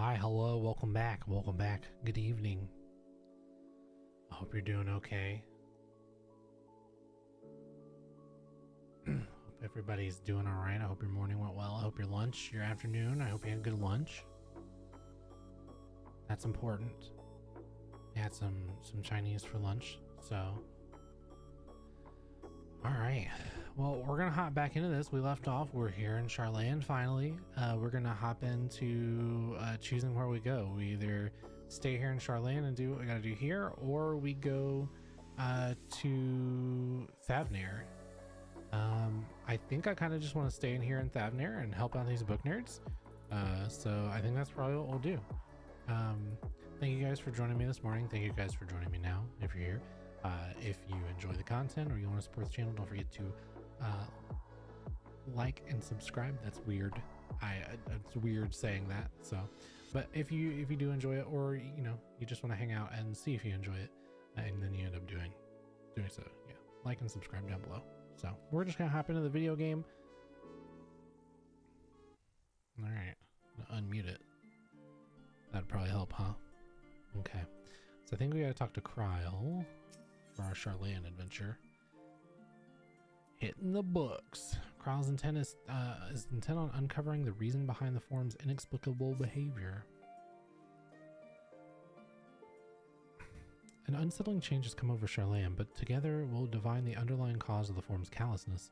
Hi, hello, welcome back, good evening. I hope you're doing okay. Hope everybody's doing all right. I hope your morning went well. I hope your lunch, your afternoon, I hope you had a good lunch. That's important. I had some Chinese for lunch, so. All right, well, we're gonna hop back into this. We left off, we're here in Sharlayan finally. We're gonna hop into choosing where we go. We either stay here in Sharlayan and do what we gotta do here, or we go to Thavnair. I think I kind of just want to stay in here in Thavnair and help out these book nerds. So I think that's probably what we'll do. Thank you guys for joining me this morning. Thank you guys for joining me now, if you're here. If you enjoy the content or you want to support the channel, don't forget to like and subscribe. That's weird. It's weird saying that. So, but if you do enjoy it, or you just want to hang out and see if you enjoy it, and then you end up doing so, yeah, like and subscribe down below. So we're just gonna hop into the video game. All right, unmute it. That'd probably help, huh? Okay, so I think we gotta talk to Kryl for our Sharlayan adventure. Hitting the books. Kryl's intent is intent on uncovering the reason behind the form's inexplicable behavior. An unsettling change has come over Sharlayan, but together we'll divine the underlying cause of the form's callousness.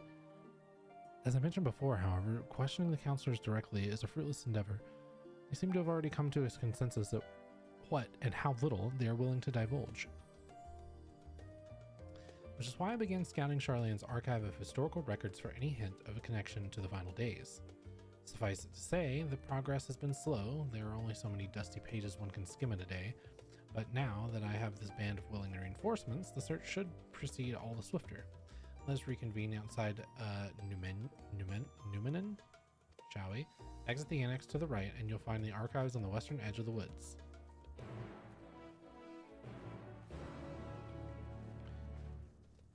As I mentioned before, however, questioning the counselors directly is a fruitless endeavor. They seem to have already come to a consensus that what and how little they are willing to divulge. Which is why I began scouting Sharlayan's archive of historical records for any hint of a connection to the final days. Suffice it to say, the progress has been slow. There are only so many dusty pages one can skim in a day, but now that I have this band of willing reinforcements, the search should proceed all the swifter. Let's reconvene outside Numenon, shall we? Exit the annex to the right and you'll find the archives on the western edge of the woods.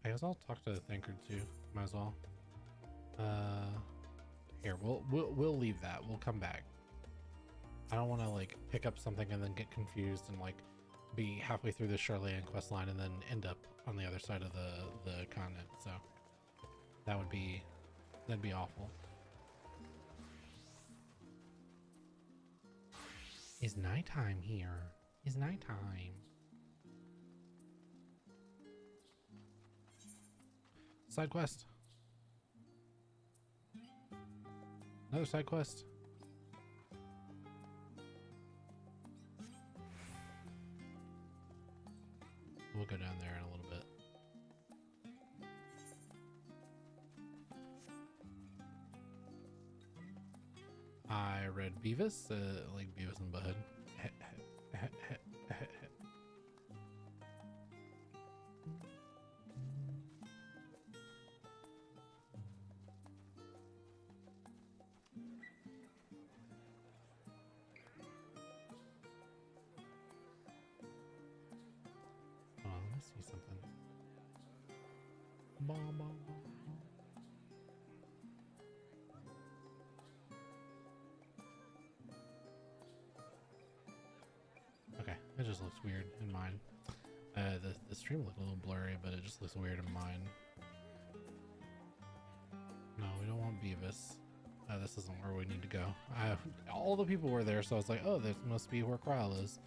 I guess I'll talk to the thinker too. Might as well. Here, we'll leave that. We'll come back. I don't want to like pick up something and then get confused and like be halfway through the Sharlayan quest line and then end up on the other side of the continent. So that'd be awful. It's nighttime here. It's nighttime. Side quest. Another side quest. We'll go down there in a little bit. I read Beavis, like Beavis and Butthead. Hold on, let me see something. Okay, it just looks weird in mine. The stream looked a little blurry, but it just looks weird in mine. No, we don't want Beavis. This isn't where we need to go. All the people were there, so I was like, oh, this must be where Kryl is.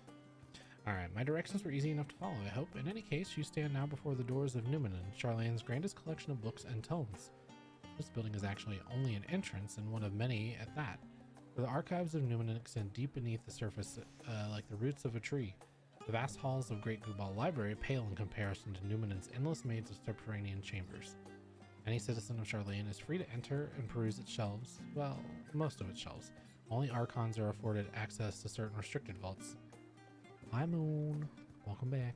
Alright, my directions were easy enough to follow, I hope. In any case, you stand now before the doors of Numenon, Sharlayan's grandest collection of books and tomes. This building is actually only an entrance, and one of many at that. For the archives of Numenon extend deep beneath the surface, like the roots of a tree. The vast halls of Great Gubal Library pale in comparison to Numenon's endless maze of subterranean chambers. Any citizen of Sharlayan is free to enter and peruse its shelves. Well, most of its shelves. Only Archons are afforded access to certain restricted vaults. Hi Moon, welcome back.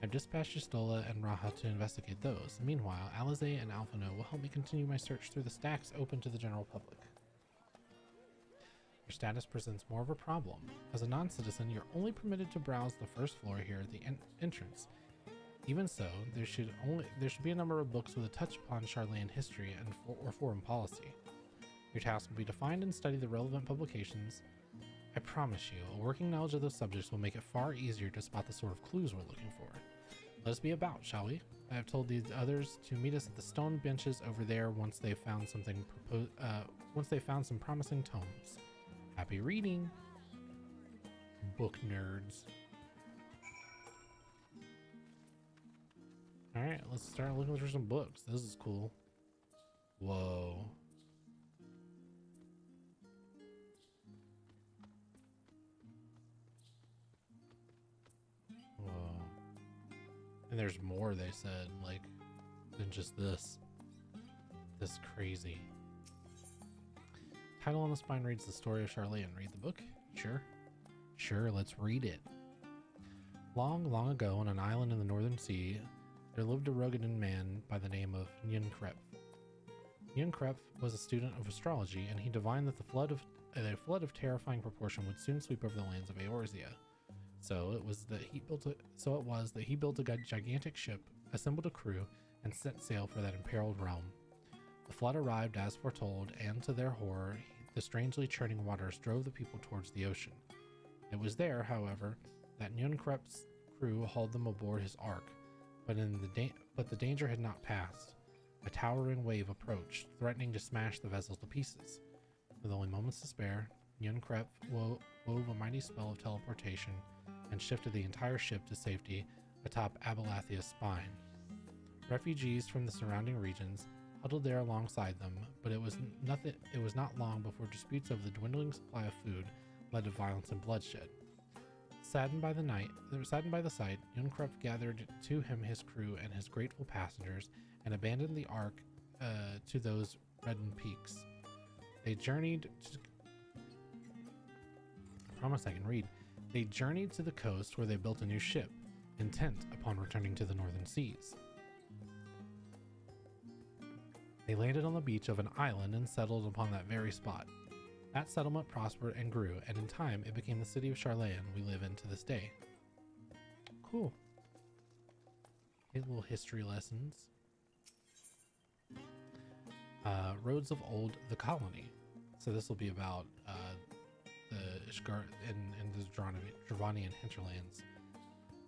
I've dispatched Jistola and Raha to investigate those. Meanwhile, Alizé and Alphino will help me continue my search through the stacks open to the general public. Your status presents more of a problem. As a non-citizen, you're only permitted to browse the first floor here at the entrance. Even so, there should be a number of books with a touch upon Sharlayan history and or foreign policy. Your task will be to find and study the relevant publications I promise you, a working knowledge of those subjects will make it far easier to spot the sort of clues we're looking for. Let us be about, shall we? I have told the others to meet us at the stone benches over there once they've found some promising tomes. Happy reading, book nerds. All right, let's start looking for some books. This is cool. Whoa. Whoa. And there's more, they said, like, than just this. This crazy. Title on the spine reads The Story of Sharlayan. Read the book? Sure. Sure, let's read it. Long, long ago, on an island in the northern sea, there lived a rugged man by the name of Nyenkrep. Nyenkrep was a student of astrology, and he divined that a flood of terrifying proportion would soon sweep over the lands of Eorzea. So it was that he built a gigantic ship, assembled a crew, and set sail for that imperiled realm. The flood arrived as foretold, and to their horror, the strangely churning waters drove the people towards the ocean. It was there, however, that Nyenkrep's crew hauled them aboard his ark, but the danger had not passed. A towering wave approached, threatening to smash the vessel to pieces. With only moments to spare, Nyenkrep wove a mighty spell of teleportation and shifted the entire ship to safety atop Abelathia's spine. Refugees from the surrounding regions huddled there alongside them, but it was not long before disputes over the dwindling supply of food led to violence and bloodshed. Saddened by the sight, Nyenkrep gathered to him his crew and his grateful passengers and abandoned the ark to those reddened peaks. They journeyed to the coast where they built a new ship, intent upon returning to the northern seas. They landed on the beach of an island and settled upon that very spot. That settlement prospered and grew, and in time it became the city of Sharlayan we live in to this day. Cool. Little history lessons. Roads of Old, the Colony. So this will be about the Ishgard in the Dravanian hinterlands.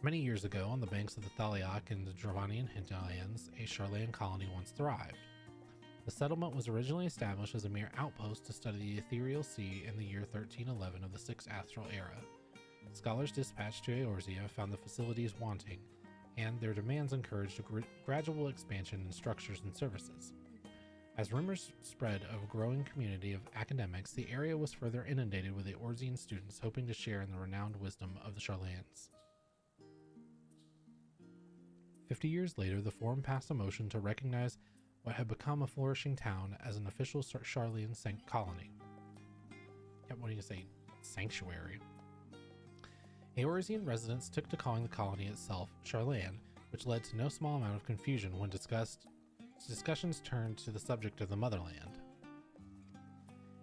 Many years ago, on the banks of the Thaliak in the Dravanian hinterlands, a Sharlayan colony once thrived. The settlement was originally established as a mere outpost to study the ethereal sea in the year 1311 of the 6th Astral Era. Scholars dispatched to Eorzea found the facilities wanting, and their demands encouraged a gradual expansion in structures and services. As rumors spread of a growing community of academics, the area was further inundated with Eorzean students hoping to share in the renowned wisdom of the Sharlayans. 50 years later, the Forum passed a motion to recognize what had become a flourishing town as an official Sharlayan colony. Yep, what do you say? Sanctuary. Eorzean residents took to calling the colony itself Sharlayan, which led to no small amount of confusion when discussions turned to the subject of the motherland.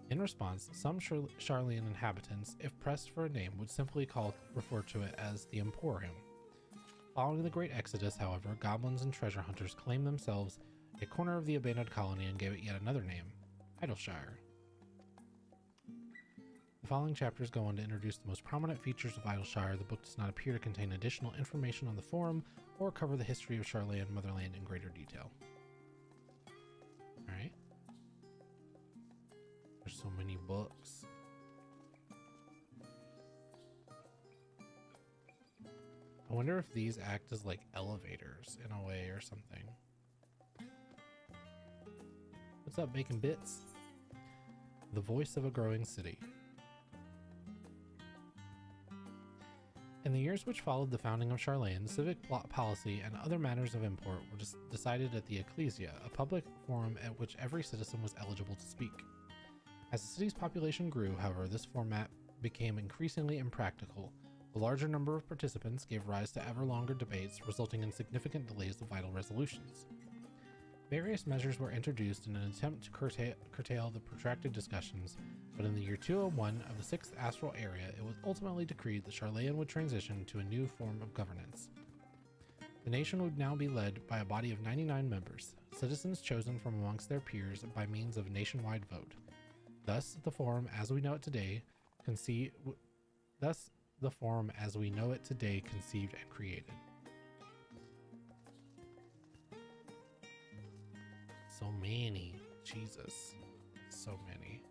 In response, some Sharlayan inhabitants, if pressed for a name, would simply refer to it as the Emporium. Following the Great Exodus, however, goblins and treasure hunters claimed themselves a corner of the abandoned colony and gave it yet another name, Idleshire. The following chapters go on to introduce the most prominent features of Idleshire. The book does not appear to contain additional information on the Forum or cover the history of Sharlayan Motherland in greater detail. Alright. There's so many books. I wonder if these act as like elevators in a way or something. What's up, Bacon Bits? The voice of a growing city. In the years which followed the founding of Sharlayan, civic policy and other matters of import were decided at the Ecclesia, a public forum at which every citizen was eligible to speak. As the city's population grew, however, this format became increasingly impractical. The larger number of participants gave rise to ever longer debates, resulting in significant delays of vital resolutions. Various measures were introduced in an attempt to curtail the protracted discussions, but in the year 201 of the 6th Astral Area, it was ultimately decreed that Sharlayan would transition to a new form of governance. The nation would now be led by a body of 99 members, citizens chosen from amongst their peers by means of a nationwide vote. Thus, the Forum, as we know it today, thus the forum as we know it today conceived and created. So many. Jesus. So many.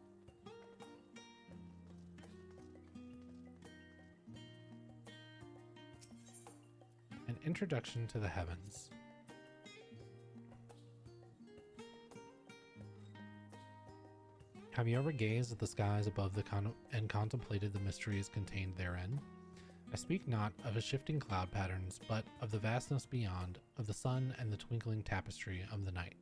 An introduction to the heavens. Have you ever gazed at the skies above and contemplated the mysteries contained therein? I speak not of the shifting cloud patterns, but of the vastness beyond, of the sun and the twinkling tapestry of the night.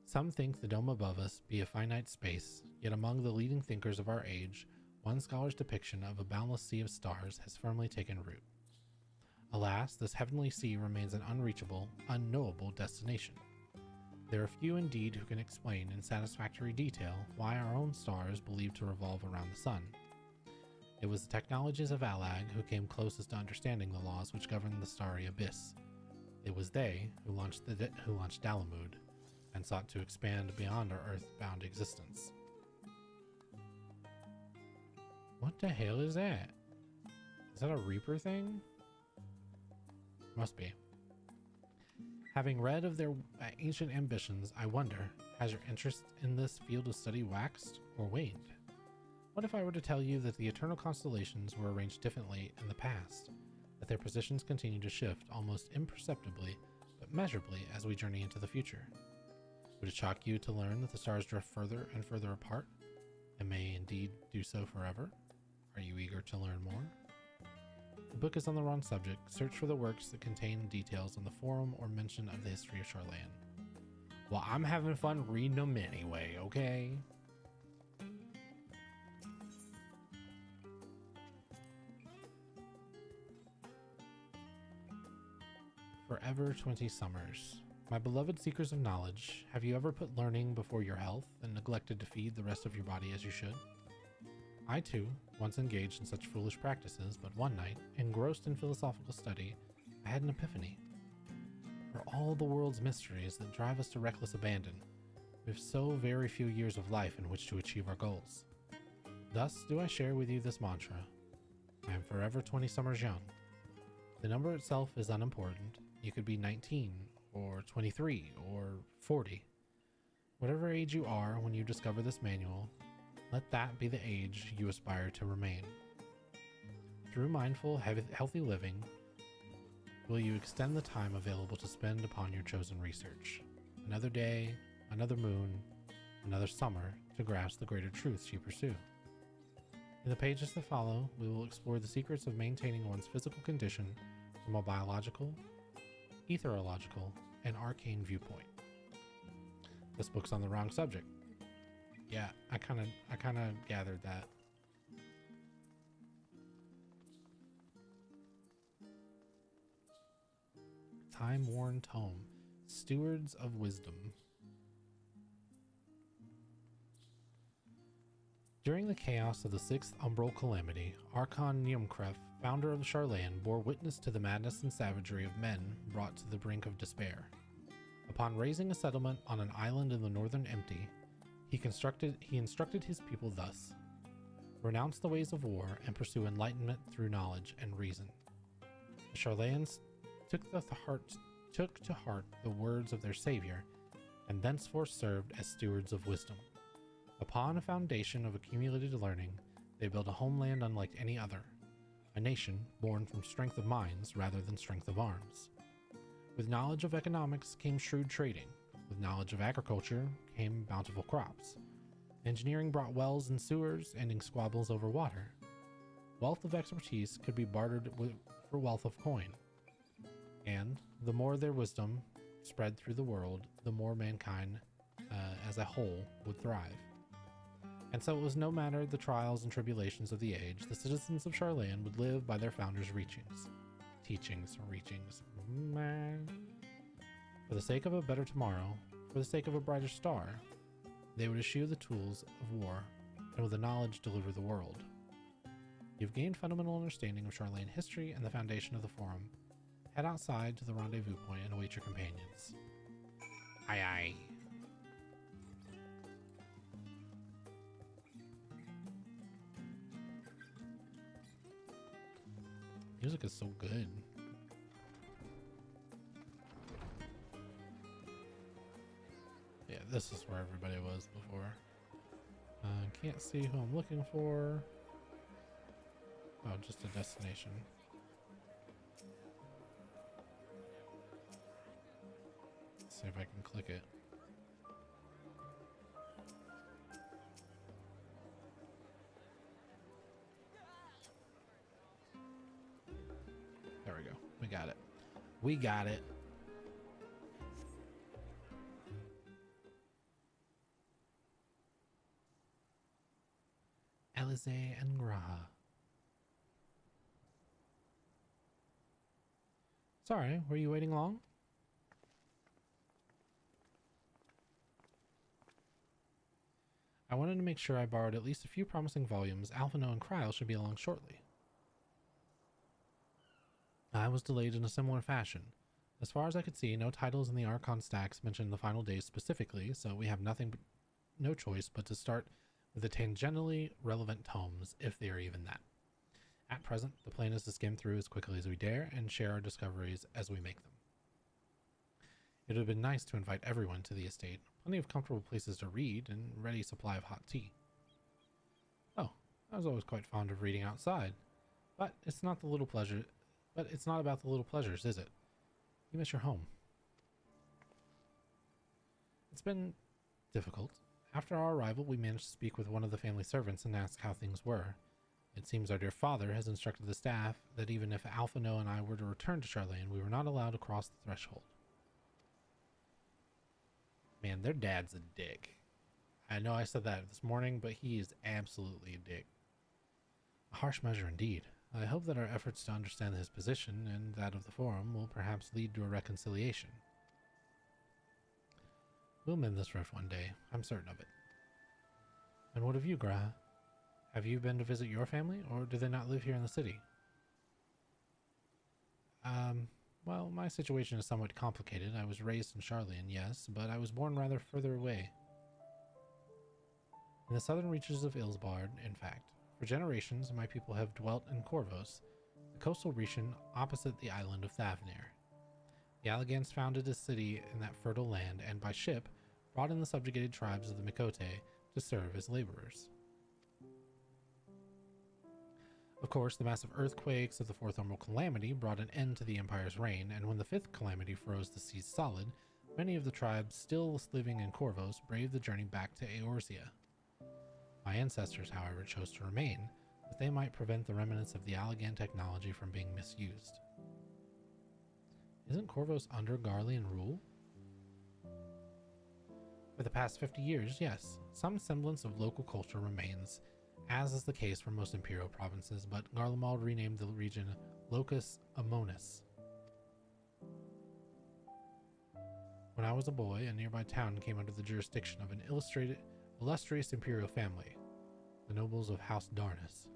Some think the dome above us be a finite space, yet among the leading thinkers of our age, one scholar's depiction of a boundless sea of stars has firmly taken root. Alas, this heavenly sea remains an unreachable, unknowable destination. There are few indeed who can explain in satisfactory detail why our own star is believed to revolve around the sun. It was the technologies of Alag who came closest to understanding the laws which govern the starry abyss. It was they who launched Dalamud, and sought to expand beyond our earthbound existence. What the hell is that? Is that a Reaper thing? Must be. Having read of their ancient ambitions, I wonder, has your interest in this field of study waxed or waned? What if I were to tell you that the eternal constellations were arranged differently in the past, that their positions continue to shift almost imperceptibly but measurably as we journey into the future? Would it shock you to learn that the stars drift further and further apart, and may indeed do so forever? Are you eager to learn more? The book is on the wrong subject. Search for the works that contain details on the forum or mention of the history of Sharlayan. Well, I'm having fun reading them anyway, okay? Forever 20 Summers. My beloved seekers of knowledge, have you ever put learning before your health and neglected to feed the rest of your body as you should? I too once engaged in such foolish practices, but one night, engrossed in philosophical study, I had an epiphany. For all the world's mysteries that drive us to reckless abandon, we have so very few years of life in which to achieve our goals. Thus do I share with you this mantra. I am forever 20 summers young. The number itself is unimportant. You could be 19, or 23, or 40. Whatever age you are when you discover this manual, let that be the age you aspire to remain. Through mindful, healthy living, will you extend the time available to spend upon your chosen research. Another day, another moon, another summer to grasp the greater truths you pursue. In the pages that follow, we will explore the secrets of maintaining one's physical condition from a biological, etherological, and arcane viewpoint. This book's on the wrong subject. Yeah, I kind of gathered that. Time-worn tome, Stewards of Wisdom. During the chaos of the sixth umbral calamity, Archon Niumkref, founder of Sharlayan, bore witness to the madness and savagery of men brought to the brink of despair. Upon raising a settlement on an island in the northern empty, he instructed his people thus: renounce the ways of war and pursue enlightenment through knowledge and reason. The Sharlayans took to heart the words of their savior, and thenceforth served as stewards of wisdom. Upon a foundation of accumulated learning, they built a homeland unlike any other, a nation born from strength of minds rather than strength of arms. With knowledge of economics came shrewd trading. With knowledge of agriculture came bountiful crops. Engineering brought wells and sewers, ending squabbles over water. Wealth of expertise could be bartered for wealth of coin. And the more their wisdom spread through the world, the more mankind as a whole would thrive. And so it was no matter the trials and tribulations of the age, the citizens of Sharlayan would live by their founders' teachings. For the sake of a better tomorrow, for the sake of a brighter star, they would eschew the tools of war, and with the knowledge deliver the world. You've gained fundamental understanding of Sharlayan history and the foundation of the forum. Head outside to the rendezvous point and await your companions. Aye aye. music is so good. Yeah, this is where everybody was before. Can't see who I'm looking for. Oh, just a destination. Let's see if I can click it. There we go. We got it. We got it. Alize and Graha. Sorry, were you waiting long? I wanted to make sure I borrowed at least a few promising volumes. Alphino and Kryl should be along shortly. I was delayed in a similar fashion. As far as I could see, no titles in the Archon stacks mention the final days specifically, so we have no choice but to start with the tangentially relevant tomes, if they are even that. At present, the plan is to skim through as quickly as we dare and share our discoveries as we make them. It would have been nice to invite everyone to the estate. Plenty of comfortable places to read and ready supply of hot tea. Oh, I was always quite fond of reading outside. But it's not about the little pleasures, is it? You miss your home. It's been difficult. After our arrival, we managed to speak with one of the family servants and ask how things were. It seems our dear father has instructed the staff that even if Alphino and I were to return to Sharlayan, we were not allowed to cross the threshold. Man, their dad's a dick. I know I said that this morning, but he is absolutely a dick. A harsh measure indeed. I hope that our efforts to understand his position and that of the Forum will perhaps lead to a reconciliation. We'll mend this rift one day, I'm certain of it. And what of you, Graha? Have you been to visit your family, or do they not live here in the city? Well, my situation is somewhat complicated. I was raised in Sharlayan, yes, but I was born rather further away. In the southern reaches of Ilsbard, in fact. For generations, my people have dwelt in Corvos, the coastal region opposite the island of Thavnair. The Alligans founded a city in that fertile land and, by ship, brought in the subjugated tribes of the Mikote to serve as laborers. Of course, the massive earthquakes of the Fourth Emerald Calamity brought an end to the Empire's reign, and when the Fifth Calamity froze the seas solid, many of the tribes still living in Corvos braved the journey back to Eorzea. My ancestors, however, chose to remain, that they might prevent the remnants of the Allagan technology from being misused. Isn't Corvos under Garlean rule? For the past 50 years, yes, some semblance of local culture remains, as is the case for most imperial provinces, but Garlemald renamed the region Locus Amonis. When I was a boy, a nearby town came under the jurisdiction of an illustrious imperial family, the nobles of House Darnus.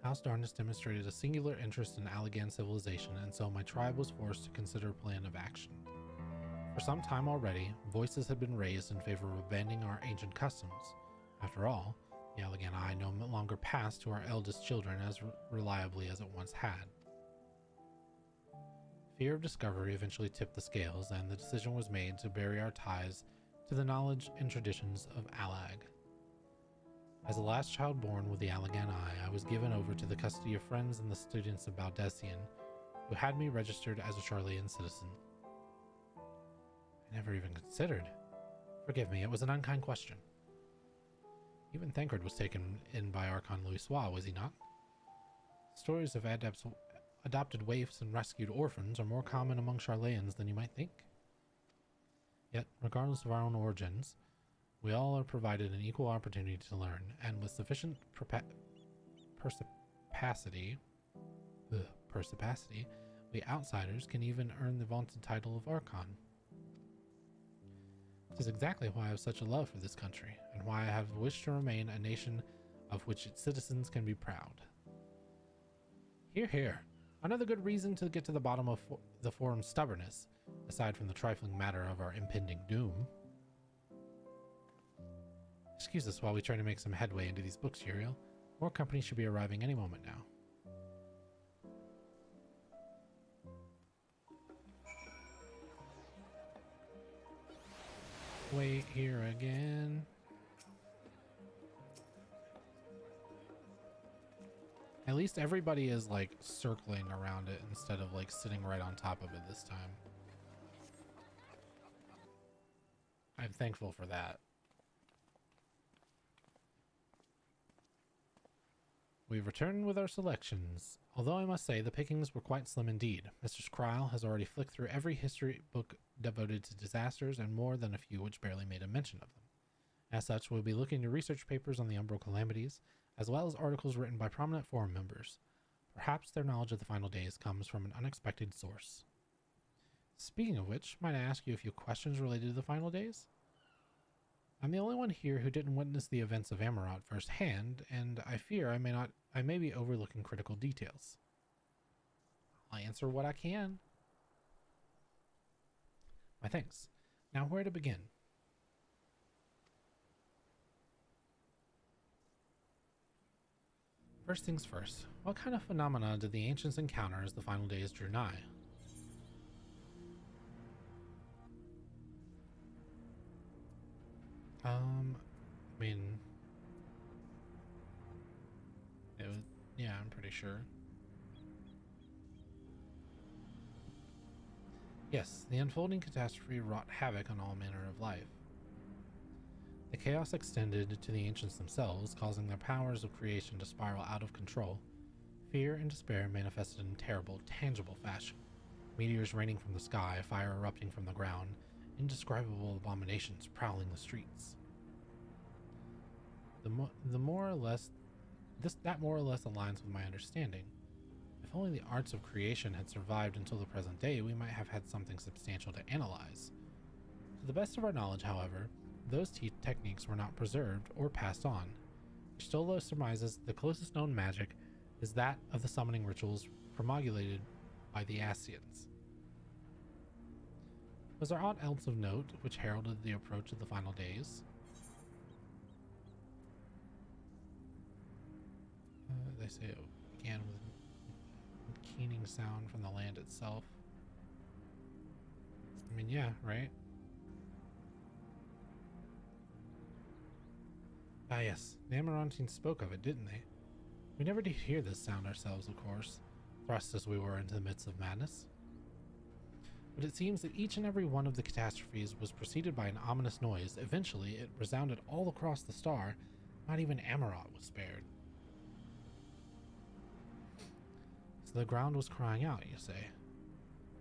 House Darnus demonstrated a singular interest in Allagan civilization, and so my tribe was forced to consider a plan of action. For some time already, voices had been raised in favor of abandoning our ancient customs. After all, the Allagan Eye no longer passed to our eldest children as reliably as it once had. Fear of discovery eventually tipped the scales, and the decision was made to bury our ties to the knowledge and traditions of Allag. As the last child born with the Allagan Eye, I was given over to the custody of friends and the students of Baldessian, who had me registered as a Sharlayan citizen. I never even considered. Forgive me, it was an unkind question. Even Thancred was taken in by Archon Louisoix, was he not? Stories of adopted waifs and rescued orphans are more common among Sharlayans than you might think. Yet, regardless of our own origins, we all are provided an equal opportunity to learn, and with sufficient perspicacity, we outsiders can even earn the vaunted title of Archon. It is exactly why I have such a love for this country, and why I have wished to remain a nation of which its citizens can be proud. Hear, hear. Another good reason to get to the bottom of the Forum's stubbornness, aside from the trifling matter of our impending doom. Excuse us while we try to make some headway into these books, Uriel. More company should be arriving any moment now. Wait here again. At least everybody is like circling around it instead of like sitting right on top of it this time. I'm thankful for that. We've returned with our selections. Although I must say the pickings were quite slim indeed. Mr. Skrile has already flicked through every history book devoted to disasters and more than a few which barely made a mention of them. As such, we'll be looking to research papers on the Umbral calamities, as well as articles written by prominent forum members. Perhaps their knowledge of the final days comes from an unexpected source. Speaking of which, might I ask you a few questions related to the final days? I'm the only one here who didn't witness the events of Amarot firsthand, and I fear I may be overlooking critical details. I'll answer what I can. My thanks. Now where to begin? First things first, what kind of phenomena did the ancients encounter as the final days drew nigh? I mean, it was, yeah, I'm pretty sure. Yes, the unfolding catastrophe wrought havoc on all manner of life. The chaos extended to the ancients themselves, causing their powers of creation to spiral out of control. Fear and despair manifested in terrible, tangible fashion. Meteors raining from the sky, fire erupting from the ground, indescribable abominations prowling the streets. That more or less aligns with my understanding. If only the arts of creation had survived until the present day, we might have had something substantial to analyze. To the best of our knowledge, however, those techniques were not preserved or passed on, which still surmises the closest known magic is that of the summoning rituals promulgated by the Ascians. Was there aught else of note which heralded the approach of the final days? They say it began with a keening sound from the land itself. I mean, yeah, right? Ah yes, the Amarantines spoke of it, didn't they? We never did hear this sound ourselves, of course, thrust as we were into the midst of madness. But it seems that each and every one of the catastrophes was preceded by an ominous noise. Eventually, it resounded all across the star. Not even Amarot was spared. So the ground was crying out, you say?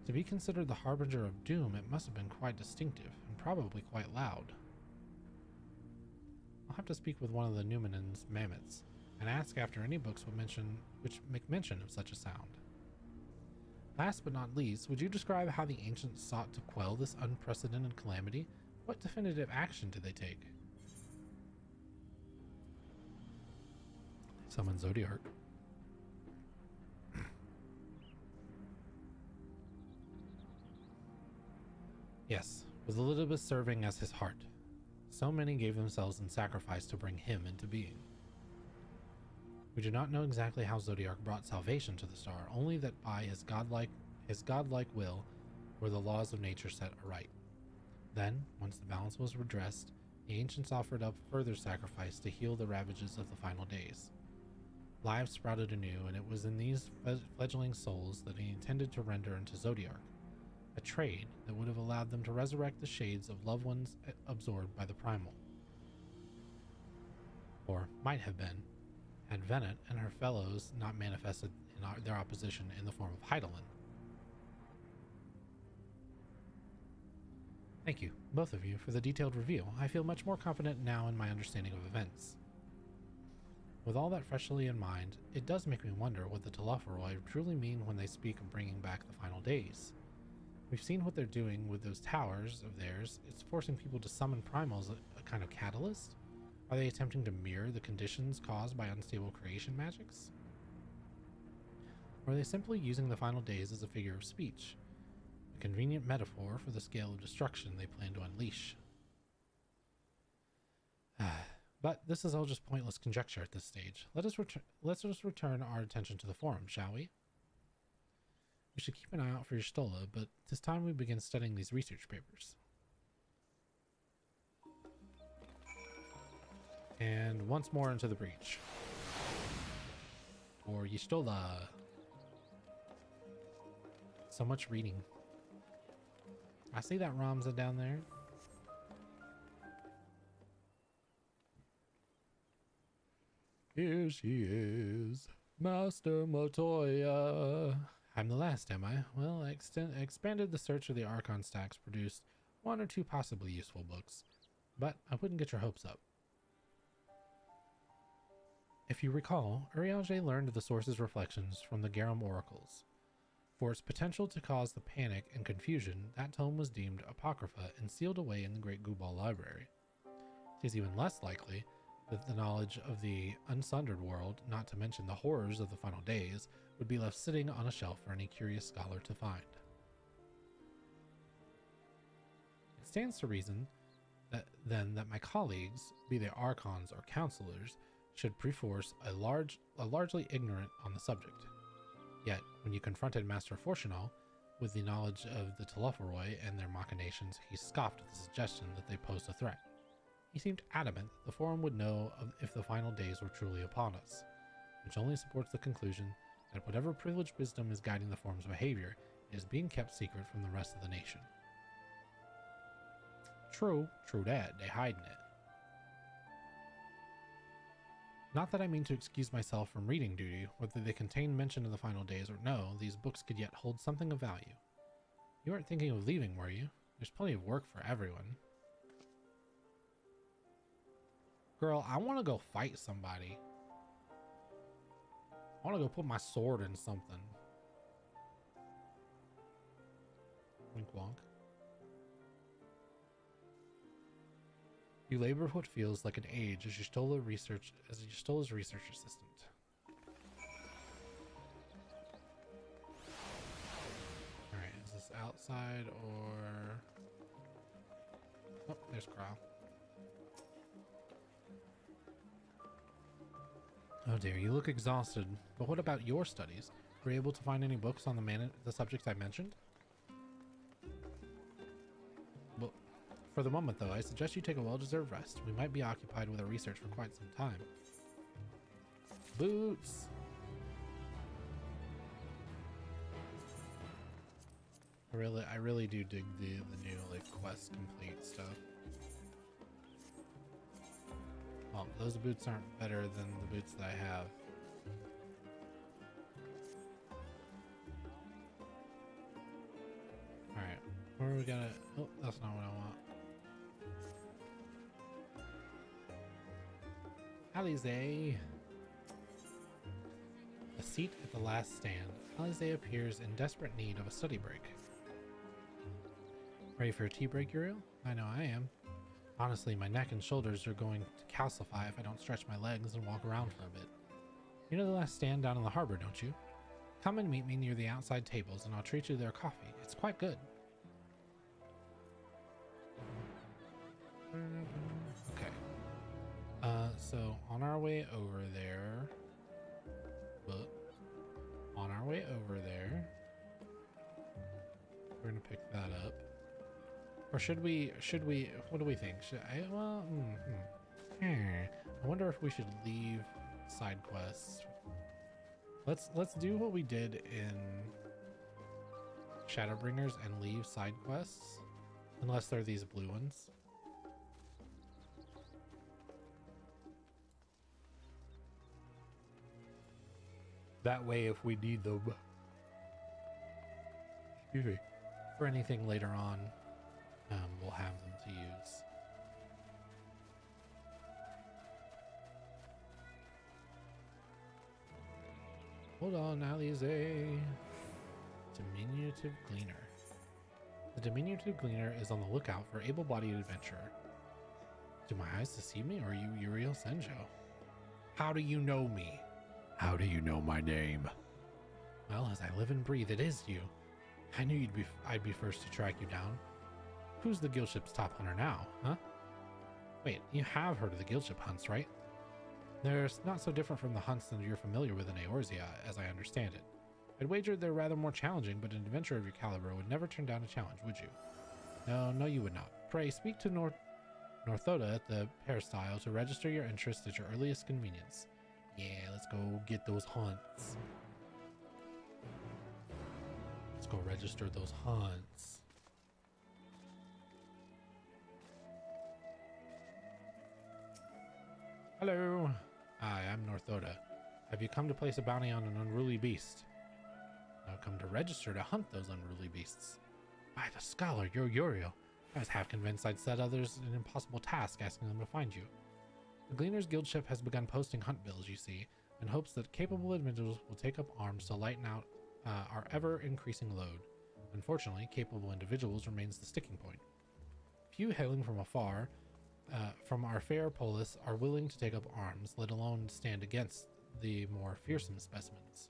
To be considered the harbinger of doom, it must have been quite distinctive, and probably quite loud. I'll have to speak with one of the Numenon's mammoths, and ask after any books which make mention of such a sound. Last but not least, would you describe how the ancients sought to quell this unprecedented calamity? What definitive action did they take? Summon Zodiark. Yes, with Elizabeth serving as his heart. So many gave themselves in sacrifice to bring him into being. We do not know exactly how Zodiark brought salvation to the star, only that by his godlike will were the laws of nature set aright. Then, once the balance was redressed, the ancients offered up further sacrifice to heal the ravages of the final days. Lives sprouted anew, and it was in these fledgling souls that he intended to render into Zodiark, a trade that would have allowed them to resurrect the shades of loved ones absorbed by the primal. Or might have been, had Venet and her fellows not manifested in their opposition in the form of Heidelin. Thank you, both of you, for the detailed review. I feel much more confident now in my understanding of events. With all that freshly in mind, it does make me wonder what the Telophoroi truly mean when they speak of bringing back the final days. We've seen what they're doing with those towers of theirs. It's forcing people to summon primals, a kind of catalyst? Are they attempting to mirror the conditions caused by unstable creation magics? Or are they simply using the final days as a figure of speech? A convenient metaphor for the scale of destruction they plan to unleash. But this is all just pointless conjecture at this stage. Let's just return our attention to the forum, shall we? We should keep an eye out for your Stola, but it is time we begin studying these research papers. And once more into the breach. For Y'shtola. So much reading. I see that Ramza down there. Here she is, Master Matoya. I'm the last, am I? Well, I expanded the search of the Archon stacks, produced one or two possibly useful books, but I wouldn't get your hopes up. If you recall, Urianger learned of the source's reflections from the Garum oracles. For its potential to cause the panic and confusion, that tome was deemed apocrypha and sealed away in the Great Gubal Library. It is even less likely that the knowledge of the unsundered world, not to mention the horrors of the final days, would be left sitting on a shelf for any curious scholar to find. It stands to reason that that my colleagues, be they archons or counselors, should perforce a largely ignorant on the subject. Yet, when you confronted Master Fortunal with the knowledge of the Telophoroi and their machinations, he scoffed at the suggestion that they posed a threat. He seemed adamant that the forum would know if the final days were truly upon us, which only supports the conclusion that whatever privileged wisdom is guiding the forum's behavior is being kept secret from the rest of the nation. True that, they hiding it. Not that I mean to excuse myself from reading duty, whether they contain mention of the final days or no, these books could yet hold something of value. You weren't thinking of leaving, were you? There's plenty of work for everyone. Girl, I want to go fight somebody. I want to go put my sword in something. Wink wonk. You labor what feels like an age as Y'shtola's research assistant. Alright, is this outside or... Oh, there's Kral. Oh dear, you look exhausted. But what about your studies? Were you able to find any books on the subjects I mentioned? Well, for the moment though, I suggest you take a well-deserved rest. We might be occupied with our research for quite some time. Boots! I really do dig the new like quest complete stuff. Well, those boots aren't better than the boots that I have. Alright, where are we gonna... Oh, that's not what I want. Alize! A seat at the last stand. Alize appears in desperate need of a study break. Ready for a tea break, Uriel? I know I am. Honestly, my neck and shoulders are going to calcify if I don't stretch my legs and walk around for a bit. You know the last stand down in the harbor, don't you? Come and meet me near the outside tables and I'll treat you to their coffee. It's quite good. Okay. So on our way over there, we're gonna pick that up. Or should we, what do we think? Should I, well, I wonder if we should leave side quests. Let's do what we did in Shadowbringers and leave side quests. Unless they're these blue ones. That way if we need them, excuse me, for anything later on, we'll have them to use. Hold on, Alize. Diminutive Gleaner. The Diminutive Gleaner is on the lookout for able-bodied adventurer. Do my eyes deceive me, or are you Uriel Senjo? How do you know me? How do you know my name? Well, as I live and breathe, it is you. I knew I'd be first to track you down. Who's the guild ship's top hunter now, huh? Wait, you have heard of the guildship hunts, right? They're not so different from the hunts that you're familiar with in Eorzea, as I understand it. I'd wager they're rather more challenging, but an adventurer of your caliber would never turn down a challenge, would you? No, you would not. Pray, speak to Northoda at the peristyle to register your interest at your earliest convenience. Yeah, let's go get those hunts. Let's go register those hunts. Hello. Hi, I'm Northoda. Have you come to place a bounty on an unruly beast? I've come to register to hunt those unruly beasts. By the scholar, you're Uriel. I was half convinced I'd set others an impossible task asking them to find you. The Gleaner's Guildship has begun posting hunt bills, you see, in hopes that capable individuals will take up arms to lighten out our ever-increasing load. Unfortunately, capable individuals remains the sticking point. Few hailing from afar, from our fair polis, are willing to take up arms, let alone stand against the more fearsome specimens.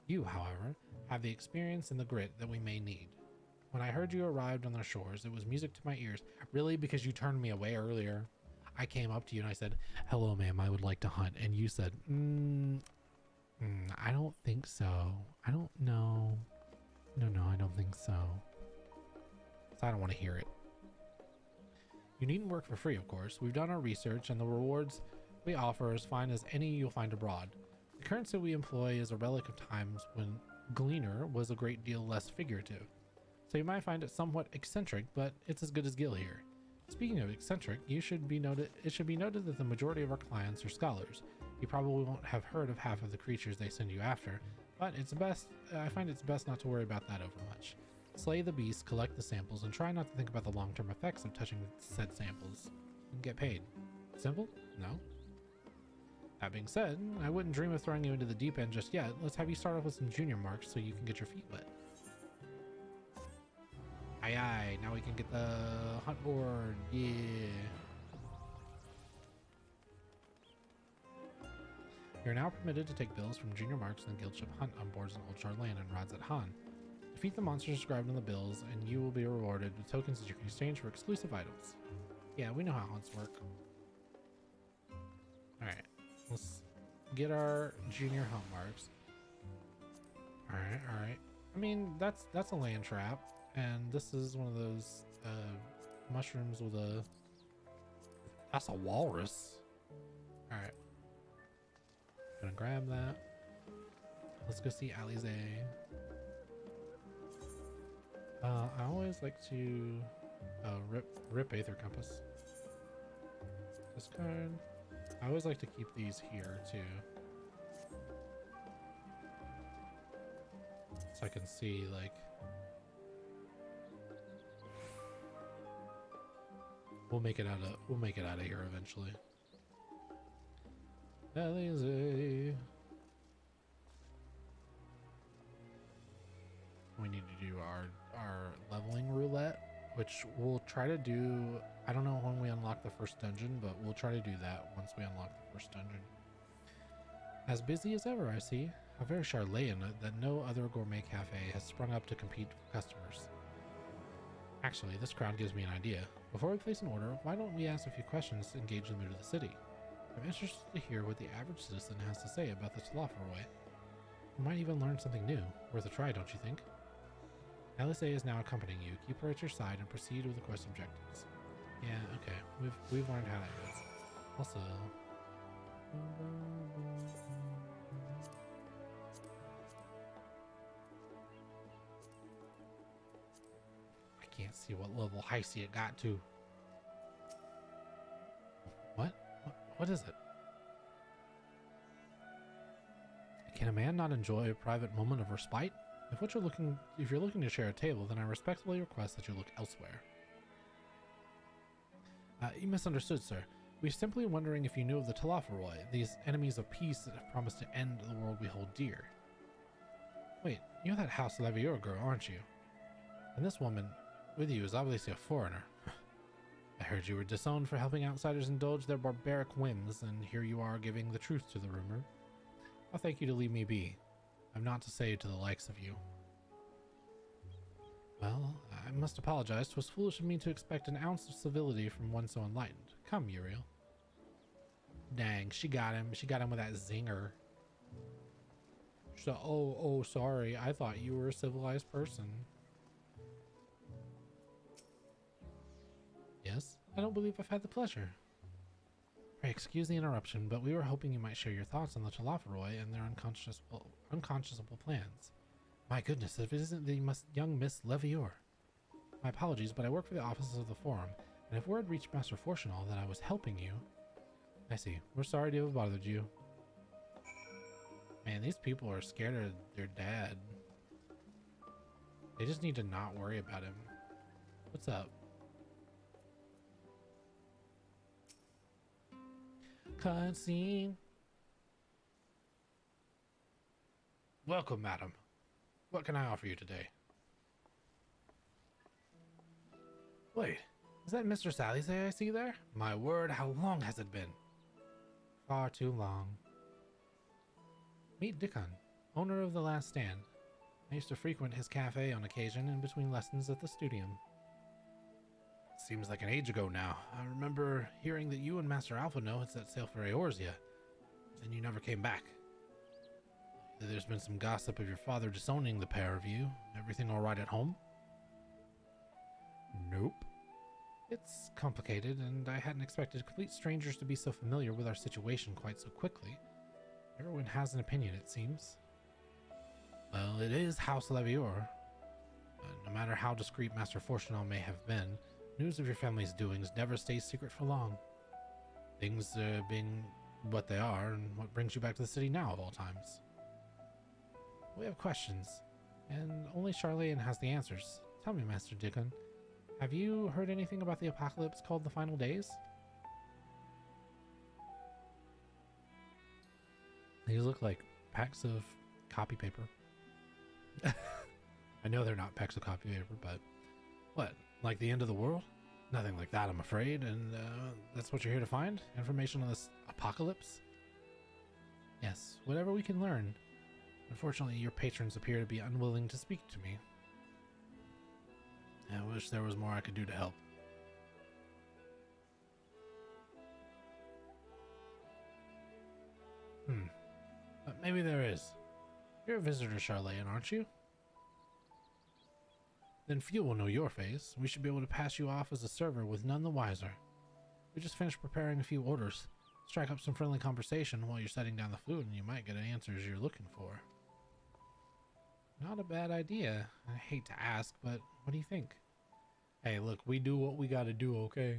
You, however, have the experience and the grit that we may need. When I heard you arrived on their shores, it was music to my ears. Really? Because you turned me away earlier? I came up to you and I said, "Hello, ma'am, I would like to hunt." And you said, I don't think so. I don't know. No, I don't think so. So I don't want to hear it. You needn't work for free, of course. We've done our research, and the rewards we offer are as fine as any you'll find abroad. The currency we employ is a relic of times when Gleaner was a great deal less figurative. So you might find it somewhat eccentric, but it's as good as Gil here. Speaking of eccentric, it should be noted that the majority of our clients are scholars. You probably won't have heard of half of the creatures they send you after, but I find it's best not to worry about that overmuch. Slay the beast, collect the samples, and try not to think about the long-term effects of touching said samples. And get paid. Simple? No? That being said, I wouldn't dream of throwing you into the deep end just yet. Let's have you start off with some junior marks so you can get your feet wet. Aye, now we can get the hunt board. Yeah. You're now permitted to take bills from junior marks and the guildship hunt on boards in Old Sharlayan and Rods at Han. Defeat the monsters described on the bills, and you will be rewarded with tokens that you can exchange for exclusive items. Yeah, we know how hunts work. Alright, let's get our junior hunt marks. Alright. I mean, that's a land trap, and this is one of those mushrooms with a... That's a walrus. Alright. Gonna grab that. Let's go see Alize. I always like to rip Aether Compass. Discard. I always like to keep these here too, so I can see like we'll make it out of here eventually. Alize. We need to do our leveling roulette, which we'll try to do. I don't know when we unlock the first dungeon, but we'll try to do that once we unlock the first dungeon. As busy as ever, I see. How very Sharlayan that no other gourmet cafe has sprung up to compete with customers. Actually, this crowd gives me an idea. Before we place an order, why don't we ask a few questions to engage the mood of the city? I'm interested to hear what the average citizen has to say about the Thavnair. We might even learn something new. Worth a try, don't you think? Alize is now accompanying you. Keep her at your side and proceed with the quest objectives. Yeah, okay. We've learned how that goes. Also, I can't see what level Heisey it got to. What is it? Can a man not enjoy a private moment of respite? If you're looking to share a table, then I respectfully request that you look elsewhere. You misunderstood, sir. We're simply wondering if you knew of the Thavnair, these enemies of peace that have promised to end the world we hold dear. Wait, you're that House Levior girl, aren't you? And this woman with you is obviously a foreigner. I heard you were disowned for helping outsiders indulge their barbaric whims, and here you are giving the truth to the rumor. I'll thank you to leave me be. I'm not to say to the likes of you. Well, I must apologize. 'Twas foolish of me to expect an ounce of civility from one so enlightened. Come, Uriel. Dang, she got him. She got him with that zinger. So, oh, sorry. I thought you were a civilized person. Yes, I don't believe I've had the pleasure. Pray excuse the interruption, but we were hoping you might share your thoughts on the Talafaroi and their unconscionable plans. My goodness, if it isn't the young Miss Levior. My apologies, but I work for the offices of the Forum, and if word reached Master Fortunal that I was helping you... I see. We're sorry to have bothered you. Man, these people are scared of their dad. They just need to not worry about him. What's up? Cutscene. Welcome, madam. What can I offer you today? Wait, is that Mr. Salize I see there? My word, how long has it been? Far too long. Meet Dickon, owner of The Last Stand. I used to frequent his cafe on occasion in between lessons at the studium. Seems like an age ago now. I remember hearing that you and Master Alphano had set sail for Eorzea. Then you never came back. There's been some gossip of your father disowning the pair of you. Everything all right at home? Nope. It's complicated, and I hadn't expected complete strangers to be so familiar with our situation quite so quickly. Everyone has an opinion, it seems. Well, it is House Levior. No matter how discreet Master Fortunal may have been, news of your family's doings never stays secret for long. Things being what they are, and what brings you back to the city now of all times. We have questions, and only Sharlayan has the answers. Tell me, Master Dickon, have you heard anything about the apocalypse called the Final Days? These look like packs of copy paper. I know they're not packs of copy paper, but what, like the end of the world? Nothing like that, I'm afraid, and that's what you're here to find? Information on this apocalypse? Yes, whatever we can learn. Unfortunately, your patrons appear to be unwilling to speak to me. I wish there was more I could do to help. But maybe there is. You're a visitor, Sharlayan, aren't you? Then few will know your face. We should be able to pass you off as a server with none the wiser. We just finished preparing a few orders. Strike up some friendly conversation while you're setting down the food and you might get answers you're looking for. Not a bad idea. I hate to ask, but what do you think? Hey, look, we do what we gotta do, okay?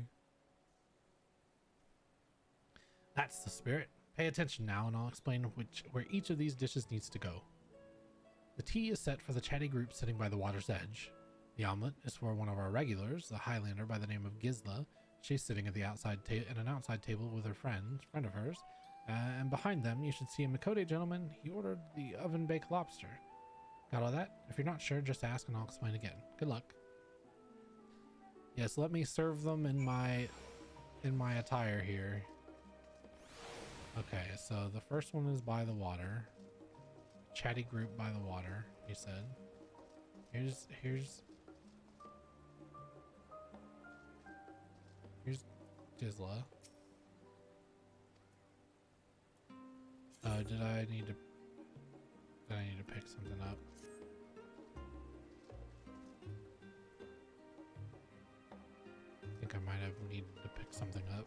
That's the spirit. Pay attention now and I'll explain where each of these dishes needs to go. The tea is set for the chatty group sitting by the water's edge. The omelet is for one of our regulars, a Highlander by the name of Gisla. She's sitting at the outside at an outside table with her friend of hers. And behind them, you should see a Makode gentleman. He ordered the oven-baked lobster. Got all that? If you're not sure, just ask and I'll explain again. Good luck. Yes, let me serve them in my attire here. Okay, so the first one is by the water. Chatty group by the water, he said. Here's Gisla. Did I need to pick something up? I think I might have needed to pick something up.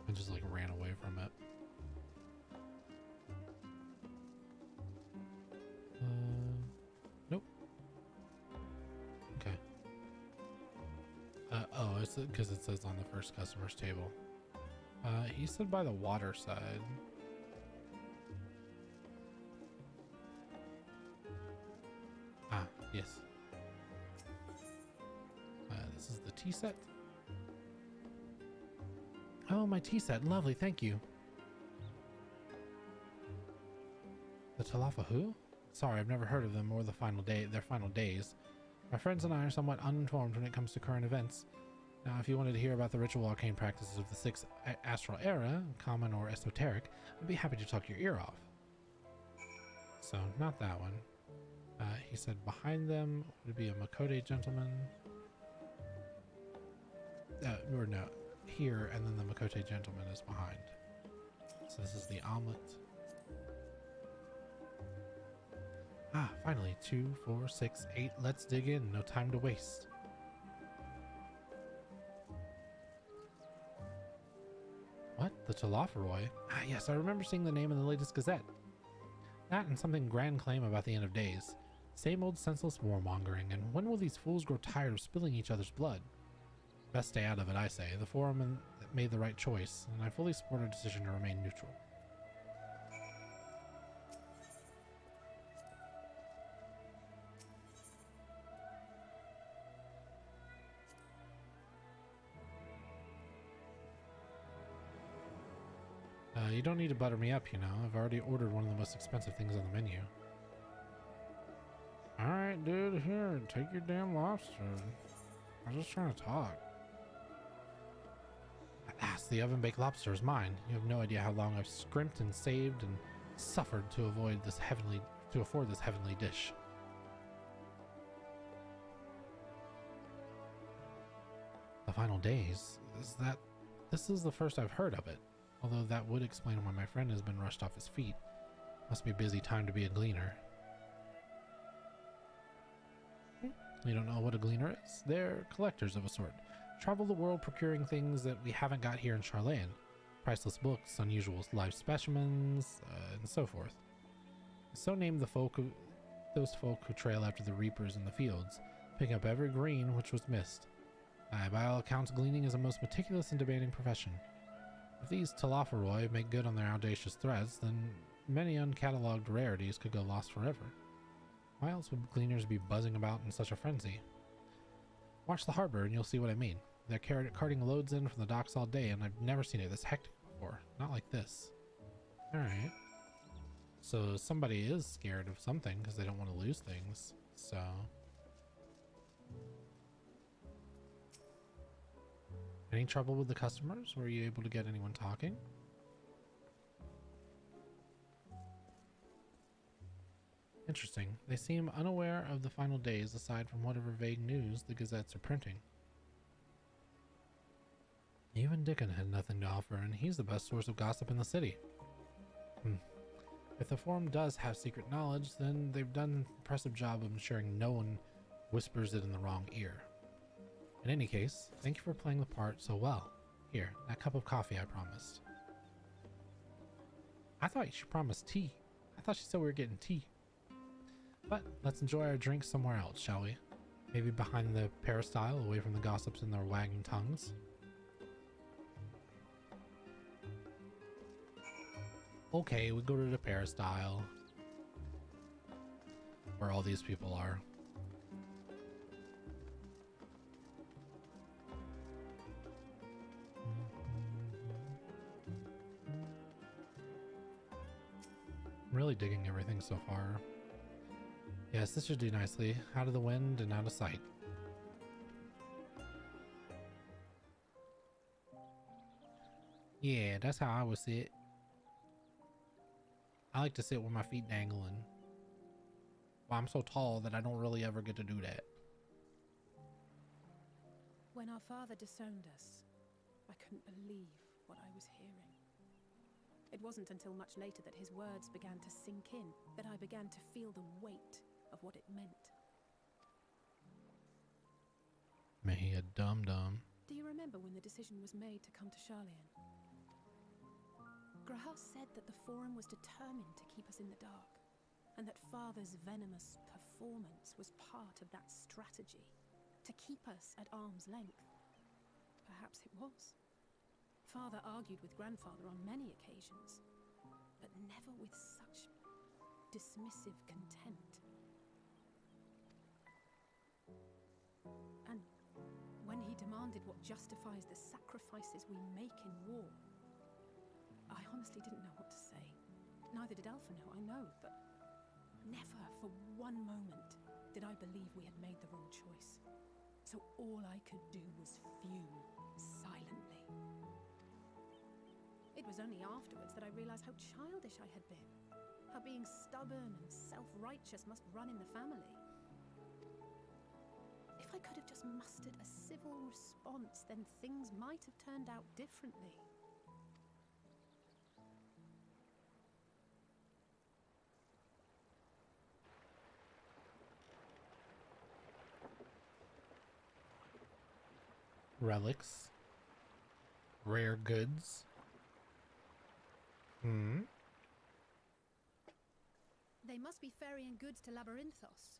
I just like ran away from it. Nope. Okay. Oh, it's because it says on the first customer's table. He said by the water side. Ah, yes. This is the tea set. Oh, my tea set. Lovely, thank you. The Talafa who? Sorry, I've never heard of them or their final days. My friends and I are somewhat uninformed when it comes to current events. Now, if you wanted to hear about the ritual arcane practices of the 6th astral era, common or esoteric, I'd be happy to talk your ear off. So, not that one. He said behind them would be a Makode gentleman. Or no. here, and then the Makote gentleman is behind. So this is the omelet. Ah, finally. 2, 4, 6, 8. Let's dig in. No time to waste. What? The Talaferoy? Ah, yes, I remember seeing the name in the latest gazette. That and something grand claim about the end of days. Same old senseless warmongering, and when will these fools grow tired of spilling each other's blood? Best stay out of it, I say. The Forum made the right choice, and I fully support our decision to remain neutral. You don't need to butter me up, you know. I've already ordered one of the most expensive things on the menu. Alright, dude, here, take your damn lobster. I'm just trying to talk. Alas, the oven-baked lobster is mine. You have no idea how long I've scrimped and saved and suffered to afford this heavenly dish. The final days? This is the first I've heard of it. Although that would explain why my friend has been rushed off his feet. Must be a busy time to be a gleaner. You don't know what a gleaner is? They're collectors of a sort. Travel the world procuring things that we haven't got here in Sharlayan. Priceless books, unusual live specimens, and so forth. So named those folk who trail after the reapers in the fields, picking up every green which was missed. By all accounts, gleaning is a most meticulous and demanding profession. If these Talaferoy make good on their audacious threats, then many uncatalogued rarities could go lost forever. Why else would gleaners be buzzing about in such a frenzy? Watch the harbor and you'll see what I mean. They're carting loads in from the docks all day, and I've never seen it this hectic before. Not like this. Alright. So somebody is scared of something because they don't want to lose things. So... Any trouble with the customers? Were you able to get anyone talking? Interesting. They seem unaware of the final days aside from whatever vague news the gazettes are printing. Even Dickon had nothing to offer, and he's the best source of gossip in the city. If the Forum does have secret knowledge, then they've done an impressive job of ensuring no one whispers it in the wrong ear. In any case, thank you for playing the part so well. Here, that cup of coffee I promised. I thought she promised tea. I thought she said we were getting tea. But let's enjoy our drinks somewhere else, shall we? Maybe behind the peristyle, away from the gossips and their wagging tongues. Okay, we go to the peristyle. Where all these people are. I'm really digging everything so far. Yes, this should do nicely. Out of the wind and out of sight. Yeah, that's how I would sit. I like to sit with my feet dangling. Well, I'm so tall that I don't really ever get to do that. When our father disowned us, I couldn't believe what I was hearing. It wasn't until much later that his words began to sink in, that I began to feel the weight of what it meant. May he a dum-dum. Do you remember when the decision was made to come to Sharlayan? Graham said that the Forum was determined to keep us in the dark, and that Father's venomous performance was part of that strategy, to keep us at arm's length. Perhaps it was. Father argued with Grandfather on many occasions, but never with such dismissive contempt. And when he demanded what justifies the sacrifices we make in war, I honestly didn't know what to say. Neither did Alpha know, I know, but never for one moment did I believe we had made the wrong choice. So all I could do was fume silently. It was only afterwards that I realized how childish I had been. How being stubborn and self-righteous must run in the family. If I could have just mustered a civil response, then things might have turned out differently. Relics. Rare goods. They must be ferrying goods to Labyrinthos.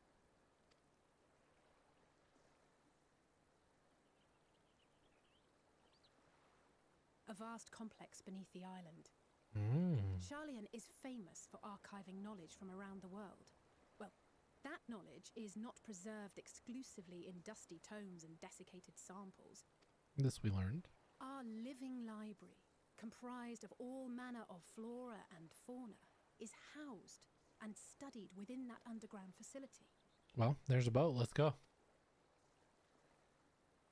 A vast complex beneath the island. Sharlayan is famous for archiving knowledge from around the world. Well, that knowledge is not preserved exclusively in dusty tomes and desiccated samples. This we learned. Our living library, comprised of all manner of flora and fauna, is housed and studied within that underground facility. Well, there's a boat. Let's go.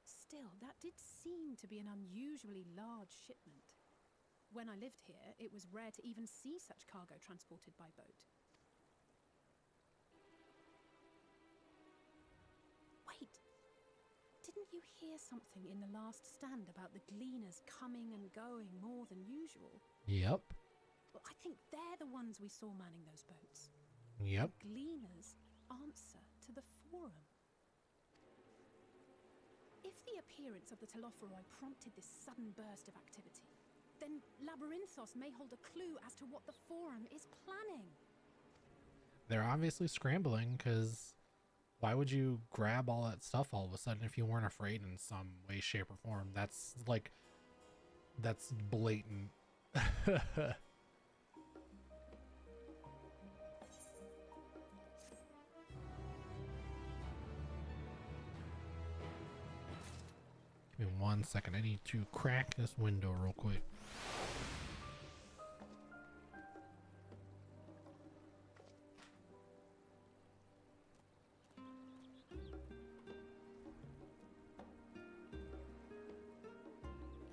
Still, that did seem to be an unusually large shipment. When I lived here, it was rare to even see such cargo transported by boat. Wait! Didn't you hear something in the last stand about the gleaners coming and going more than usual? Yep. Well, I think they're the ones we saw manning those boats. Yep. The gleaners answer to the forum. If the appearance of the Thalopheroi prompted this sudden burst of activity, then Labyrinthos may hold a clue as to what the forum is planning. They're obviously scrambling, because why would you grab all that stuff all of a sudden if you weren't afraid in some way, shape, or form? That's blatant. Give me 1 second. I need to crack this window real quick.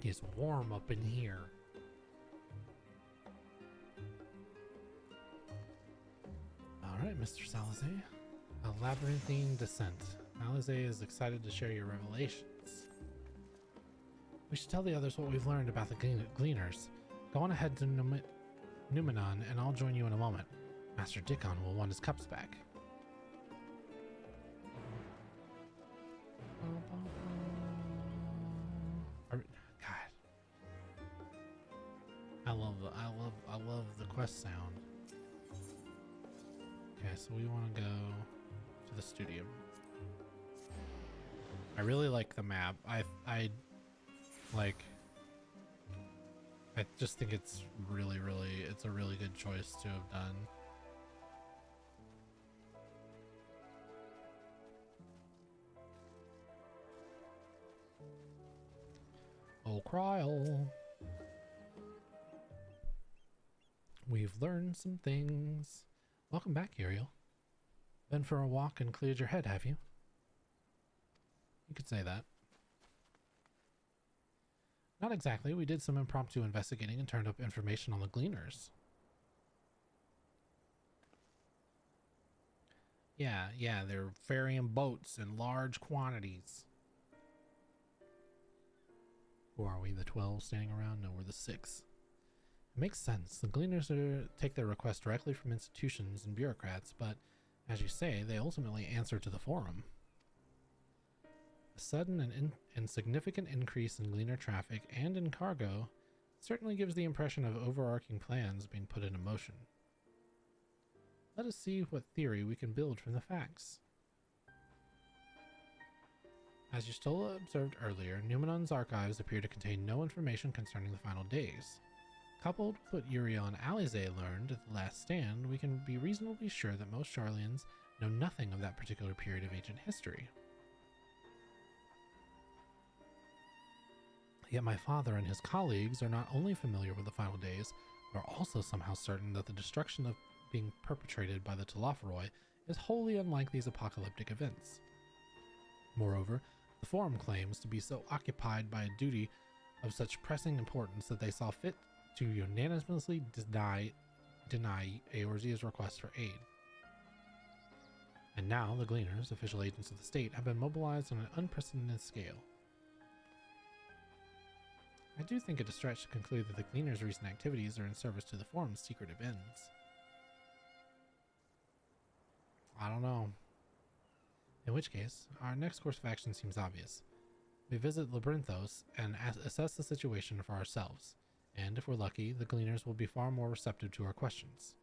It's warm up in here. Alright, Mr. Salizé. A labyrinthine descent. Salizé is excited to share your revelations. We should tell the others what we've learned about the gleaners. Go on ahead to Numenon, and I'll join you in a moment. Master Dickon will want his cups back. God, I love the quest sound. Okay, so we want to go to the studio. I really like the map. I just think it's it's a really good choice to have done. Oh, Kryl. We've learned some things. Welcome back, Uriel. Been for a walk and cleared your head, have you? You could say that. Not exactly. We did some impromptu investigating and turned up information on the gleaners. Yeah, they're ferrying boats in large quantities. Who are we, the 12 standing around? No, we're the 6. It makes sense. The gleaners take their requests directly from institutions and bureaucrats, but as you say, they ultimately answer to the forum. A sudden and significant increase in gleaner traffic and in cargo certainly gives the impression of overarching plans being put into motion. Let us see what theory we can build from the facts. As you still observed earlier, Numenon's archives appear to contain no information concerning the final days. Coupled with what Uriel and Alize learned at the last stand, we can be reasonably sure that most Sharlayans know nothing of that particular period of ancient history. Yet my father and his colleagues are not only familiar with the final days, but are also somehow certain that the destruction being perpetrated by the Thalopheroi is wholly unlike these apocalyptic events. Moreover, the Forum claims to be so occupied by a duty of such pressing importance that they saw fit to unanimously deny Eorzea's request for aid. And now the Gleaners, official agents of the state, have been mobilized on an unprecedented scale. I do think it a stretch to conclude that the Gleaners' recent activities are in service to the Forum's secretive ends. I don't know. In which case, our next course of action seems obvious. We visit Labyrinthos and assess the situation for ourselves, and if we're lucky, the Gleaners will be far more receptive to our questions.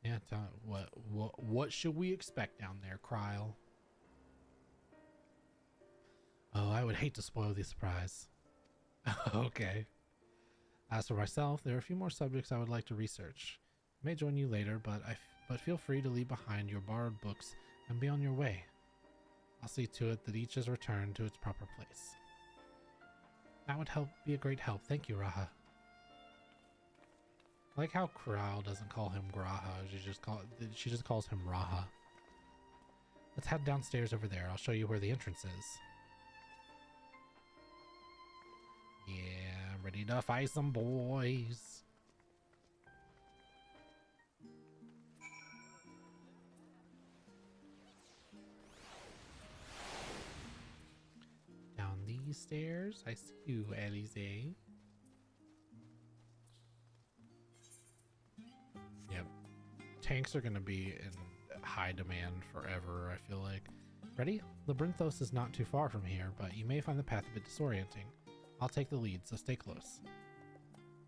Yeah, what should we expect down there, Kryle? Oh, I would hate to spoil the surprise. Okay. As for myself, there are a few more subjects I would like to research. I may join you later, but feel free to leave behind your borrowed books and be on your way. I'll see to it that each is returned to its proper place. That would be a great help. Thank you, Raha. I like how Kryle doesn't call him Graha. She just calls him Raha. Let's head downstairs over there. I'll show you where the entrance is. Yeah, ready to fight some boys. Down these stairs. I see you, Alize. Yep. Tanks are going to be in high demand forever, I feel like. Ready? Labyrinthos is not too far from here, but you may find the path a bit disorienting. I'll take the lead, so stay close.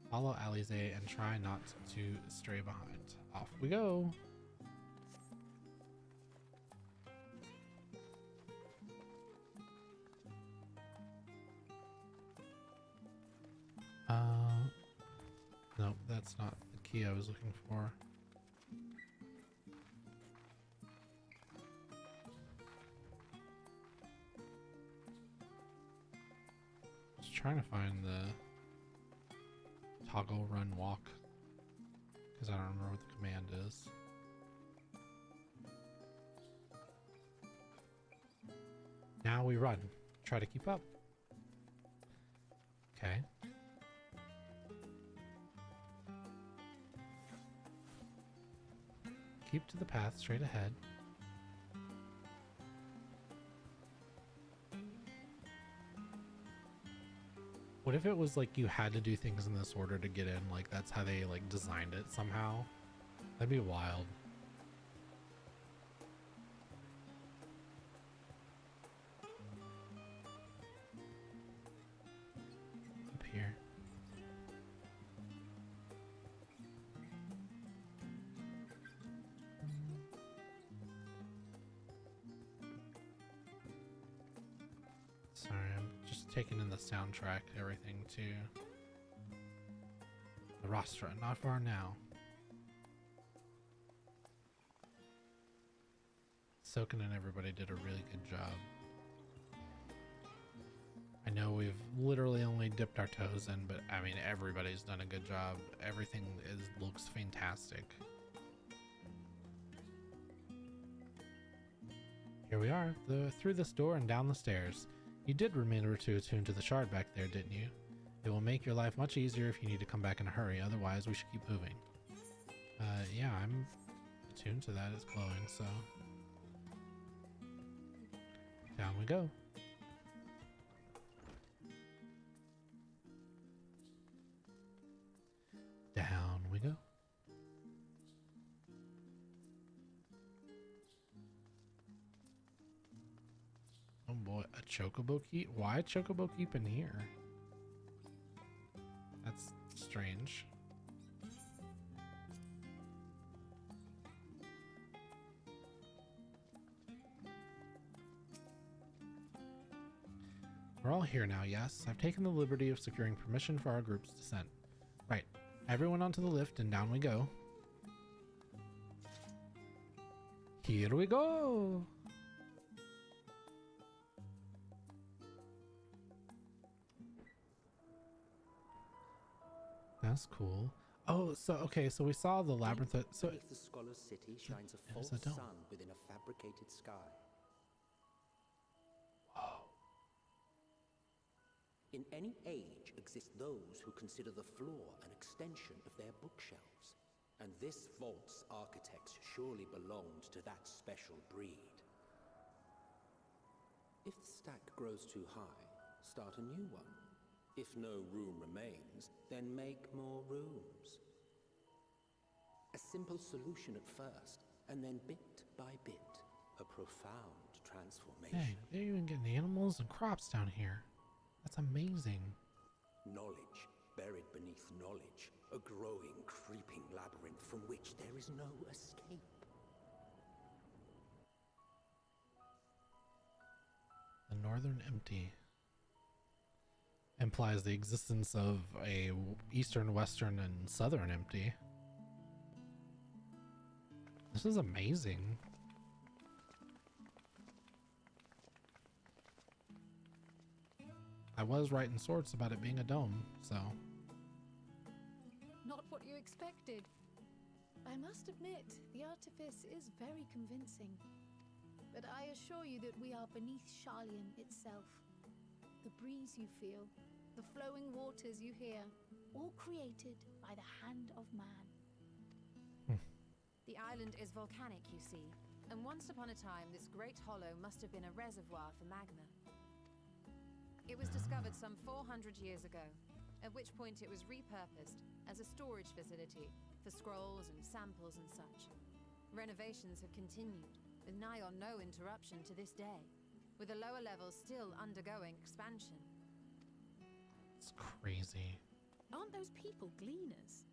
Follow Alize and try not to stray behind. Off we go! Nope, that's not the key I was looking for. Just trying to find the toggle run walk because I don't remember what the command is. Now we run. Try to keep up. Okay. Keep to the path straight ahead. What if it was like you had to do things in this order to get in? Like that's how they like designed it somehow? That'd be wild. Up here. Sorry, I'm just taking in the soundtrack, everything too. The Rostra, not far now. Soken and everybody did a really good job. I know we've literally only dipped our toes in, but I mean everybody's done a good job. Everything looks fantastic. Here we are, through this door and down the stairs. You did remember to attune to the shard back there, didn't you? It will make your life much easier if you need to come back in a hurry, otherwise we should keep moving. Yeah, I'm attuned to that, it's glowing, so... Down we go. Down we go. Oh boy, a chocobo keep? Why a chocobo keep in here? That's strange. We're all here now, yes. I've taken the liberty of securing permission for our group's descent. Right. Everyone onto the lift and down we go. Here we go! That's cool. Oh, so okay, so we saw the labyrinth. So the scholar's city shines a there's false a dome. sun within a fabricated sky. Whoa. In any age exist those who consider the floor an extension of their bookshelves, And this vault's architects surely belonged to that special breed. If the stack grows too high, start a new one. If no room remains, then make more rooms. A simple solution at first, and then bit by bit, a profound transformation. Dang, they're even getting animals and crops down here. That's amazing. Knowledge buried beneath knowledge, a growing, creeping labyrinth from which there is no escape. The Northern Empty implies the existence of a Eastern, Western, and Southern Empty. This is amazing. I was right in sorts about it being a dome, so. Not what you expected. I must admit, the artifice is very convincing. But I assure you that we are beneath Sharlayan itself. The breeze you feel, the flowing waters you hear, all created by the hand of man. The island is volcanic, you see, and once upon a time this great hollow must have been a reservoir for magma. It was discovered some 400 years ago, at which point it was repurposed as a storage facility for scrolls and samples and such. Renovations have continued, with nigh on no interruption to this day, with the lower levels still undergoing expansion. It's crazy. Aren't those people gleaners?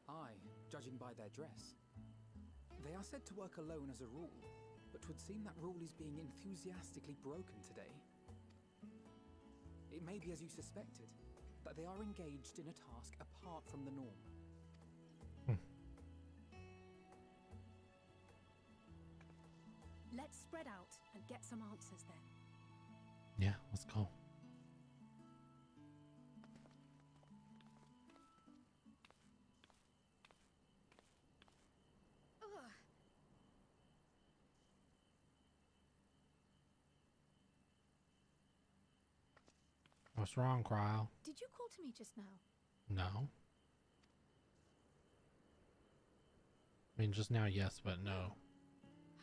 Aye, judging by their dress. They are said to work alone as a rule, but 'twould seem that rule is being enthusiastically broken today. It may be as you suspected, that they are engaged in a task apart from the norm. Let's spread out and get some answers then. Yeah, let's go. What's wrong, Cryle? Did you call to me just now? No. I mean, just now, yes, but no.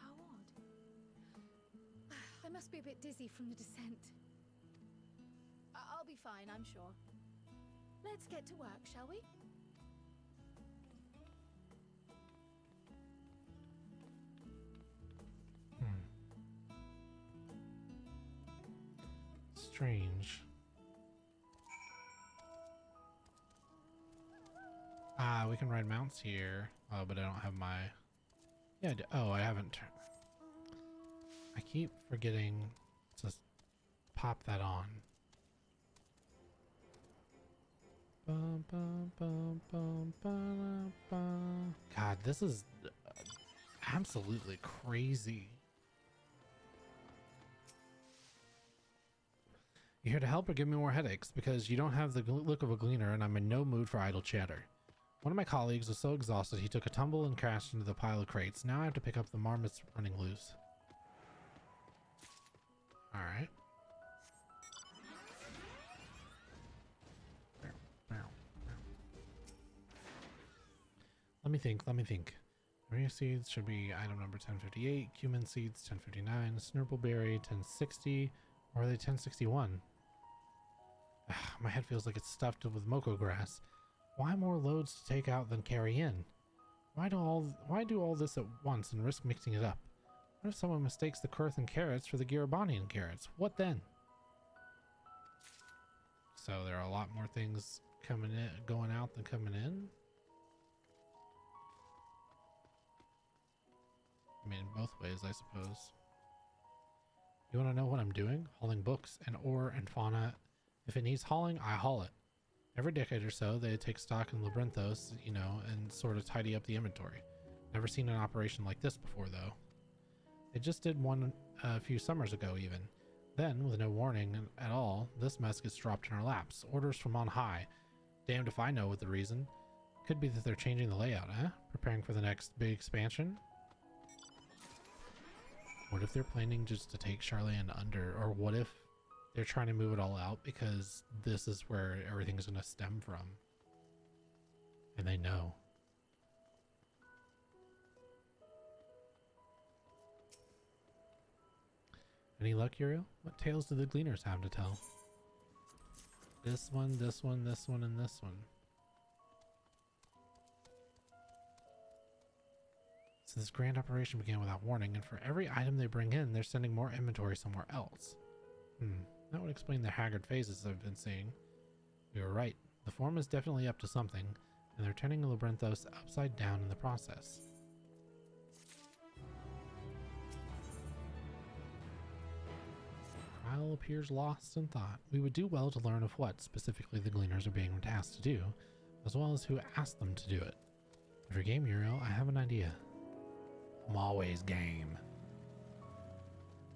How odd. I must be a bit dizzy from the descent. I'll be fine, I'm sure. Let's get to work, shall we? Strange. We can ride mounts here. Oh, but I don't have my... Yeah, oh, I haven't... I keep forgetting to pop that on. Bum, bum, bum, bum, bum, bum. God, this is absolutely crazy. You here to help or give me more headaches? Because you don't have the look of a gleaner and I'm in no mood for idle chatter. One of my colleagues was so exhausted he took a tumble and crashed into the pile of crates. Now I have to pick up the marmots running loose. Alright. Let me think. Maria seeds should be item number 1058, cumin seeds 1059, snurpleberry 1060, or are they 1061? My head feels like it's stuffed with moko grass. Why more loads to take out than carry in? Why do all this at once and risk mixing it up? What if someone mistakes the Kurthan carrots for the Girabanian carrots? What then? So there are a lot more things coming in, going out than coming in. I mean, in both ways, I suppose. You want to know what I'm doing? Hauling books and ore and fauna. If it needs hauling, I haul it. Every decade or so, they take stock in Labyrinthos, you know, and sort of tidy up the inventory. Never seen an operation like this before, though. They just did one a few summers ago, even. Then, with no warning at all, this mess gets dropped in our laps. Orders from on high. Damned if I know what the reason. Could be that they're changing the layout, eh? Preparing for the next big expansion? What if they're planning just to take Sharlayan under? Or what if they're trying to move it all out because this is where everything's going to stem from. And they know. Any luck, Uriel? What tales do the gleaners have to tell? This one, this one, this one, and this one. So this grand operation began without warning, and for every item they bring in, they're sending more inventory somewhere else. That would explain the haggard phases I've been seeing. We were right. The form is definitely up to something, and they're turning Labyrinthos upside down in the process. Kyle appears lost in thought. We would do well to learn of what specifically the Gleaners are being tasked to do, as well as who asked them to do it. If you're game, Uriel, I have an idea. I'm always game.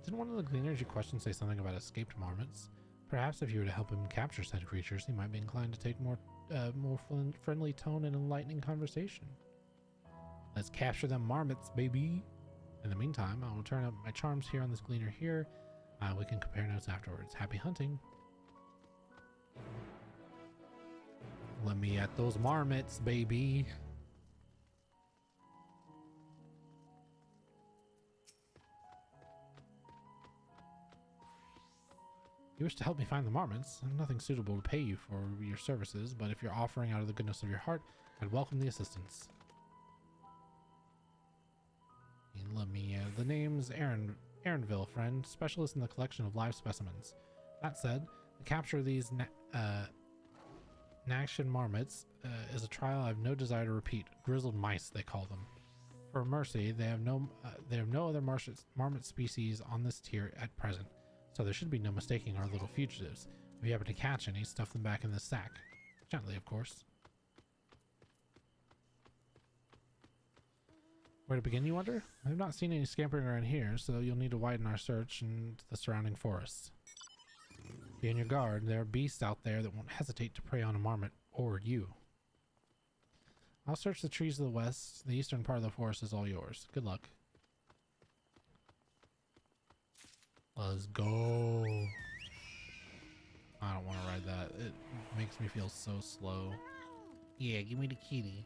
Didn't one of the Gleaners you questioned say something about escaped marmots? Perhaps if you were to help him capture said creatures, he might be inclined to take more friendly tone and enlightening conversation. Let's capture them marmots, baby! In the meantime, I will turn up my charms here on this Gleaner here. We can compare notes afterwards. Happy hunting! Let me at those marmots, baby! You wish to help me find the marmots. I'm nothing suitable to pay you for your services, but if you're offering out of the goodness of your heart, I'd welcome the assistance. Let me, the name's Aaronville, friend, specialist in the collection of live specimens. That said, the capture of these Nakshan marmots is a trial I have no desire to repeat. Grizzled mice, they call them. For mercy, they have no other marmot species on this tier at present. So there should be no mistaking our little fugitives. If you happen to catch any, stuff them back in this sack. Gently, of course. Where to begin, you wonder? I've not seen any scampering around here, so you'll need to widen our search into the surrounding forests. Be on your guard. There are beasts out there that won't hesitate to prey on a marmot, or you. I'll search the trees to the west. The eastern part of the forest is all yours. Good luck. Let's go. I don't want to ride that. It makes me feel so slow. Yeah, give me the kitty.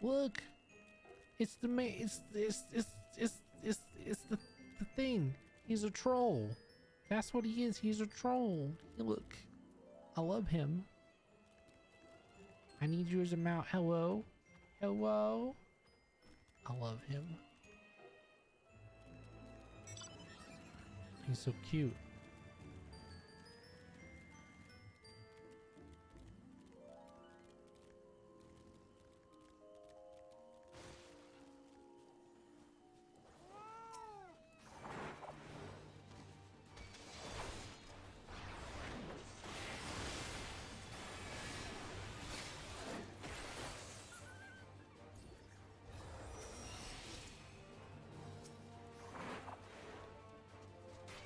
Look, it's the man. It's the thing. He's a troll. That's what he is. He's a troll. Look, I love him. I need you as a mount. Hello, hello. I love him. He's so cute.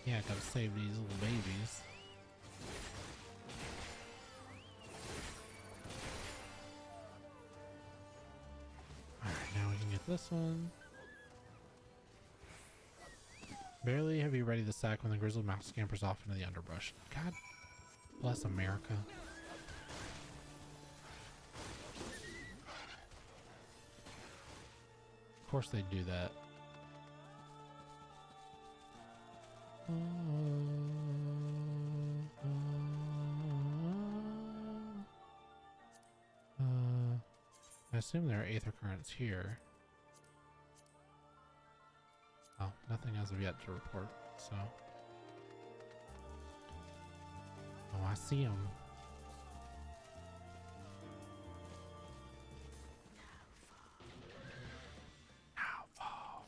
Yeah, I gotta save these little babies. Alright, now we can get this one. Barely have you ready the sack when the grizzled mouse scampers off into the underbrush. God bless America. Of course they do that. I assume there are aether currents here. Oh, nothing as of yet to report, so. Oh, I see them. How far?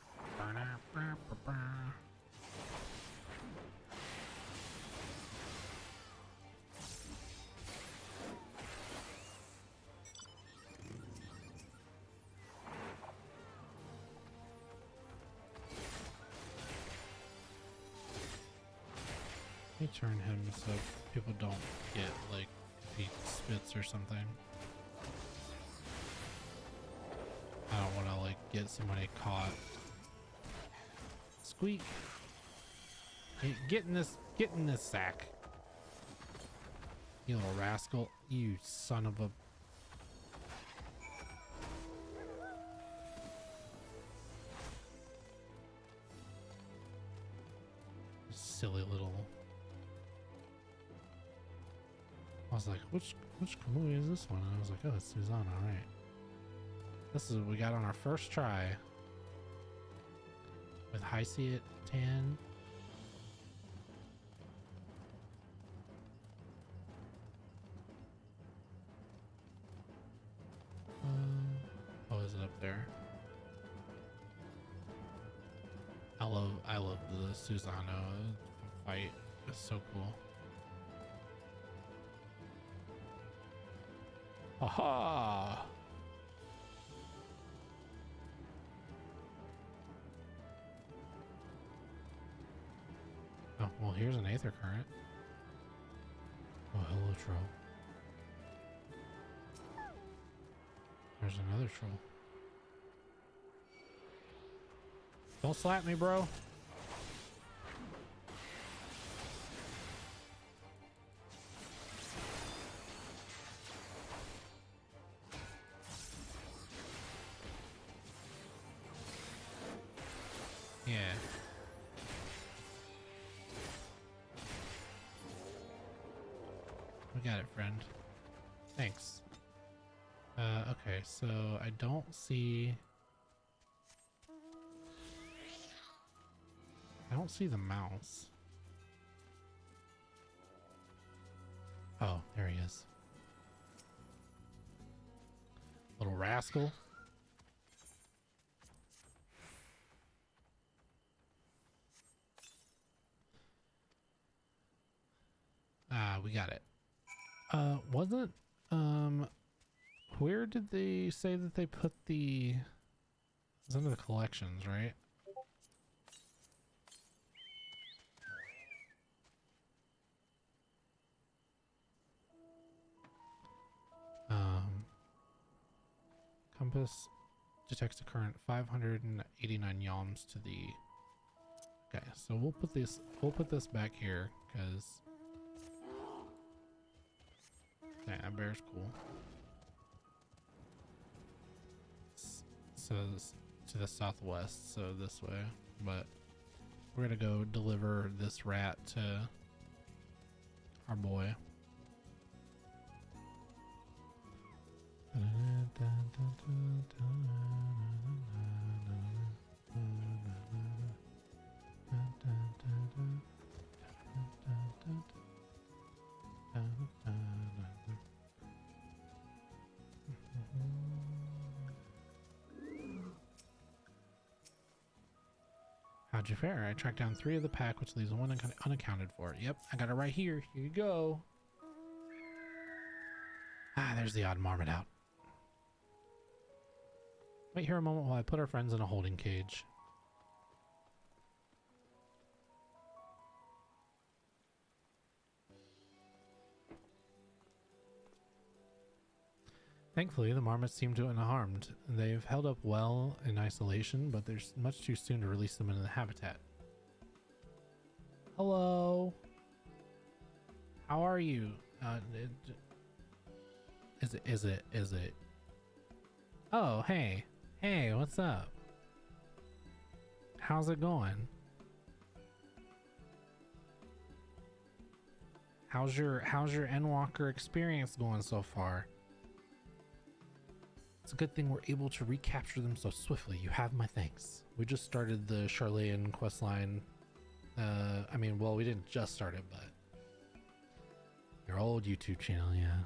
Let me turn him so people don't get, like, if he spits or something. I don't want to, like, get somebody caught squeak. Hey, get in this sack. You little rascal. You son of a... Silly little... I was like, which Kamui is this one? And I was like, oh, it's Susanna, alright. This is what we got on our first try. With High C at 10. Oh, is it up there? I love the Susano fight. It's so cool. Aha! Oh, well, here's an Aether Current. Oh, hello, troll. There's another troll. Don't slap me, bro. Yeah. We got it, friend. Thanks. Okay, so I don't see the mouse. Oh, there he is. Little rascal. We got it. Wasn't, where did they say that they put the... It's under the collections, right? Compass detects a current 589 yalms to the... Okay, so we'll put this back here, because... Yeah, that bear's cool. So to the southwest, so this way. But we're gonna go deliver this rat to our boy. How'd you fare? I tracked down 3 of the pack, which leaves 1 unaccounted for. Yep, I got it right here. Here you go. Ah, there's the odd marmot out. Wait here a moment while I put our friends in a holding cage. Thankfully, the marmots seem to have been unharmed. They've held up well in isolation, but there's much too soon to release them into the habitat. Hello. How are you? Is it? Oh, hey. Hey, what's up? How's it going? How's your Endwalker experience going so far? It's a good thing we're able to recapture them so swiftly. You have my thanks. We just started the Sharlayan questline. I mean, well, we didn't just start it, but your old YouTube channel, yeah.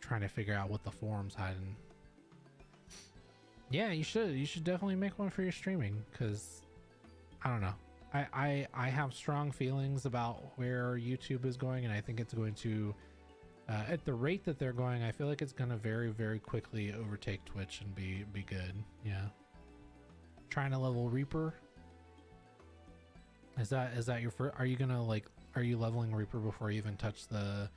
Trying to figure out what the forum's hiding. Yeah, you should. You should definitely make one for your streaming, because I don't know. I have strong feelings about where YouTube is going, and I think it's going to. At the rate that they're going, I feel like it's gonna very, very quickly overtake Twitch and be good. Yeah. Trying to level Reaper. Is that your first? Are you gonna are you leveling Reaper before you even touch the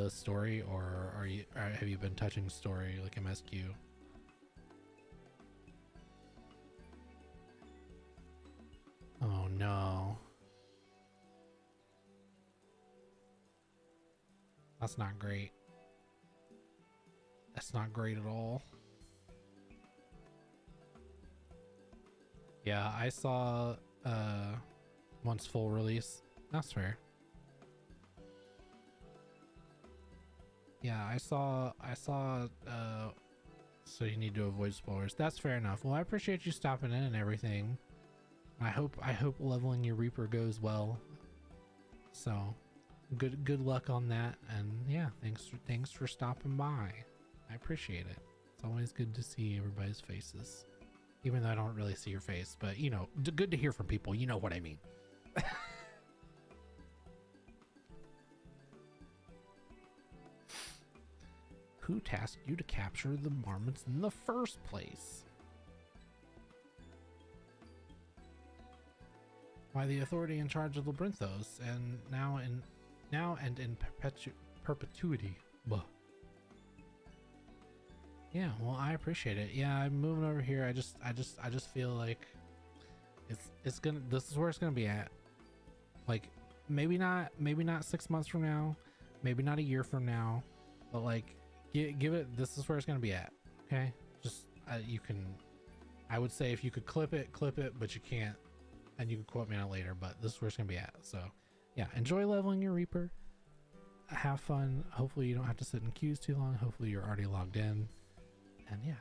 story, or have you been touching story like MSQ? Oh no. That's not great. That's not great at all. Yeah, I saw once full release. That's fair. Yeah, I saw so you need to avoid spoilers. That's fair enough. Well, I appreciate you stopping in and everything. I hope leveling your Reaper goes well. So, good luck on that, and yeah, thanks for stopping by. I appreciate it. It's always good to see everybody's faces. Even though I don't really see your face, but you know, good to hear from people. You know what I mean. Who tasked you to capture the marmots in the first place? Why, the authority in charge of Labyrinthos, and now and in perpetuity. Blah. Yeah, well, I appreciate it. Yeah, I'm moving over here. I just feel like this is where it's gonna be at. Like maybe not 6 months from now, maybe not a year from now, but like give it. This is where it's gonna be at. Okay, just you can. I would say if you could clip it, but you can't, and you can quote me on it later. But this is where it's gonna be at. So yeah, enjoy leveling your Reaper. Have fun. Hopefully you don't have to sit in queues too long. Hopefully you're already logged in. And yeah.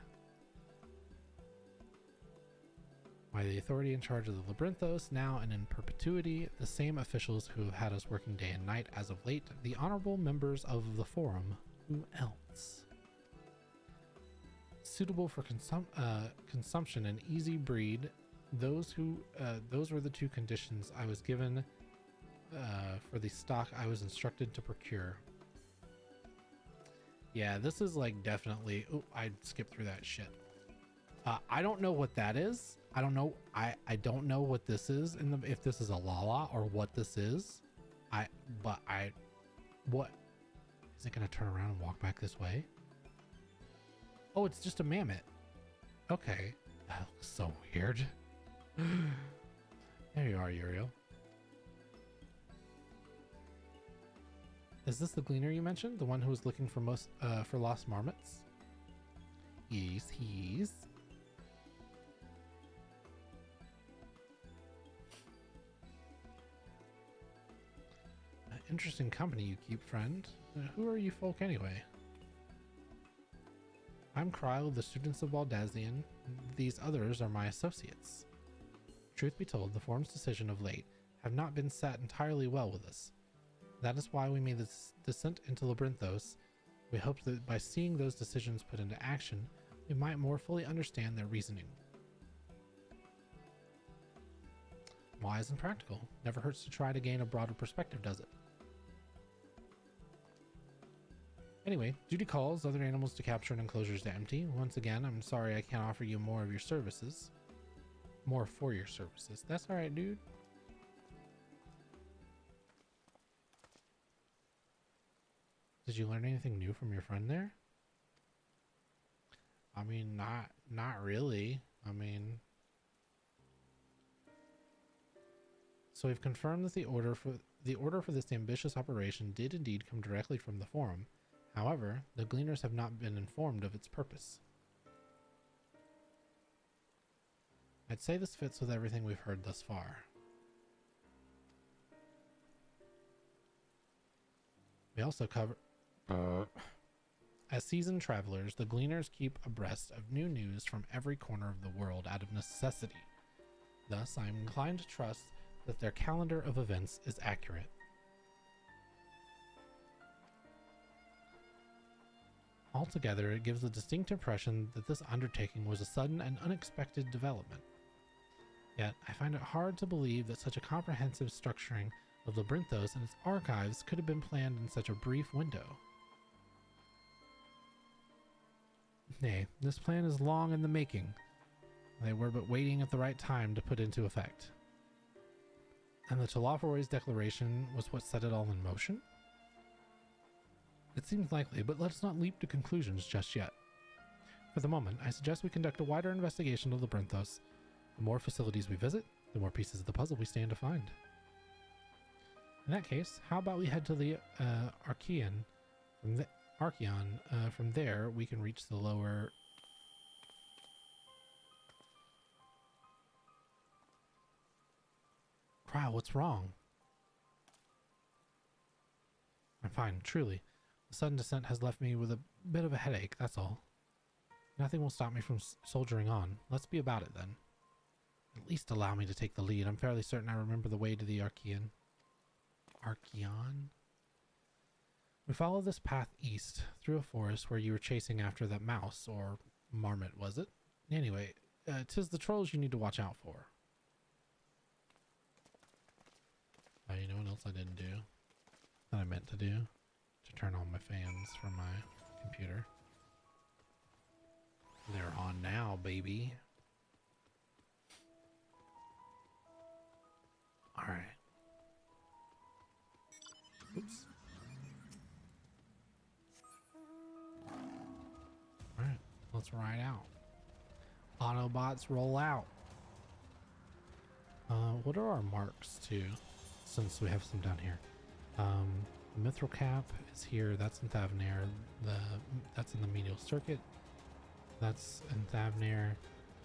Why, the authority in charge of the Labyrinthos, now and in perpetuity, the same officials who have had us working day and night as of late, the honorable members of the forum. Who else? Suitable for consumption and easy breed. Those were the two conditions I was given for the stock I was instructed to procure. Yeah, this is like definitely. Oh, I skipped through that shit. I don't know what that is. I don't know. I don't know what this is if this is a Lala or what this is. What is it gonna turn around and walk back this way? Oh, it's just a mammoth. Okay, that looks so weird. There you are, Uriel. Is this the gleaner you mentioned? The one who was looking for for lost marmots? Yes, he's. Interesting company you keep, friend. Who are you folk anyway? I'm Kryle of the Students of Baldazian. These others are my associates. Truth be told, the forum's decision of late have not been sat entirely well with us. That is why we made this descent into Labyrinthos. We hoped that by seeing those decisions put into action, we might more fully understand their reasoning. Wise and practical. Never hurts to try to gain a broader perspective, does it? Anyway, duty calls, other animals to capture and enclosures to empty. Once again, I'm sorry I can't offer you more of your services. More for your services. That's alright, dude. Did you learn anything new from your friend there? I mean, not really. I mean, so we've confirmed that the order for this ambitious operation did indeed come directly from the forum. However, the gleaners have not been informed of its purpose. I'd say this fits with everything we've heard thus far. We also cover... As seasoned travelers, the gleaners keep abreast of new news from every corner of the world out of necessity. Thus, I am inclined to trust that their calendar of events is accurate. Altogether, it gives a distinct impression that this undertaking was a sudden and unexpected development. Yet, I find it hard to believe that such a comprehensive structuring of Labyrinthos and its archives could have been planned in such a brief window. Nay, this plan is long in the making. They were but waiting at the right time to put into effect. And the Talafaroy's declaration was what set it all in motion? It seems likely, but let's not leap to conclusions just yet. For the moment, I suggest we conduct a wider investigation of Labyrinthos. The more facilities we visit, the more pieces of the puzzle we stand to find. In that case, how about we head to the Archean? From there, we can reach the lower... Cryo, what's wrong? I'm fine, truly. The sudden descent has left me with a bit of a headache, that's all. Nothing will stop me from soldiering on. Let's be about it, then. At least allow me to take the lead. I'm fairly certain I remember the way to the Archean. Archeon? We follow this path east, through a forest where you were chasing after that mouse, or marmot, was it? Anyway, 'tis the trolls you need to watch out for. You know what else I didn't do? That I meant to do? To turn on my fans from my computer. They're on now, baby. Alright. Oops. Alright, let's ride out. Autobots roll out. What are our marks too? Since we have some down here. Mithril Cap is here. That's in Thavnair. That's in the medial circuit. That's in Thavnair.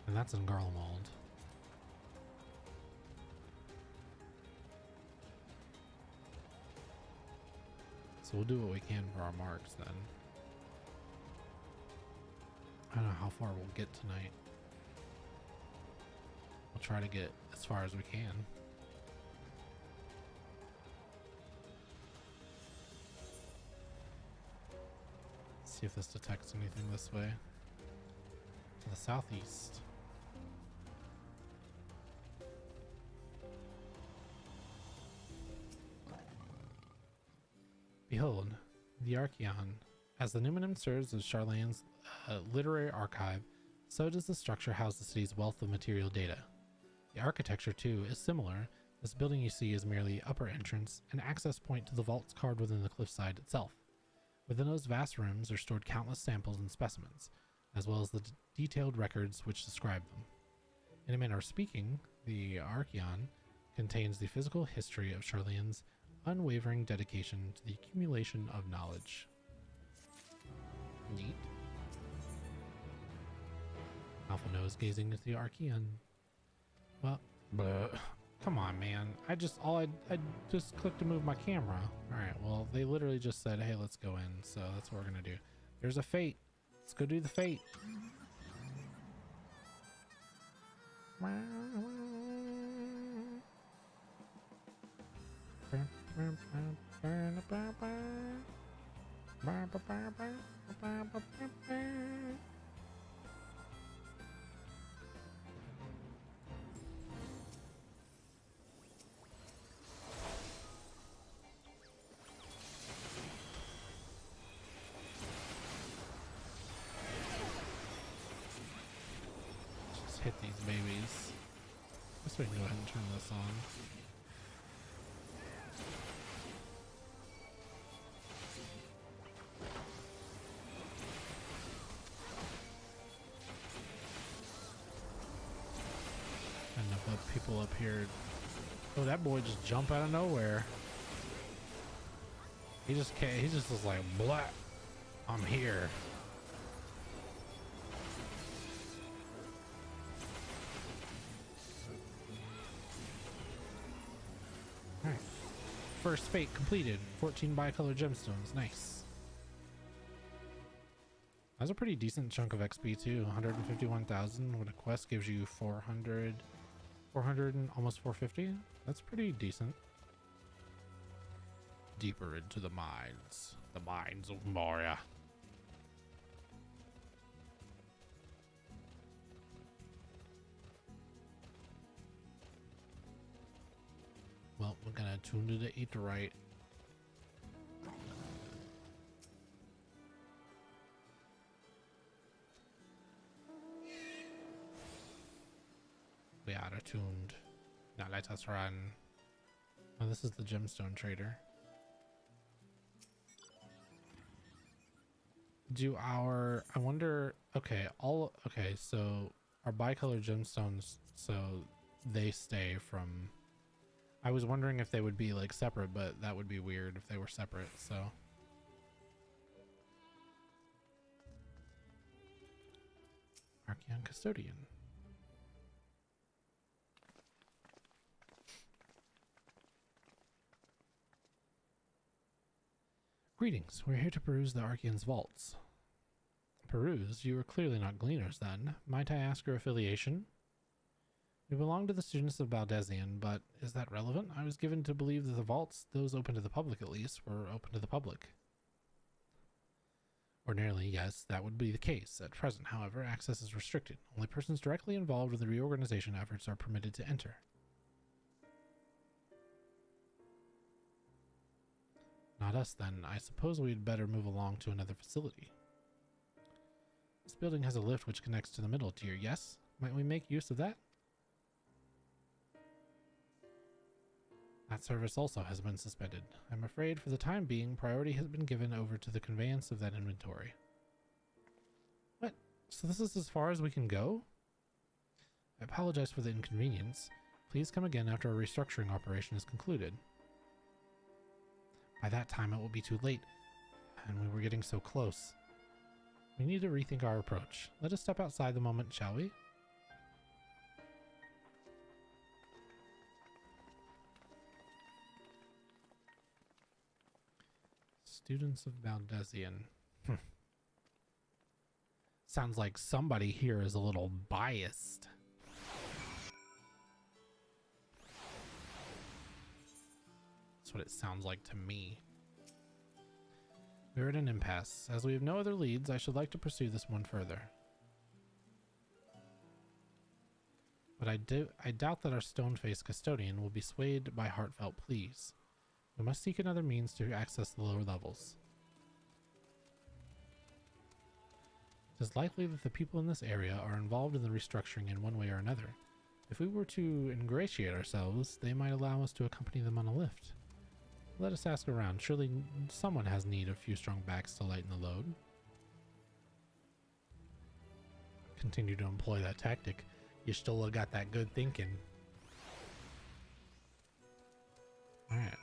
And that's in Garlemald. So we'll do what we can for our marks then. I don't know how far we'll get tonight. We'll try to get as far as we can. See if this detects anything this way. To the southeast. Behold, the Archeon. As the Numenum serves as Sharlayan's literary archive, so does the structure house the city's wealth of material data. The architecture, too, is similar. This building you see is merely upper entrance, an access point to the vaults carved within the cliffside itself. Within those vast rooms are stored countless samples and specimens, as well as the detailed records which describe them. In a manner of speaking, the Archeon contains the physical history of Sharlayan's unwavering dedication to the accumulation of knowledge. Neat. Alpha nose gazing into the Archeon. Well, come on, man. I just clicked to move my camera. All right. Well, they literally just said, "Hey, let's go in." So that's what we're gonna do. There's a fate. Let's go do the fate. Just hit these babies. Guess we can go ahead and turn this on. Enough people up here. Oh, that boy just jumped out of nowhere. He just was like, "Blah, I'm here." All right. First fate completed. 14 bicolor gemstones. Nice. That's a pretty decent chunk of XP too. 151,000 when a quest gives you 400 and almost 450. That's pretty decent. Deeper into the mines of Moria. Well, we're gonna tune to the aetheryte. We are attuned. Now let us run. Oh, this is the gemstone trader. I wonder, okay, so our bicolor gemstones, so they stay from... I was wondering if they would be like separate, but that would be weird if they were separate, so... Archeon Custodian. Greetings. We're here to peruse the Archeon's vaults. Peruse? You are clearly not gleaners, then. Might I ask your affiliation? We belong to the students of Baldesion, but is that relevant? I was given to believe that the vaults, those open to the public at least, were open to the public. Ordinarily, yes, that would be the case. At present, however, access is restricted. Only persons directly involved with the reorganization efforts are permitted to enter. Not us, then. I suppose we'd better move along to another facility. This building has a lift which connects to the middle tier, yes? Might we make use of that? That service also has been suspended. I'm afraid for the time being, priority has been given over to the conveyance of that inventory. What? So this is as far as we can go? I apologize for the inconvenience. Please come again after a restructuring operation is concluded. By that time it will be too late, and we were getting so close. We need to rethink our approach. Let us step outside the moment, shall we? Students of Baldesion. Sounds like somebody here is a little biased. That's what it sounds like to me. We're at an impasse. As we have no other leads, I should like to pursue this one further. But I doubt that our stone-faced custodian will be swayed by heartfelt pleas. We must seek another means to access the lower levels. It is likely that the people in this area are involved in the restructuring in one way or another. If we were to ingratiate ourselves, they might allow us to accompany them on a lift. Let us ask around. Surely someone has need of a few strong backs to lighten the load. Continue to employ that tactic. You still got that good thinking. Alright.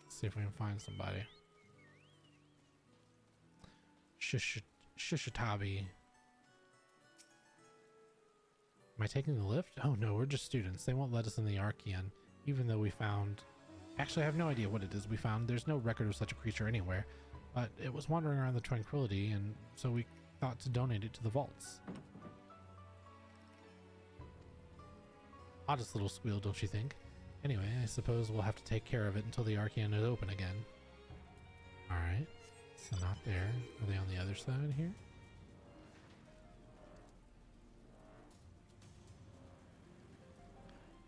See if we can find somebody. Shishitabi. Am I taking the lift? Oh no, we're just students. They won't let us in the Archeon, even though we found... Actually, I have no idea what it is we found. There's no record of such a creature anywhere, but it was wandering around the Tranquility, and so we thought to donate it to the vaults. Oddest little squeal, don't you think? Anyway, I suppose we'll have to take care of it until the Archeon is open again. Alright, so not there. Are they on the other side here?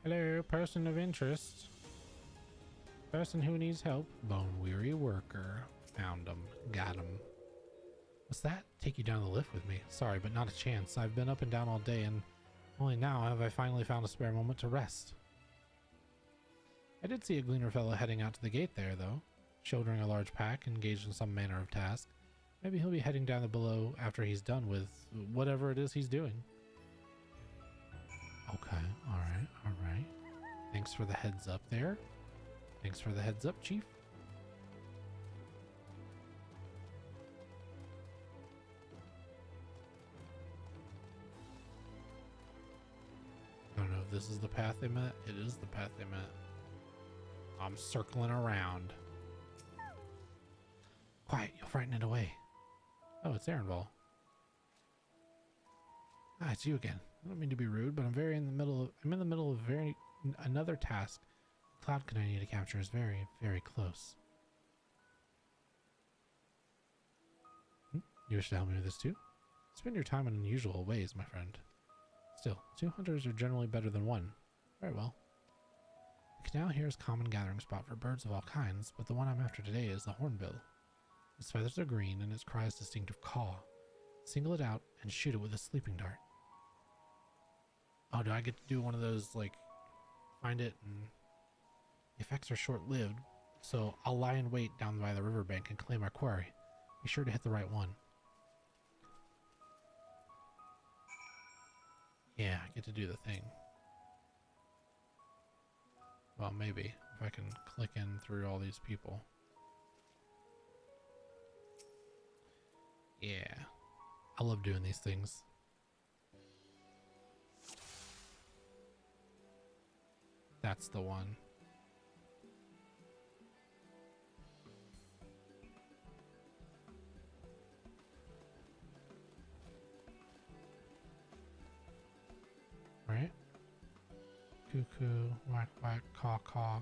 Hello, person of interest. Person who needs help. Bone-weary worker. Found him. Got him. What's that? Take you down the lift with me. Sorry, but not a chance. I've been up and down all day, and only now have I finally found a spare moment to rest. I did see a gleaner fellow heading out to the gate there, though, shouldering a large pack, engaged in some manner of task. Maybe he'll be heading down the below after he's done with whatever it is he's doing. Okay, alright. Thanks for the heads up there. Thanks for the heads up, Chief. I don't know if this is the path they met. It is the path they met. I'm circling around. Quiet, you'll frighten it away. Oh, it's Aaronval. Ah, it's you again. I don't mean to be rude, but I'm in the middle of another task. The cloud I need to capture is very, very close. You wish to help me with this too? Spend your time in unusual ways, my friend. Still, 2 hunters are generally better than 1. Very well. The canal here is a common gathering spot for birds of all kinds, but the one I'm after today is the hornbill. Its feathers are green and its cry is distinctive caw. Single it out and shoot it with a sleeping dart. Oh, do I get to do one of those, like, find it and... The effects are short-lived, so I'll lie in wait down by the riverbank and claim our quarry. Be sure to hit the right one. Yeah, I get to do the thing. Well, maybe if I can click in through all these people. Yeah, I love doing these things. That's the one. Right? Cuckoo, whack whack, caw caw.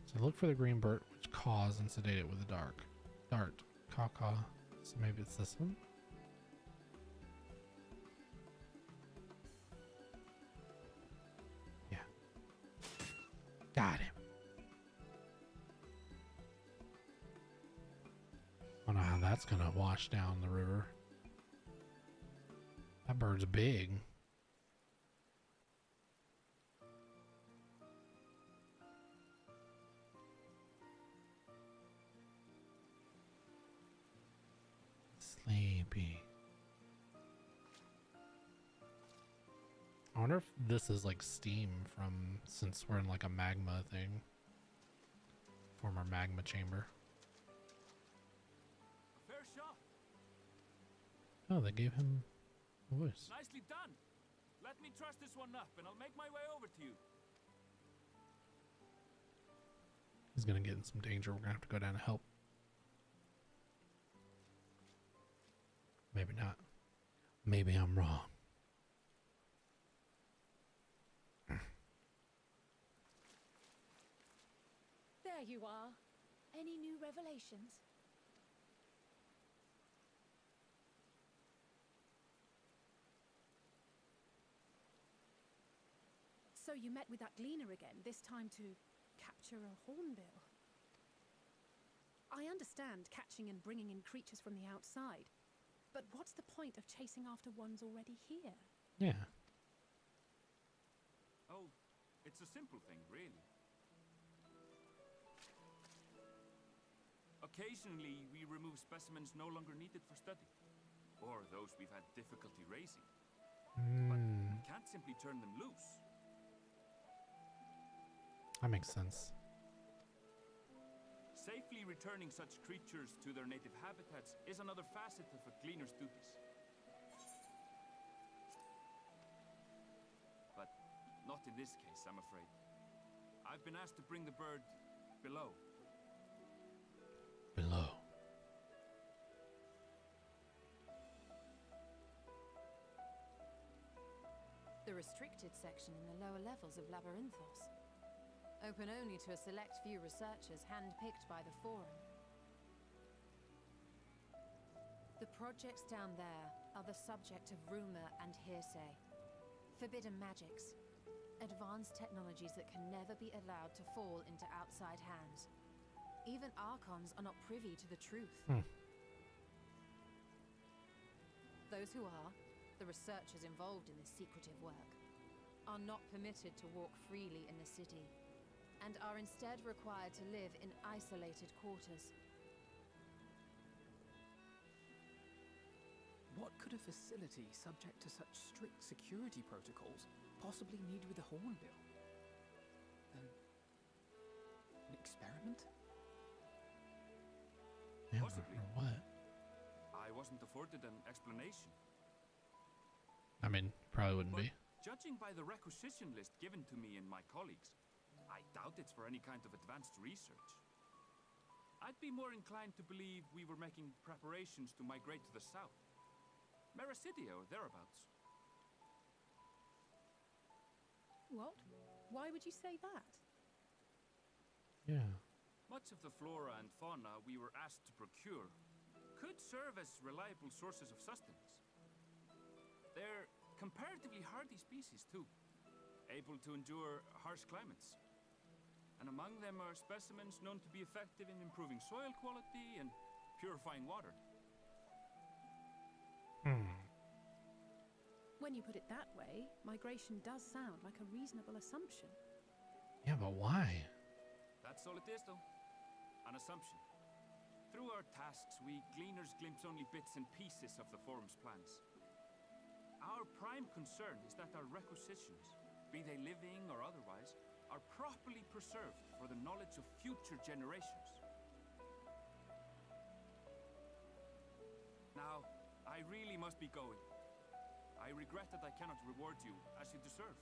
So look for the green bird, which caws and sedate it with a dart. Caw caw. So maybe it's this one? Yeah. Got him. I don't know how that's gonna wash down the river. That bird's big. Sleepy. I wonder if this is like steam from, since we're in like a magma thing. Former magma chamber. Fair shot. Oh, they gave him a voice. Nicely done. Let me truss this one up, and I'll make my way over to you. He's gonna get in some danger. We're gonna have to go down and help. Maybe not. Maybe I'm wrong. There you are. Any new revelations? So you met with that gleaner again, this time to capture a hornbill. I understand catching and bringing in creatures from the outside, but what's the point of chasing after ones already here? Yeah. Oh, it's a simple thing, really. Occasionally, we remove specimens no longer needed for study, or those we've had difficulty raising. But we can't simply turn them loose. That makes sense. Safely returning such creatures to their native habitats is another facet of a cleaner's duties. But not in this case, I'm afraid. I've been asked to bring the bird below. Below. The restricted section in the lower levels of Labyrinthos. Open only to a select few researchers handpicked by the Forum. The projects down there are the subject of rumor and hearsay. Forbidden magics. Advanced technologies that can never be allowed to fall into outside hands. Even Archons are not privy to the truth. Those who are, the researchers involved in this secretive work, are not permitted to walk freely in the city, and are instead required to live in isolated quarters. What could a facility subject to such strict security protocols possibly need with a hornbill? An experiment? Yeah, Possibly. or what? I wasn't afforded an explanation. I mean, probably wouldn't But be. judging by the requisition list given to me and my colleagues, I doubt it's for any kind of advanced research. I'd be more inclined to believe we were making preparations to migrate to the south. Mericidia or thereabouts. What? Why would you say that? Yeah. Much of the flora and fauna we were asked to procure could serve as reliable sources of sustenance. They're comparatively hardy species too, able to endure harsh climates. And among them are specimens known to be effective in improving soil quality and purifying water. When you put it that way, migration does sound like a reasonable assumption. Yeah, but why? That's all it is, though. An assumption. Through our tasks, we gleaners glimpse only bits and pieces of the Forum's plans. Our prime concern is that our requisitions, be they living or otherwise, are properly preserved for the knowledge of future generations. Now, I really must be going. I regret that I cannot reward you as you deserve.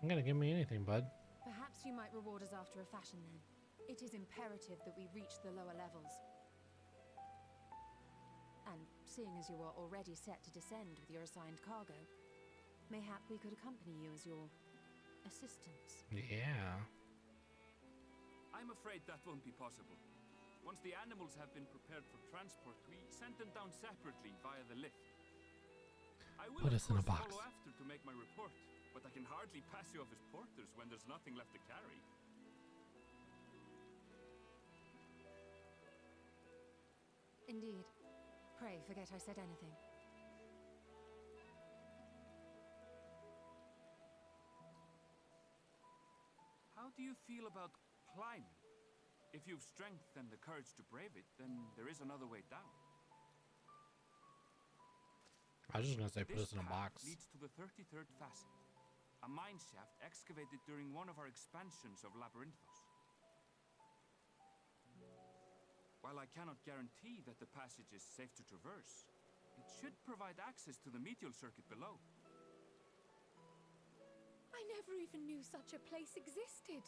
I'm gonna give me anything, bud. Perhaps you might reward us after a fashion then. It is imperative that we reach the lower levels. And seeing as you are already set to descend with your assigned cargo, mayhap we could accompany you as your assistants. Yeah. I'm afraid that won't be possible. Once the animals have been prepared for transport, we send them down separately via the lift. I will Put us in a of course box. follow after to make my report, but I can hardly pass you off as porters when there's nothing left to carry. Indeed. Pray forget I said anything. How do you feel about climbing? If you've strength and the courage to brave it, then there is another way down. I was just gonna say put This us in a path box. leads to the 33rd facet, a mine shaft excavated during one of our expansions of Labyrinthos. While I cannot guarantee that the passage is safe to traverse, it should provide access to the medial circuit below. I never even knew such a place existed.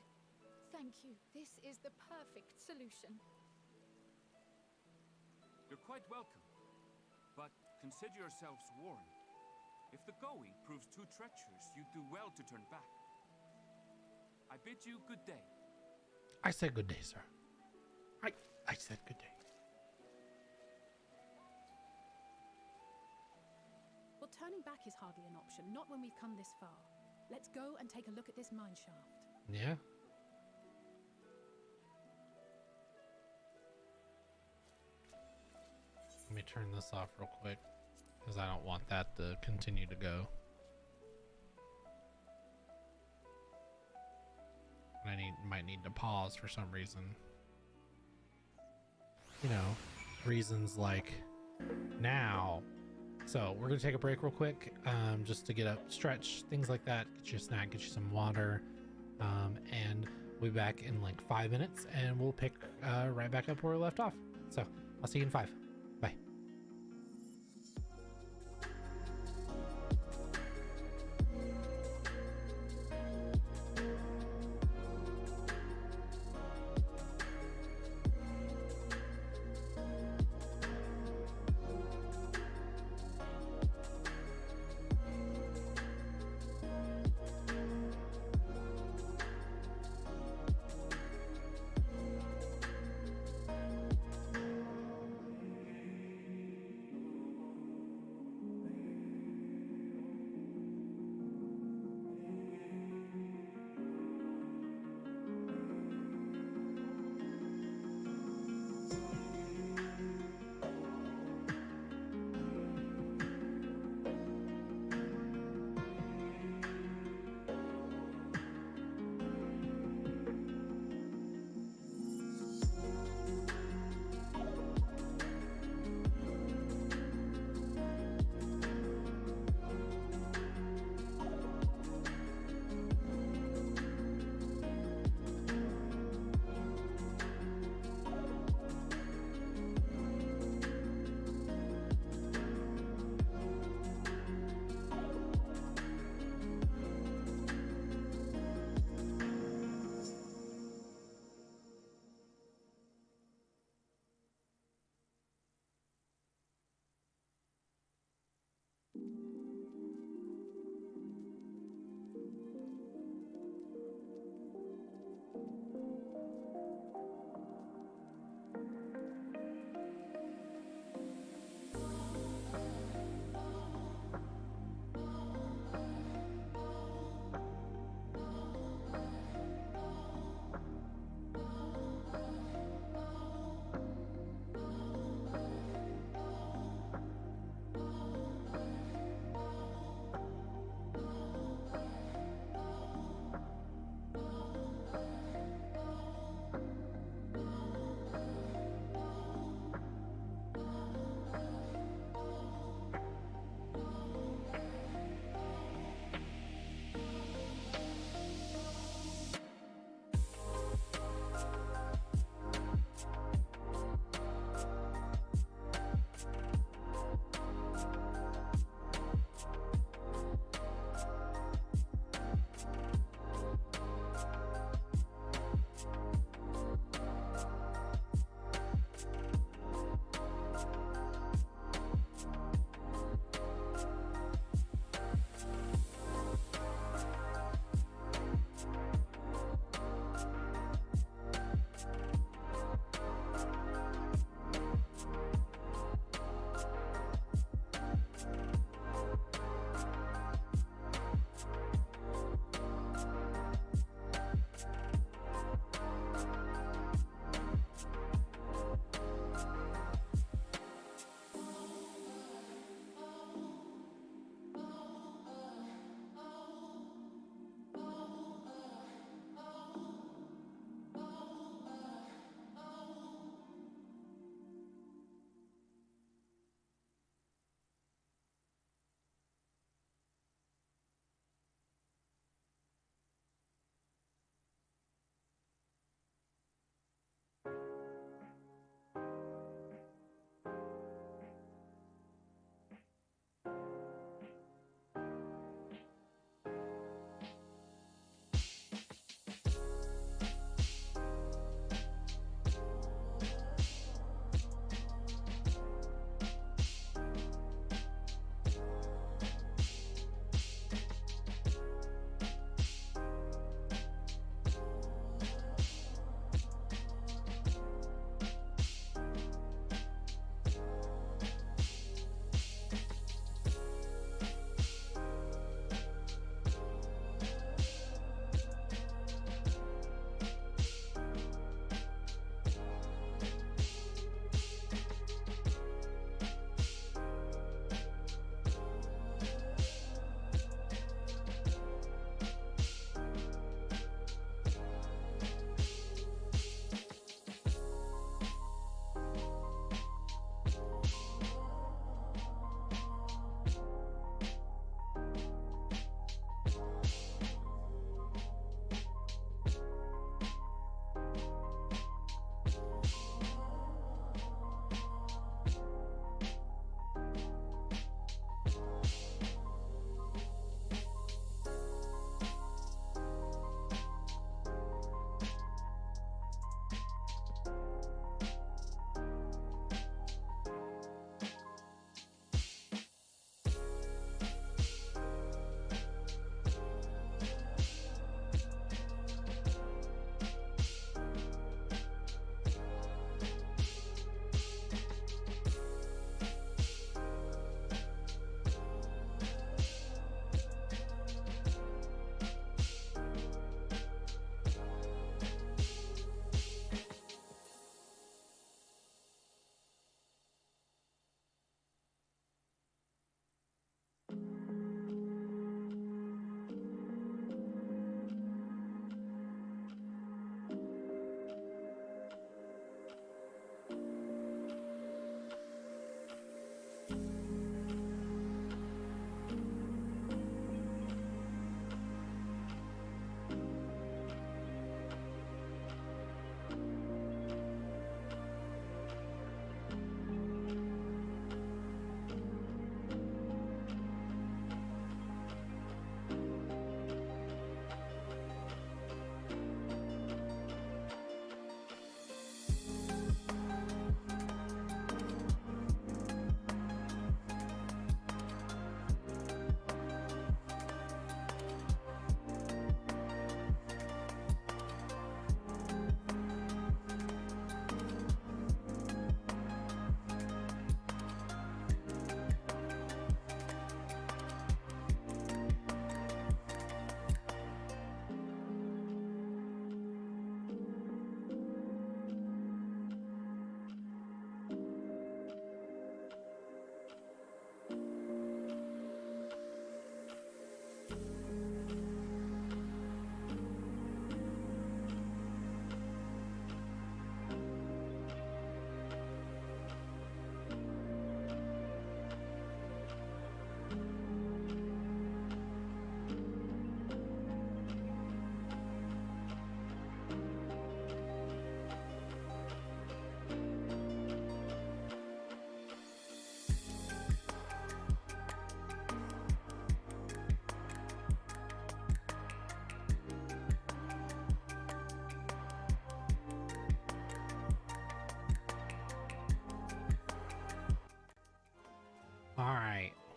Thank you. This is the perfect solution. You're quite welcome, but consider yourselves warned. If the going proves too treacherous, you'd do well to turn back. I bid you good day. I said good day, sir. I said good day. Well, turning back is hardly an option, not when we've come this far. Let's go and take a look at this mine shaft. Yeah. Let me turn this off real quick because I don't want that to continue to go. I might need to pause for some reason. You know, reasons like now. So we're gonna take a break real quick, just to get up, stretch, things like that. Get you a snack, get you some water, and we'll be back in like 5 minutes, and we'll pick right back up where we left off. So I'll see you in 5. Bye.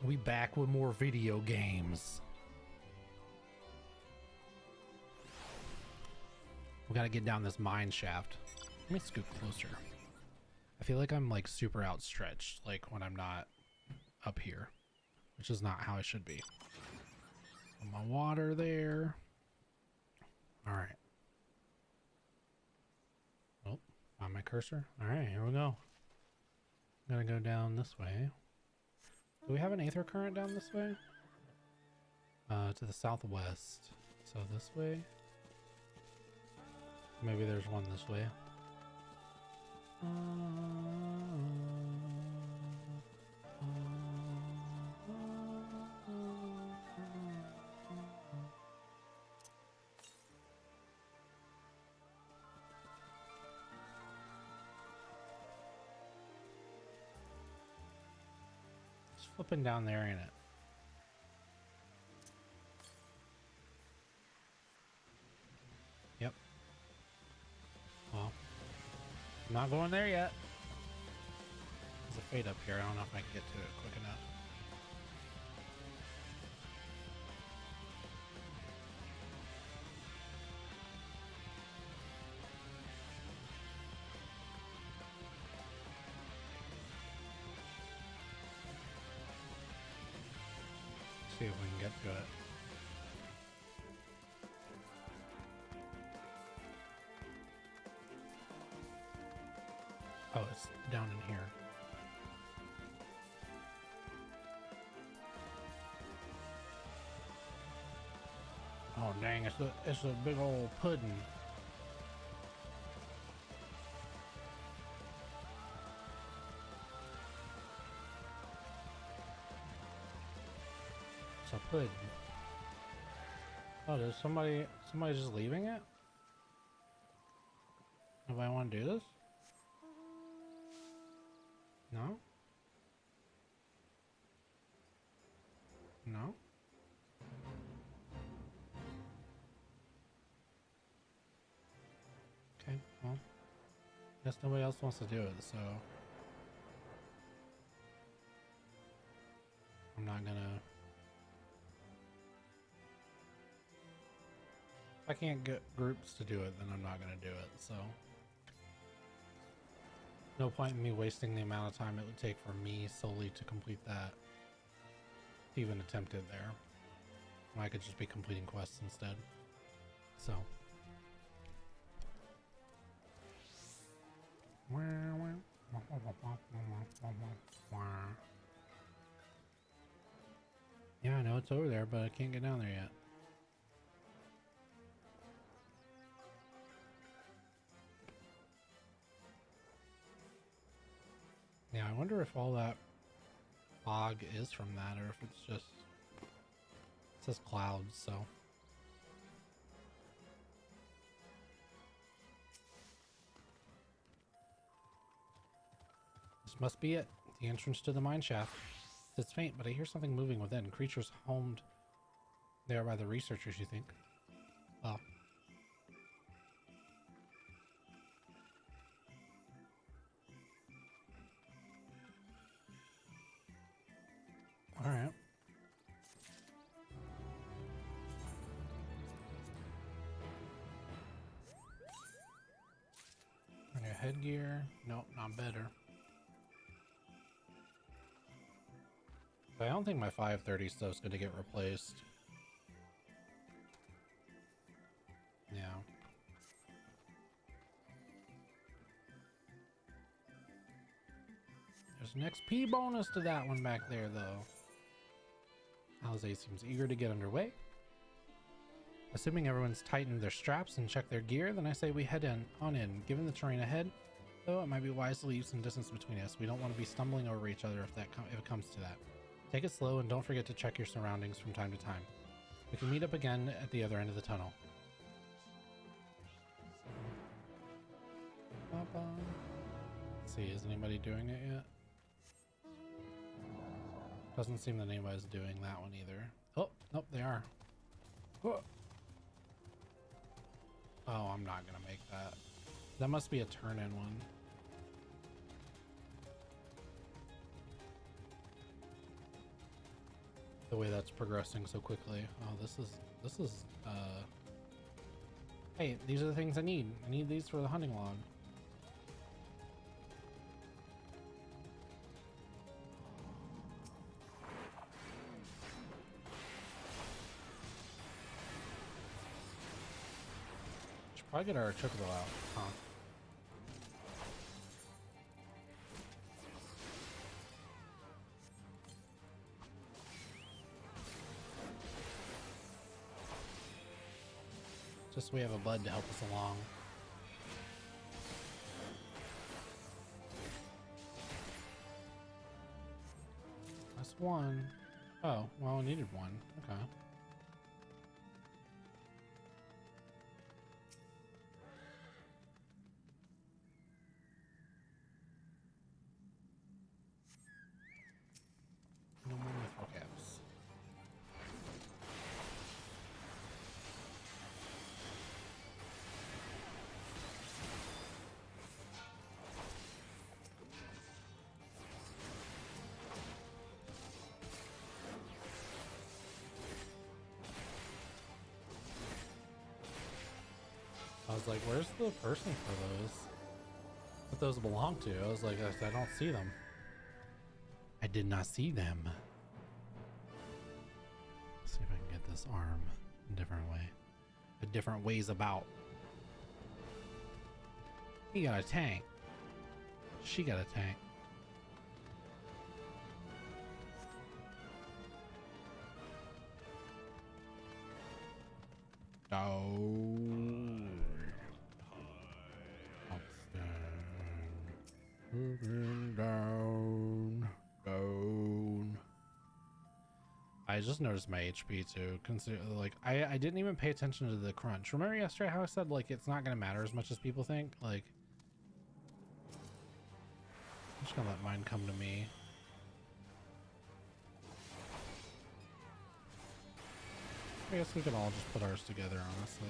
We back with more video games. We gotta get down this mine shaft. Let me scoot closer. I feel like I'm like super outstretched, like when I'm not up here, which is not how I should be. Put my water there. All right. Oh, found my cursor. All right, here we go. Gotta go down this way. Do we have an aether current down this way? To the southwest. So this way. Maybe there's one this way. It's flipping down there, ain't it? Yep. Well, I'm not going there yet. There's a fade up here. I don't know if I can get to it quick enough. See if we can get to it. Oh, it's down in here. Oh dang, it's a big old pudding. It's a pudding. Oh, there's somebody just leaving it? Nobody want to do this? No? No? Okay, well, guess nobody else wants to do it, so I'm not gonna. If I can't get groups to do it, then I'm not gonna do it, so no point in me wasting the amount of time it would take for me solely to complete that, to even attempt it there. I could just be completing quests instead. So. Yeah, I know it's over there, but I can't get down there yet. Yeah, I wonder if all that fog is from that, or if it's just, it says clouds, so. This must be it, the entrance to the mine shaft. It's faint, but I hear something moving within. Creatures homed there by the researchers, you think? Oh. Alright. Okay, headgear. Nope, not better. I don't think my 530 stuff's gonna get replaced. Yeah. There's an XP bonus to that one back there, though. Alize seems eager to get underway. Assuming everyone's tightened their straps and checked their gear, then I say we head on in. Given the terrain ahead, though, it might be wise to leave some distance between us. We don't want to be stumbling over each other if it comes to that. Take it slow and don't forget to check your surroundings from time to time. We can meet up again at the other end of the tunnel. Let's see, is anybody doing it yet? Doesn't seem that anybody's doing that one either. Oh, nope, they are. Oh, I'm not gonna make that. That must be a turn-in one. The way that's progressing so quickly. Oh, this is hey, these are the things I need. I need these for the hunting log. Should probably get our chocobo out, huh? Just so we have a bud to help us along. That's one. Oh, well, we needed one. Okay. No more mithril caps. I was like, where's the person for those? What those belong to? I was like, I don't see them. I did not see them. Let's see if I can get this arm a different way. A different ways about. He got a tank. She got a tank. Down. Moving down. Down. I just noticed my HP too. Consider, like, I didn't even pay attention to the crunch. Remember yesterday how I said like it's not gonna matter as much as people think? Like, I'm just gonna let mine come to me. I guess we could all just put ours together, honestly.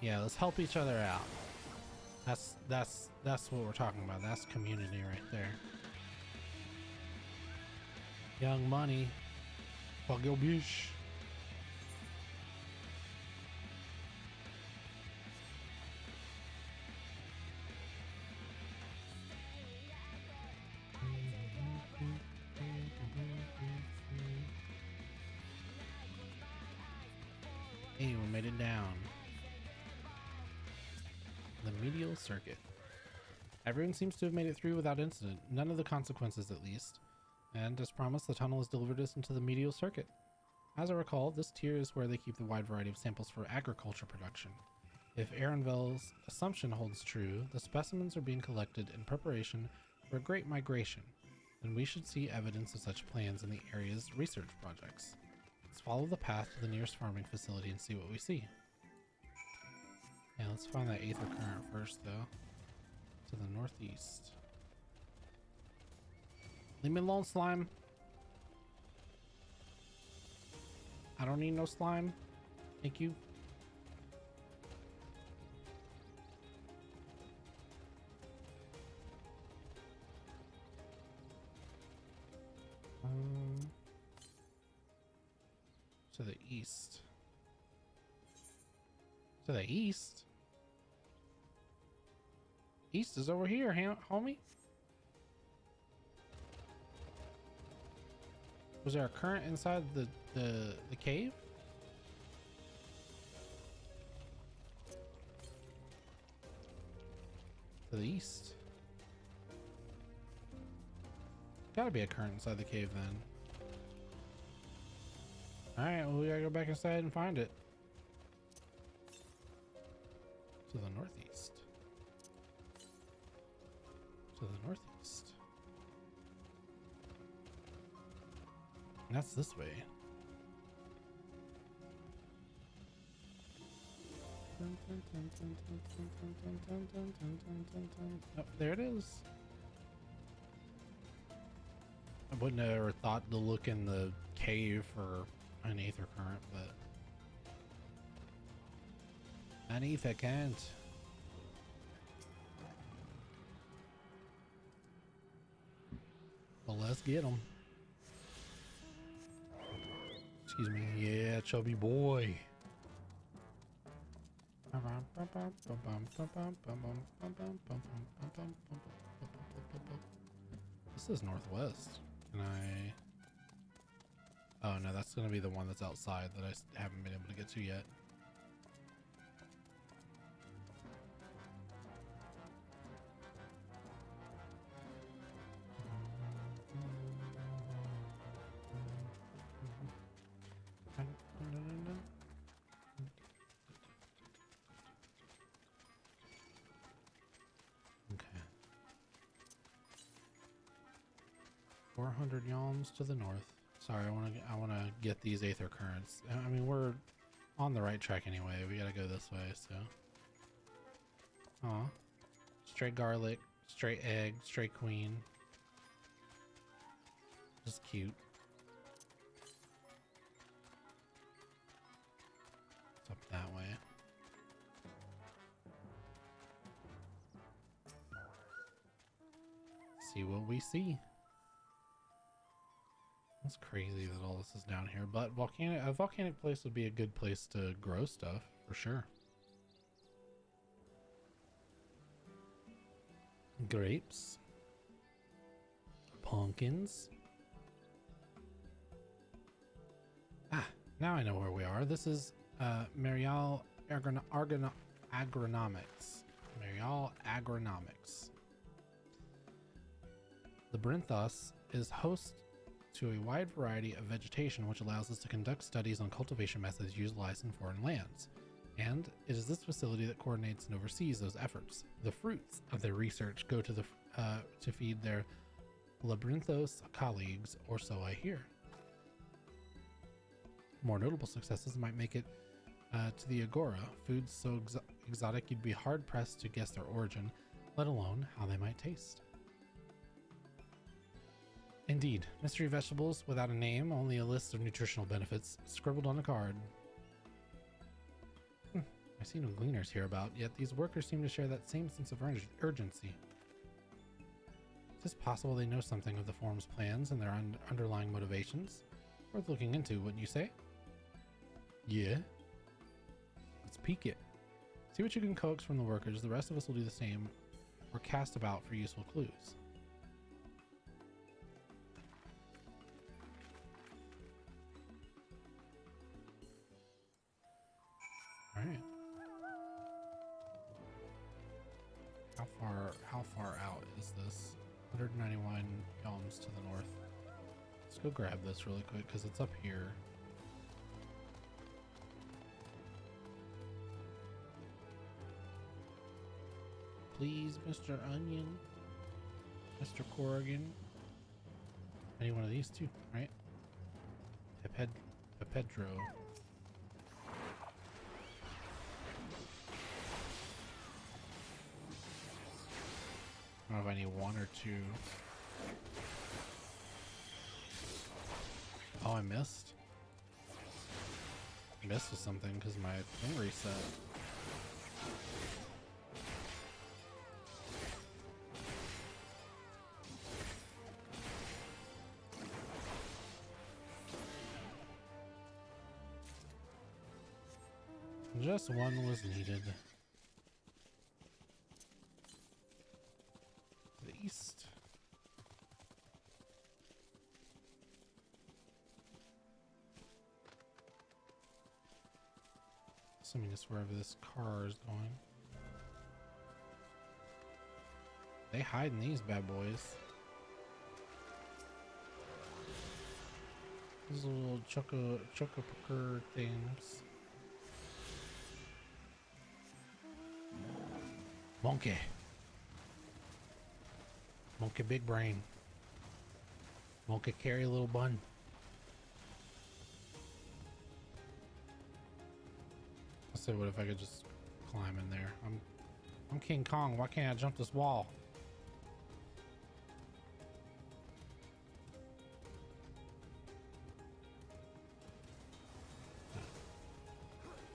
Yeah, let's help each other out. That's what we're talking about. That's community right there. Young money. Fuck your bitch. Hey, we made it down. The medial circuit. Everyone seems to have made it through without incident, none of the consequences at least. And as promised, the tunnel has delivered us into the medial circuit. As I recall, this tier is where they keep the wide variety of samples for agriculture production. If Arenville's assumption holds true, the specimens are being collected in preparation for a great migration, then we should see evidence of such plans in the area's research projects. Let's follow the path to the nearest farming facility and see what we see. Yeah, let's find that aether current first, though. To the northeast. Leave me alone, slime. I don't need no slime. Thank you. To the east. To the east? East is over here, homie. Was there a current inside the cave? To the east. Gotta be a current inside the cave then. Alright, well we gotta go back inside and find it. To the northeast. To the northeast. And that's this way. Oh, there it is. I wouldn't have ever thought to look in the cave for an aether current, but an aether can't. Let's get them. Excuse me. Yeah, chubby boy. This is northwest. Can I? Oh no, that's gonna be the one that's outside that I haven't been able to get to yet. Okay. 400 yalms to the north. Sorry, I want to get these aether currents. I mean, we're on the right track anyway. We gotta go this way, so. Aw. Straight garlic, straight egg, straight queen. Just cute. It's up that way. See what we see. It's crazy that all this is down here, but a volcanic place would be a good place to grow stuff for sure. Grapes, pumpkins. Ah, now I know where we are. This is Marial Agronomics. Marial Agronomics. The Brinthos is host to a wide variety of vegetation, which allows us to conduct studies on cultivation methods utilized in foreign lands. And it is this facility that coordinates and oversees those efforts. The fruits of their research go to to feed their Labyrinthos colleagues, or so I hear. More notable successes might make it to the Agora, foods so exotic you'd be hard-pressed to guess their origin, let alone how they might taste. Indeed, mystery vegetables without a name, only a list of nutritional benefits scribbled on a card. I see no gleaners hereabout, yet these workers seem to share that same sense of urgency. Is it possible they know something of the forum's plans and their underlying motivations? Worth looking into, wouldn't you say? Yeah. Let's peek it. See what you can coax from the workers. The rest of us will do the same, or cast about for useful clues. All right. How far out is this? 191 yalms to the north. Let's go grab this really quick because it's up here. Please, Mr. Onion, Mr. Corrigan. Any one of these two, right? Pepedro. I don't know if I need one or two. Oh, I missed. I missed with something because my thing reset. Just one was needed. The east. Assuming it's wherever this car is going. They hide in these bad boys. These little choco-pucker things. Monkey. Monkey big brain. Monkey carry a little bun. I said, what if I could just climb in there? I'm King Kong. Why can't I jump this wall?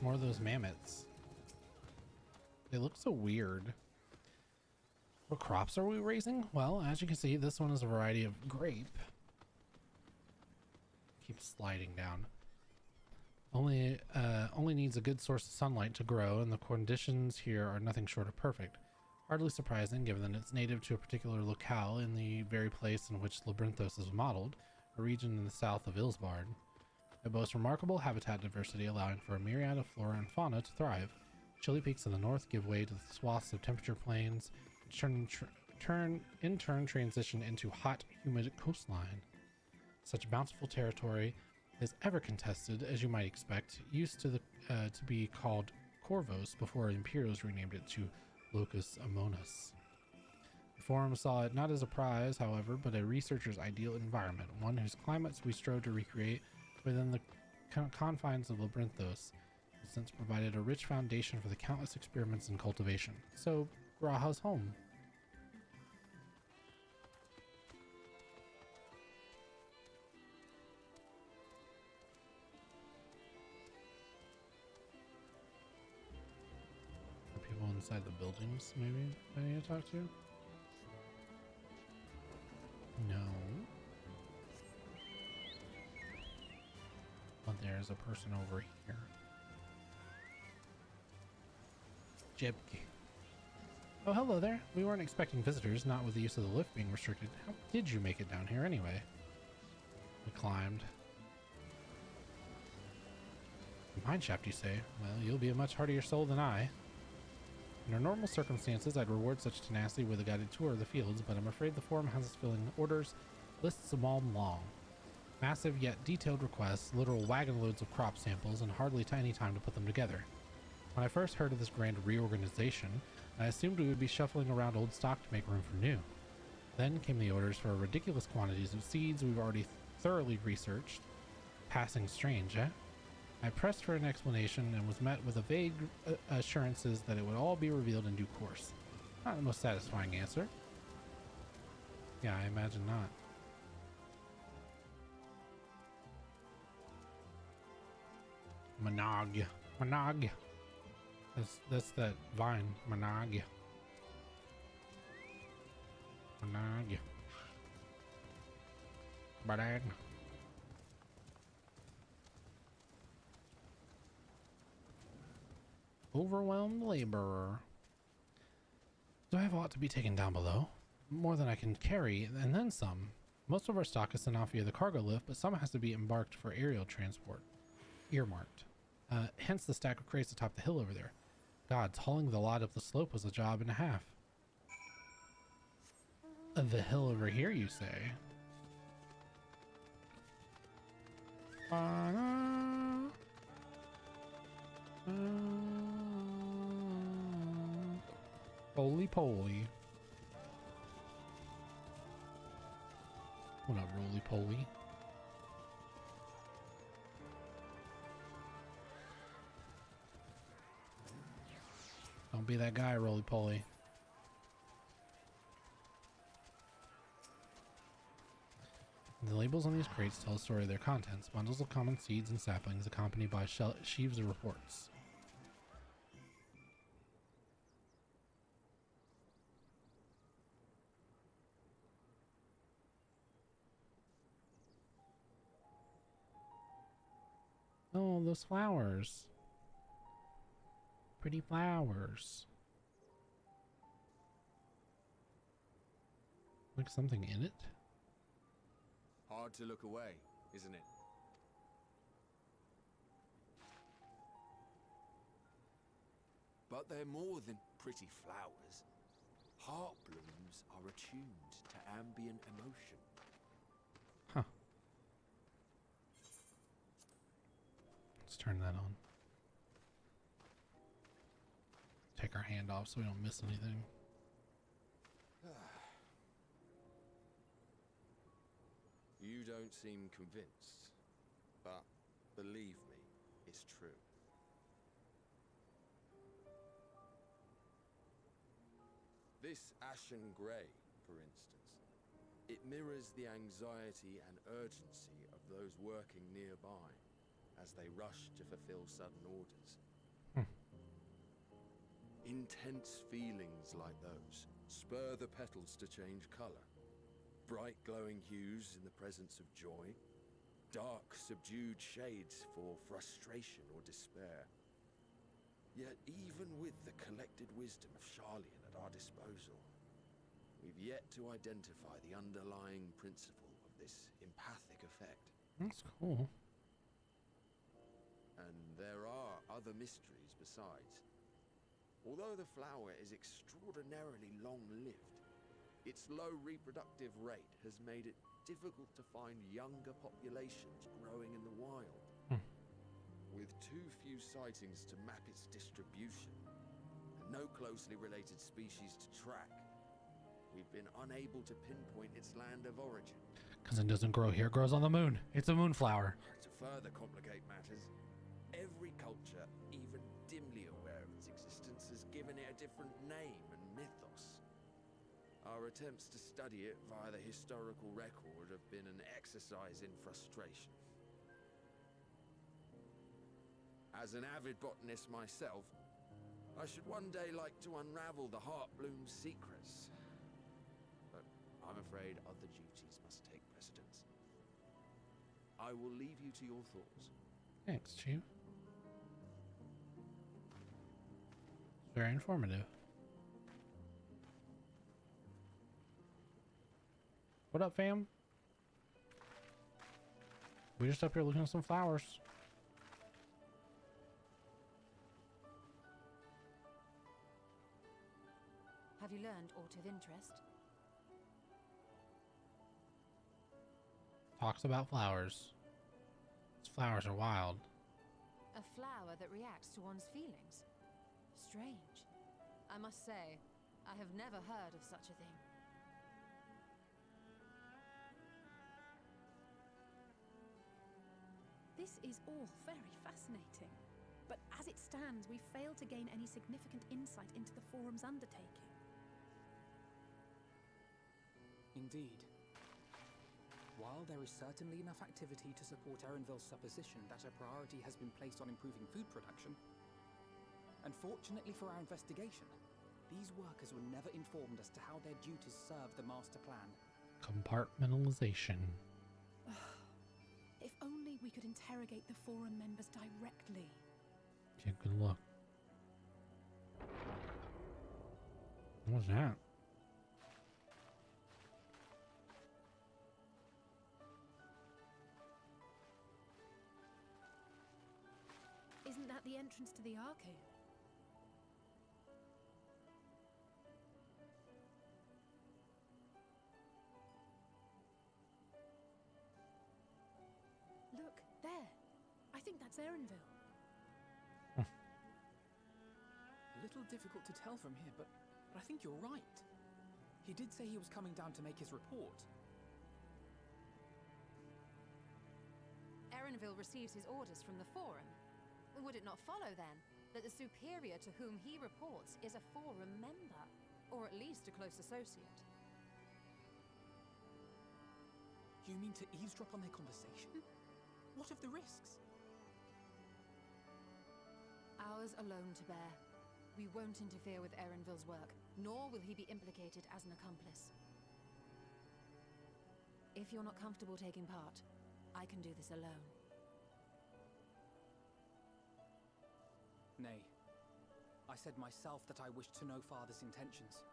More of those mammoths. They look so weird. What crops are we raising? Well, as you can see, this one is a variety of grape. Keeps sliding down. Only needs a good source of sunlight to grow, and the conditions here are nothing short of perfect. Hardly surprising, given that it's native to a particular locale in the very place in which Labyrinthos is modeled, a region in the south of Ilsbard. It boasts remarkable habitat diversity, allowing for a myriad of flora and fauna to thrive. Chilly peaks in the north give way to the swaths of temperature plains, which in turn transition into hot, humid coastline. Such bountiful territory is ever contested, as you might expect, used to be called Corvos before Imperials renamed it to Locus Amonis. The forum saw it not as a prize, however, but a researcher's ideal environment, one whose climates we strove to recreate within the confines of Labyrinthos, has since provided a rich foundation for the countless experiments in cultivation. So, Graha's home. People inside the buildings, maybe, I need to talk to? No. But there's a person over here. Jebke. Oh, hello there. We weren't expecting visitors, not with the use of the lift being restricted. How did you make it down here anyway? We climbed. Mineshaft, you say? Well, you'll be a much hardier soul than I. Under normal circumstances, I'd reward such tenacity with a guided tour of the fields, but I'm afraid the forum has us filling orders, lists of all long. Massive yet detailed requests, literal wagon loads of crop samples, and hardly any time to put them together. When I first heard of this grand reorganization, I assumed we would be shuffling around old stock to make room for new. Then came the orders for ridiculous quantities of seeds we've already thoroughly researched. Passing strange, eh? I pressed for an explanation and was met with a vague assurances that it would all be revealed in due course. Not the most satisfying answer. Yeah, I imagine not. Monog. Monog. That's that vine. Monog. Monog. Badag. Overwhelmed laborer. Do I have aught to be taken down below? More than I can carry, and then some. Most of our stock is sent off via the cargo lift, but some has to be embarked for aerial transport. Earmarked. Hence the stack of crates atop the hill over there. Gods, hauling the lot up the slope was a job and a half. The hill over here, you say? Roly poly. What up, roly poly? Don't be that guy, roly poly. The labels on these crates tell a story of their contents. Bundles of common seeds and saplings accompanied by sheaves of reports. Oh, those flowers. Pretty flowers. Like something in it? Hard to look away, isn't it? But they're more than pretty flowers. Heart blooms are attuned to ambient emotion. Huh. Let's turn that on. Take our hand off so we don't miss anything. You don't seem convinced, but believe me, it's true. This ashen grey, for instance, it mirrors the anxiety and urgency of those working nearby as they rush to fulfill sudden orders. Intense feelings like those spur the petals to change color. Bright glowing hues in the presence of joy. Dark, subdued shades for frustration or despair. Yet even with the collected wisdom of Sharlayan at our disposal, we've yet to identify the underlying principle of this empathic effect. That's cool. And there are other mysteries besides. Although the flower is extraordinarily long-lived, its low reproductive rate has made it difficult to find younger populations growing in the wild. With too few sightings to map its distribution, and no closely related species to track, we've been unable to pinpoint its land of origin. Because it doesn't grow here, it grows on the moon. It's a moonflower. To further complicate matters, every culture, even dimly aware of its existence, has given it a different name and mythos. Our attempts to study it via the historical record have been an exercise in frustration. As an avid botanist myself, I should one day like to unravel the Heartbloom's secrets. But I'm afraid other duties must take precedence. I will leave you to your thoughts. Thanks, Chief. It's very informative. What up, fam? We just up here looking at some flowers. Have you learned aught of interest? Talks about flowers. These flowers are wild. A flower that reacts to one's feelings. Strange. I must say, I have never heard of such a thing. This is all very fascinating. But as it stands, we fail to gain any significant insight into the Forum's undertaking. Indeed. While there is certainly enough activity to support Erenville's supposition that a priority has been placed on improving food production, unfortunately for our investigation, these workers were never informed as to how their duties serve the master plan. Compartmentalization. If only we could interrogate the Forum members directly. Yeah, good luck. What was that? Isn't that the entrance to the arcade? Look, there. I think that's Erenville. A little difficult to tell from here, but I think you're right. He did say he was coming down to make his report. Erenville receives his orders from the Forum. Would it not follow, then, that the superior to whom he reports is a Forum member, or at least a close associate? You mean to eavesdrop on their conversation? What of the risks? Ours alone to bear. We won't interfere with Erenville's work, nor will he be implicated as an accomplice. If you're not comfortable taking part, I can do this alone. Nay. I said myself that I wished to know Father's intentions.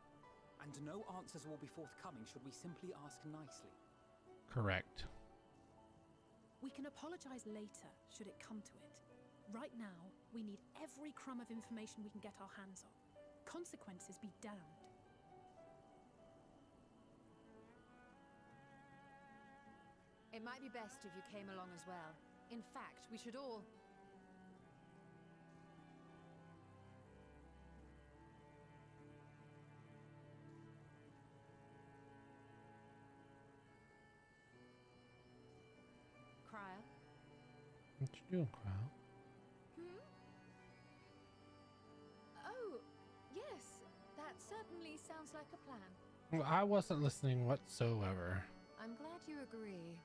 And no answers will be forthcoming should we simply ask nicely. Correct. We can apologize later, should it come to it. Right now, we need every crumb of information we can get our hands on. Consequences be damned. It might be best if you came along as well. In fact, we should all... Cryer? What you doing, Kyle? Oh, yes. That certainly sounds like a plan. Well, I wasn't listening whatsoever. I'm glad you agree.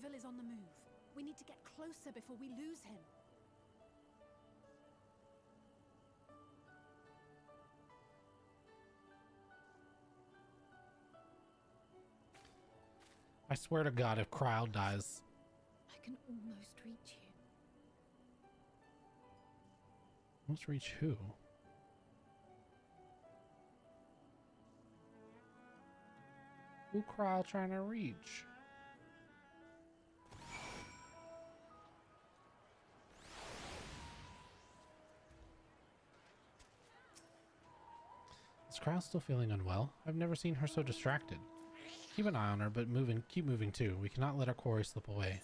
Erenville is on the move. We need to get closer before we lose him. I swear to God, if Crowd dies. I can almost reach you. Almost reach who? Who Crowd trying to reach? Is Crowd still feeling unwell? I've never seen her so distracted. Keep an eye on her, but keep moving too. We cannot let our quarry slip away.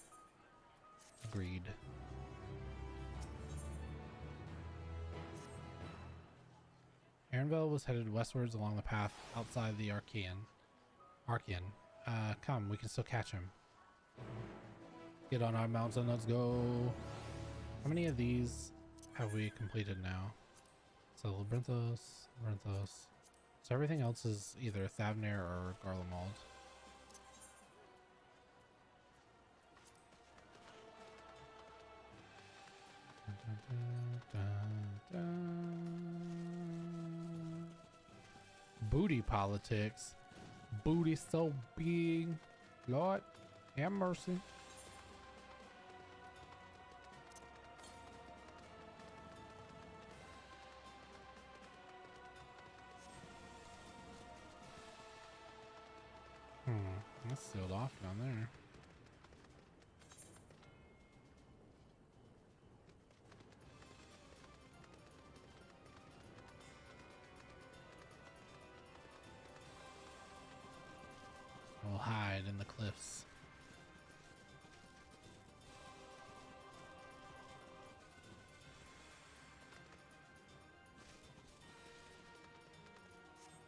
Agreed. Erenville was headed westwards along the path outside the Archean. Come, we can still catch him. Get on our mounts and let's go. How many of these have we completed now? So Labyrinthos. So everything else is either Thavnair or Garlemald. Booty politics. Booty so big. Lord, have mercy. That's sealed off down there. We'll hide in the cliffs.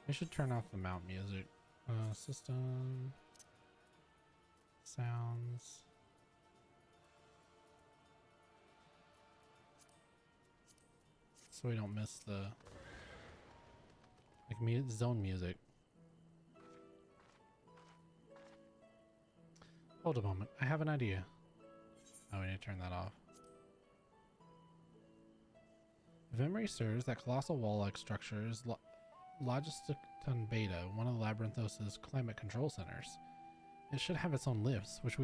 I should turn off the mount music. System sounds. So we don't miss the zone music. Hold a moment, I have an idea. Oh, we need to turn that off. If memory serves, that colossal wall-like structure is Logisticton Beta, one of the Labyrinthos' climate control centers. It should have its own lifts, which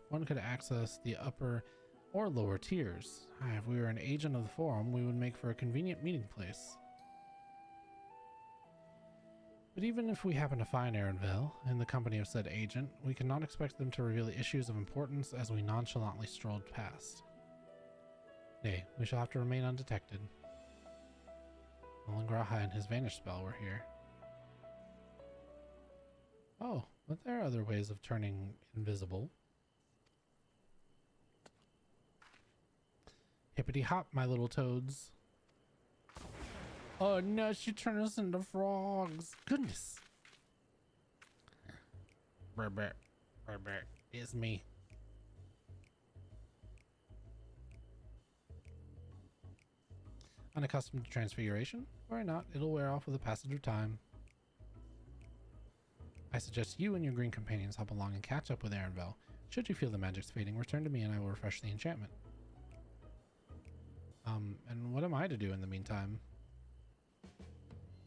one could access the upper or lower tiers. If we were an agent of the forum, we would make for a convenient meeting place. But even if we happen to find Erenville in the company of said agent, we cannot expect them to reveal the issues of importance as we nonchalantly strolled past. Nay, we shall have to remain undetected. Melangraha and his vanish spell were here. Oh, but there are other ways of turning invisible. Hippity hop, my little toads. Oh no, she turned us into frogs. Goodness. Brr, it's me. Unaccustomed to transfiguration? Worry not, it'll wear off with the passage of time. I suggest you and your green companions hop along and catch up with Erenville. Should you feel the magic's fading, return to me and I will refresh the enchantment. And what am I to do in the meantime?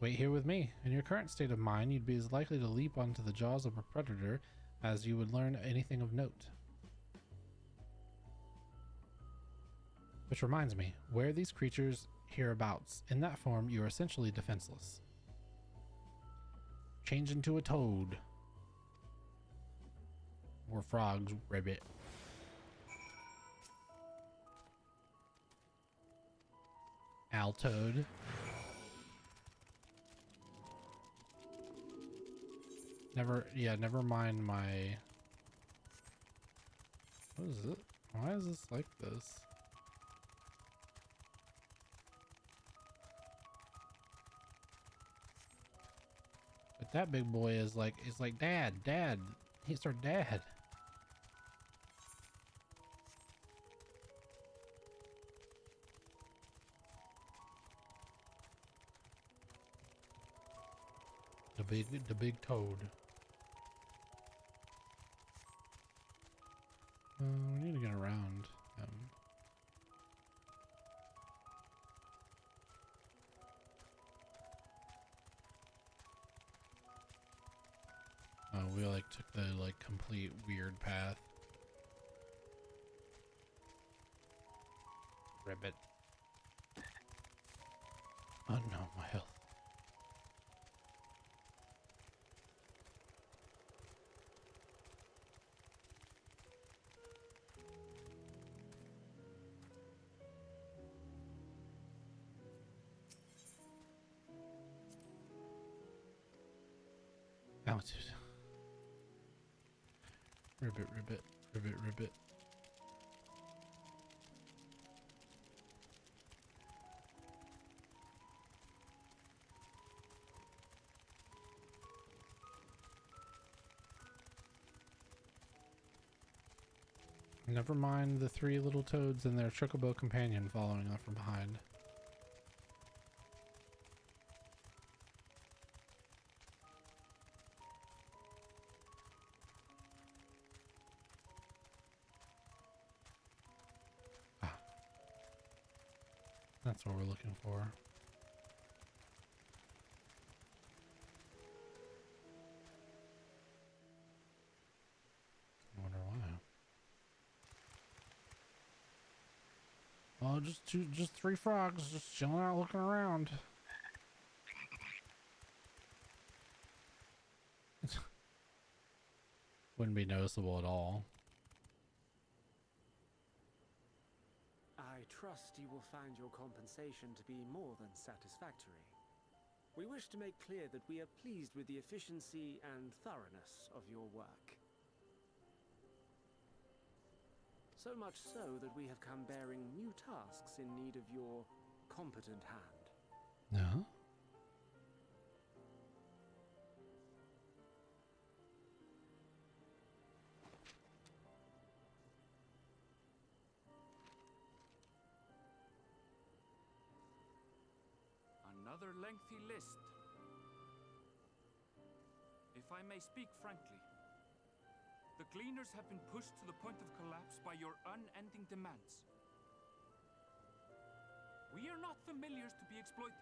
Wait here with me. In your current state of mind, you'd be as likely to leap onto the jaws of a predator as you would learn anything of note. Which reminds me, where are these creatures hereabouts? In that form, you are essentially defenseless. Change into a toad. Or frogs, ribbit. Altoad. Never mind my... What is it? Why is this like this? But that big boy is like dad. He's our dad. The big toad. took the like complete weird path. Ribbit. Oh no, my health. Altitude. Ribbit, ribbit, ribbit, ribbit. Never mind the 3 little toads and their chocobo companion following up from behind. Ah. That's what we're looking for. I wonder why. Oh, just 3 frogs just chilling out looking around. Wouldn't be noticeable at all. I trust you will find your compensation to be more than satisfactory. We wish to make clear that we are pleased with the efficiency and thoroughness of your work. So much so that we have come bearing new tasks in need of your competent hand. No? Another lengthy list. If I may speak frankly, the Gleaners have been pushed to the point of collapse by your unending demands. We are not familiars to be exploited.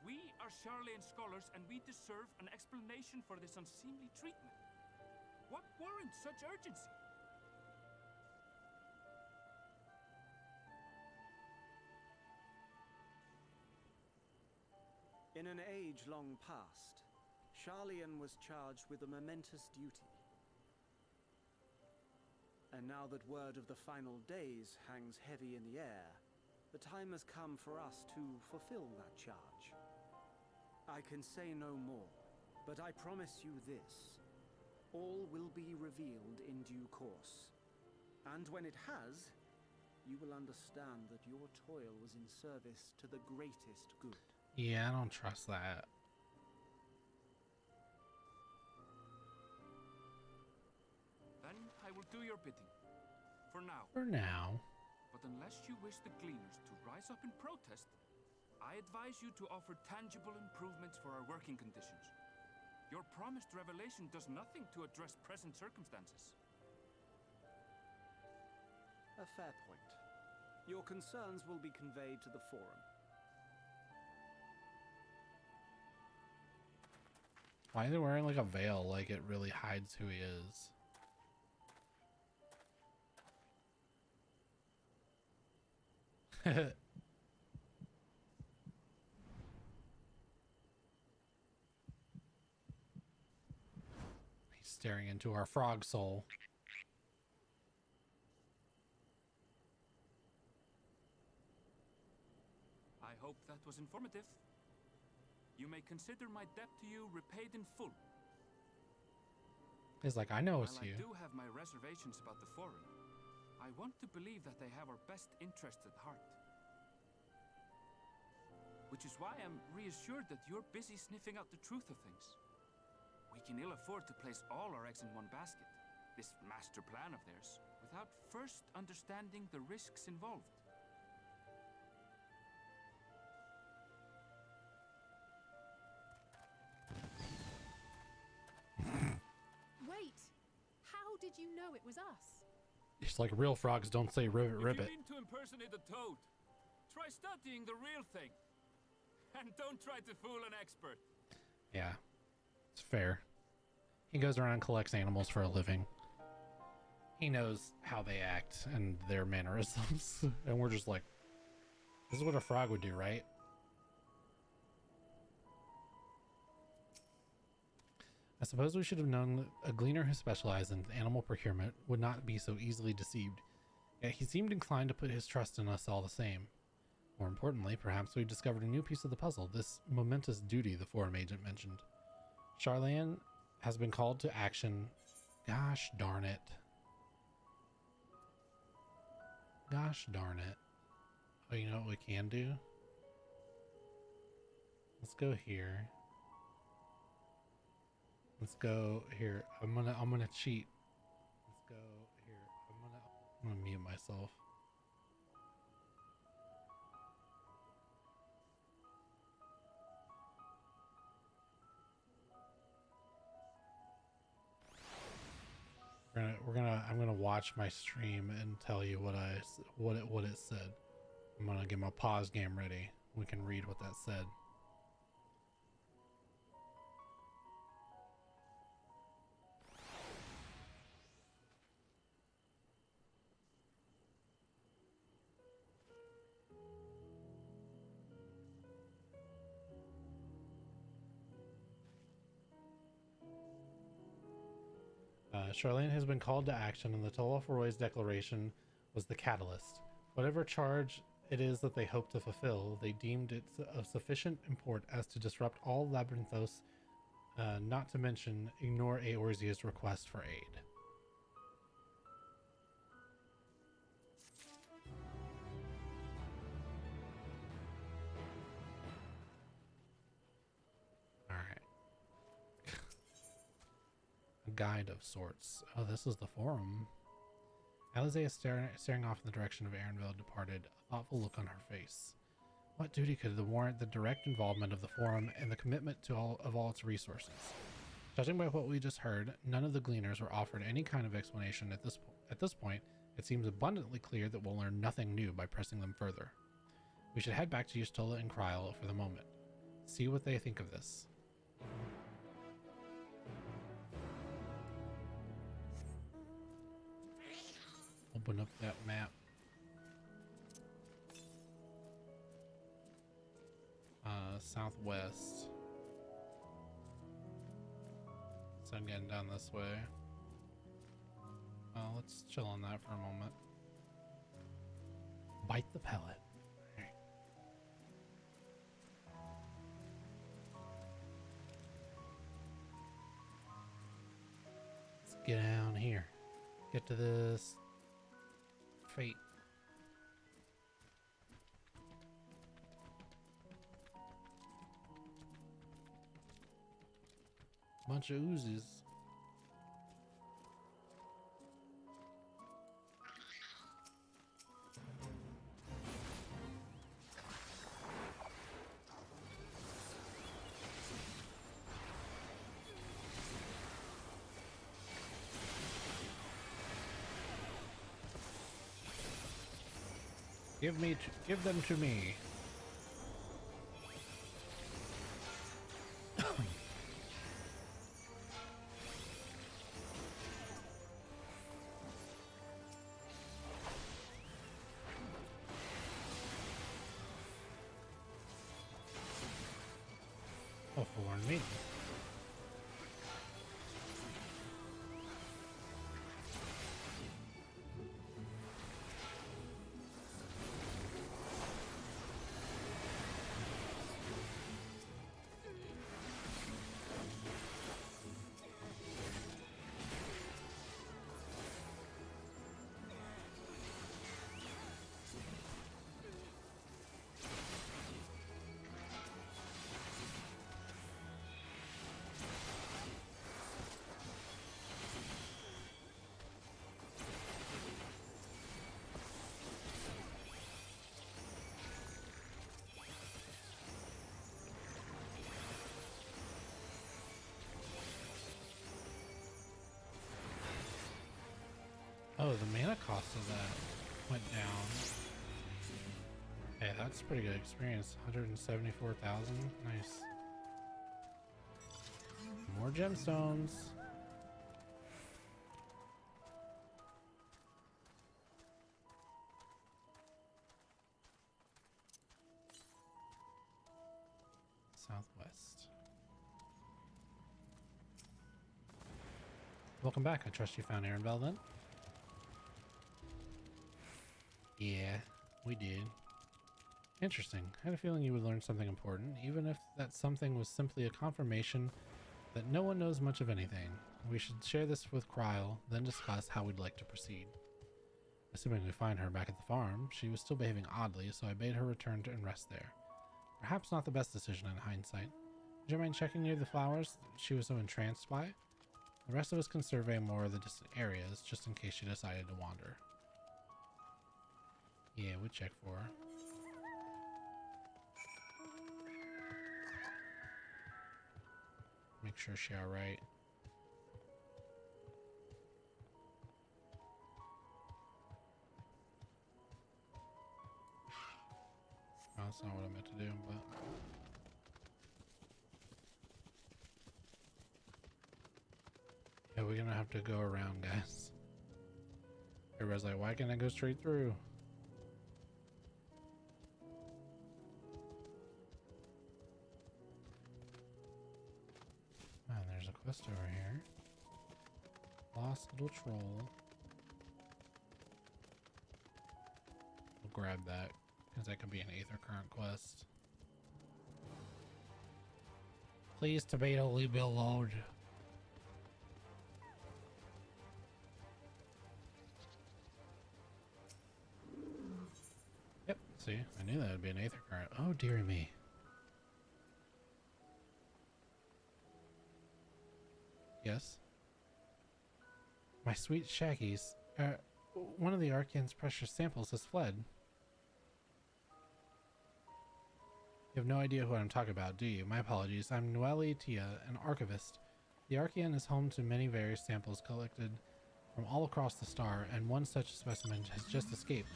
We are Sharlayan scholars, and we deserve an explanation for this unseemly treatment. What warrants such urgency? In an age long past, Sharlayan was charged with a momentous duty. And now that word of the final days hangs heavy in the air, the time has come for us to fulfill that charge. I can say no more, but I promise you this. All will be revealed in due course. And when it has, you will understand that your toil was in service to the greatest good. Yeah, I don't trust that. Then I will do your bidding. For now. For now. But unless you wish the Gleaners to rise up in protest, I advise you to offer tangible improvements for our working conditions. Your promised revelation does nothing to address present circumstances. A fair point. Your concerns will be conveyed to the forum. Why is he wearing like a veil? Like it really hides who he is. He's staring into our frog soul. I hope that was informative. You may consider my debt to you repaid in full. He's like, I know it's While you. I do have my reservations about the forum, I want to believe that they have our best interests at heart. Which is why I'm reassured that you're busy sniffing out the truth of things. We can ill afford to place all our eggs in one basket, this master plan of theirs, without first understanding the risks involved. Wait! How did you know it was us? It's like real frogs don't say ribbit ribbit. If you mean to impersonate a toad, try studying the real thing. And don't try to fool an expert. Yeah, it's fair. He goes around and collects animals for a living. He knows how they act and their mannerisms. And we're just like, this is what a frog would do, right? I suppose we should have known that a gleaner who specialized in animal procurement would not be so easily deceived. Yet he seemed inclined to put his trust in us all the same. More importantly, perhaps we discovered a new piece of the puzzle, this momentous duty the forum agent mentioned. Sharlayan has been called to action. Gosh darn it. Gosh darn it. Oh, you know what we can do? Let's go here. Let's go here. I'm gonna cheat. Let's go here. I'm gonna mute myself. I'm gonna watch my stream and tell you what it said. I'm gonna get my pause game ready. We can read what that said. Sharlayan has been called to action, and the Tolof Roy's declaration was the catalyst. Whatever charge it is that they hope to fulfill, they deemed it of sufficient import as to disrupt all Labyrinthos, not to mention ignore Eorzea's request for aid. Guide of sorts. Oh, this is the forum. Alizé is staring off in the direction of Erenville departed, a thoughtful look on her face. What duty could warrant the direct involvement of the forum and the commitment to all its resources? Judging by what we just heard, none of the gleaners were offered any kind of explanation at this point. It seems abundantly clear that we'll learn nothing new by pressing them further. We should head back to Yustola and Kryl for the moment. See what they think of this. Open up that map. Southwest. So I'm getting down this way. Let's chill on that for a moment. Bite the pellet. Right. Let's get down here. Get to this fate. Bunch of oozes. Give them to me. Oh, forlorn maiden. Oh, the mana cost of that went down. Hey, that's a pretty good experience. 174,000. Nice. More gemstones. southwest. Welcome back. I trust you found Arendelle then? Yeah, we did. Interesting. I had a feeling you would learn something important, even if that something was simply a confirmation that no one knows much of anything. We should share this with Kryle, then discuss how we'd like to proceed. Assuming we find her back at the farm, she was still behaving oddly, so I bade her return to and rest there. Perhaps not the best decision in hindsight. Would you mind checking near the flowers she was so entranced by? The rest of us can survey more of the distant areas, just in case she decided to wander. Yeah, we'll check for her. Make sure she's alright. Well, that's not what I meant to do, but... yeah, we're gonna have to go around, guys. Everybody's like, why can't I go straight through? And there's a quest over here. Lost little troll. We'll grab that, because that could be an Aether Current quest. Please, tomato, leave me alone. Yep, see, I knew that would be an Aether Current. Oh, dearie me. Yes. My sweet Shaggies. One of the Archaean's precious samples has fled. You have no idea who I'm talking about, do you? My apologies. I'm Noelle Tia, an archivist. The Archaean is home to many various samples collected from all across the star, and one such specimen has just escaped.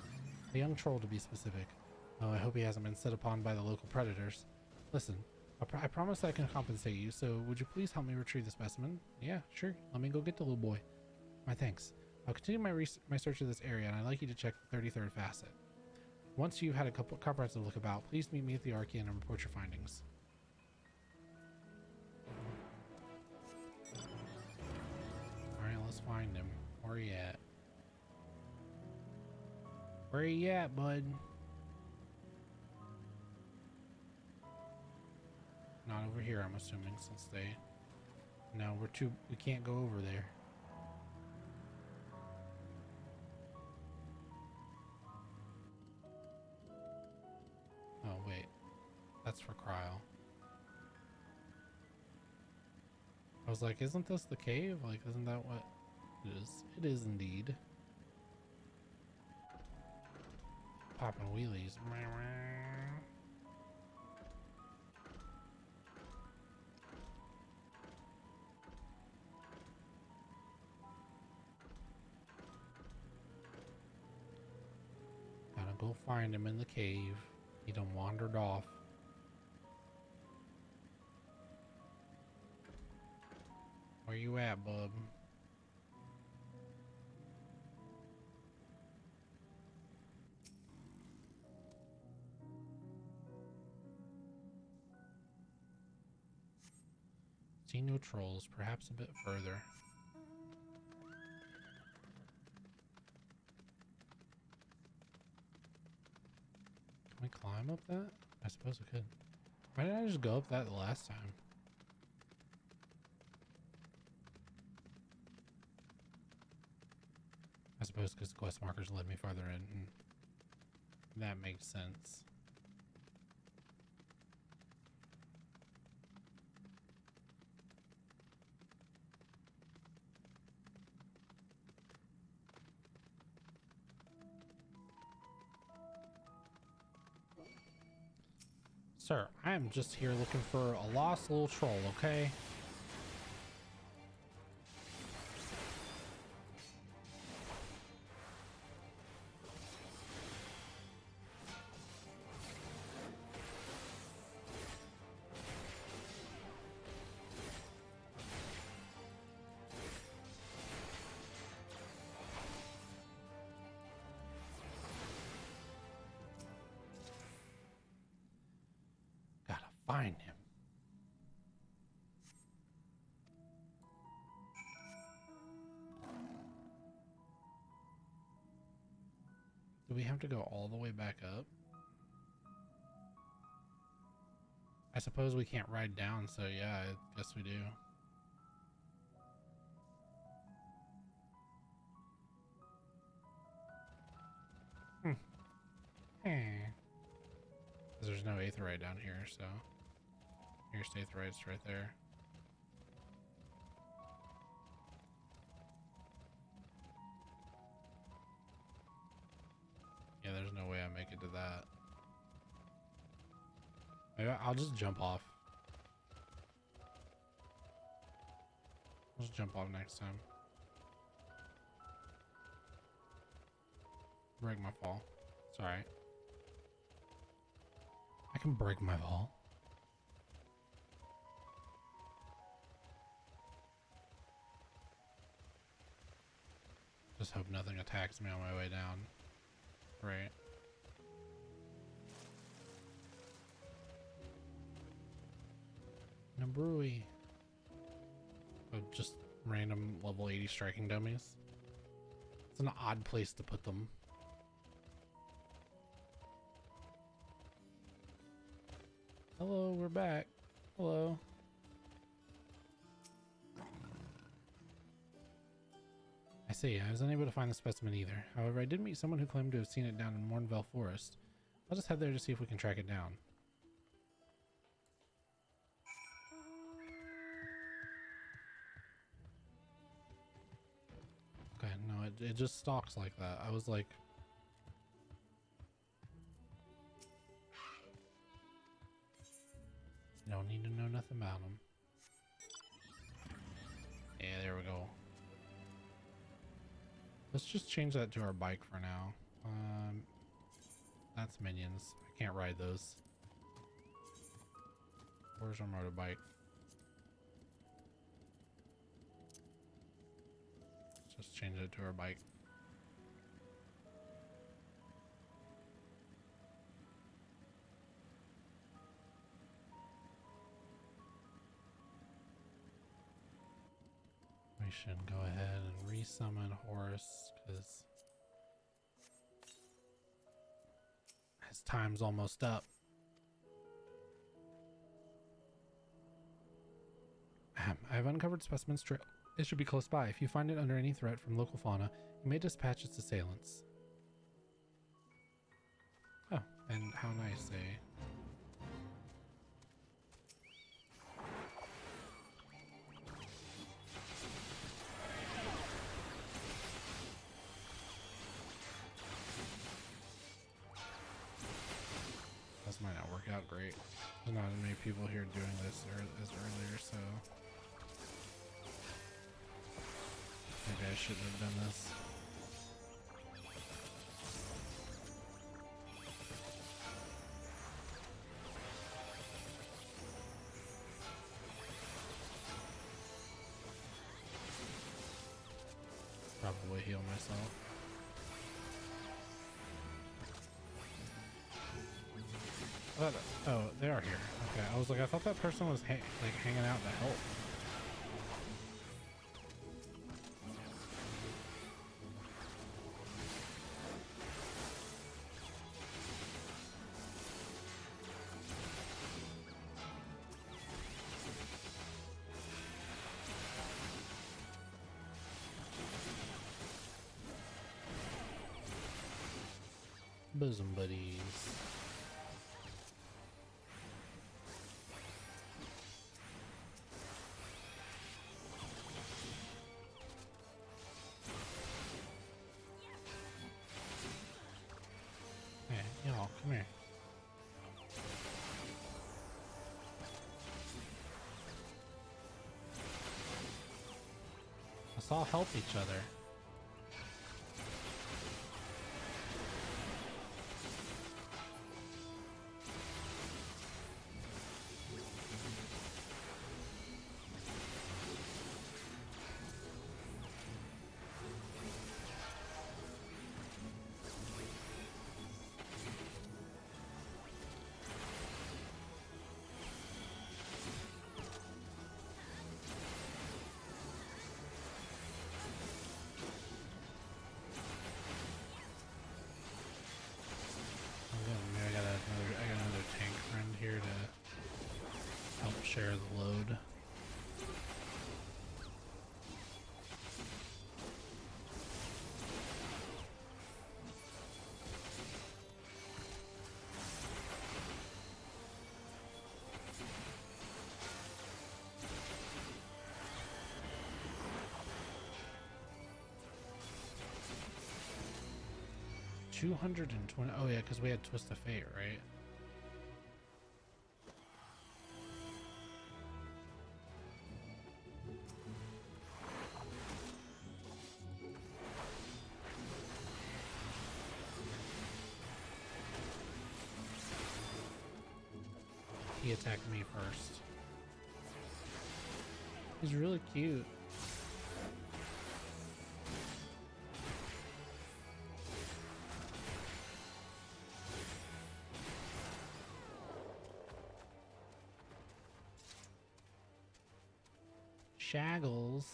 A young troll, to be specific. Oh, I hope he hasn't been set upon by the local predators. Listen, I promise I can compensate you, so would you please help me retrieve the specimen? Yeah, sure. Let me go get the little boy. My thanks. I'll continue my search of this area, and I'd like you to check the 33rd facet. Once you've had a comprehensive look about, please meet me at the Archaean and report your findings. Alright, let's find him. Where he at? Where you at, bud? Not over here, I'm assuming, since they... no, we can't go over there. Oh, wait. That's for Kryle. I was like, isn't this the cave? Like, isn't that what it is? It is indeed. Popping wheelies. Gotta go find him in the cave. He done wandered off. Where you at, bub? See no trolls, perhaps a bit further. Can we climb up that? I suppose we could. Why didn't I just go up that the last time? I suppose because quest markers led me farther in. That makes sense. Sir, I am just here looking for a lost little troll, okay? Find him. we have to go all the way back up? I suppose we can't ride down, so yeah, I guess we do. Because there's no aetheryte down here, so here's aetheryte's right there. Yeah, there's no way I make it to that. Maybe I'll just jump off. I'll just jump off next time. Break my fall. It's alright. I can break my fall. Just hope nothing attacks me on my way down. Right. Nabrui. Oh, just random level 80 striking dummies. It's an odd place to put them. Hello, we're back. Hello. I see, I was unable to find the specimen either. However, I did meet someone who claimed to have seen it down in Mornvale Forest. I'll just head there to see if we can track it down. Okay, no, it just stalks like that. I was like... You don't need to know nothing about them. Yeah, there we go. Let's just change that to our bike for now. That's minions. I can't ride those. Where's our motorbike? Let's just change it to our bike. We should go ahead and resummon Horus because his time's almost up. I've uncovered Specimen's trail. It should be close by. If you find it under any threat from local fauna, you may dispatch its assailants. Oh, and how nice, eh? This might not work out great. There's not as many people here doing this as earlier, so maybe I shouldn't have done this. Probably heal myself. Oh, they are here. Okay, I was like, I thought that person was like hanging out to help. Bosom buddies. Y'all, come here. Let's all help each other. share the load. $220. Oh yeah, because we had Twist of Fate, right? He attacked me first. He's really cute. Shaggles.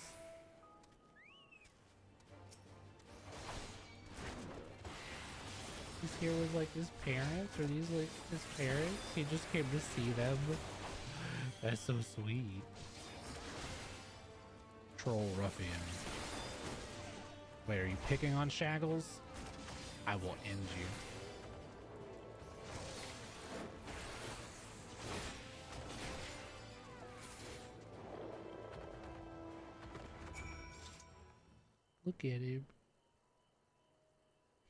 He's here with like his parents, or these like his parents? He just came to see them. That's so sweet. Troll ruffian. Wait, are you picking on Shaggles? I will end you. Look at him.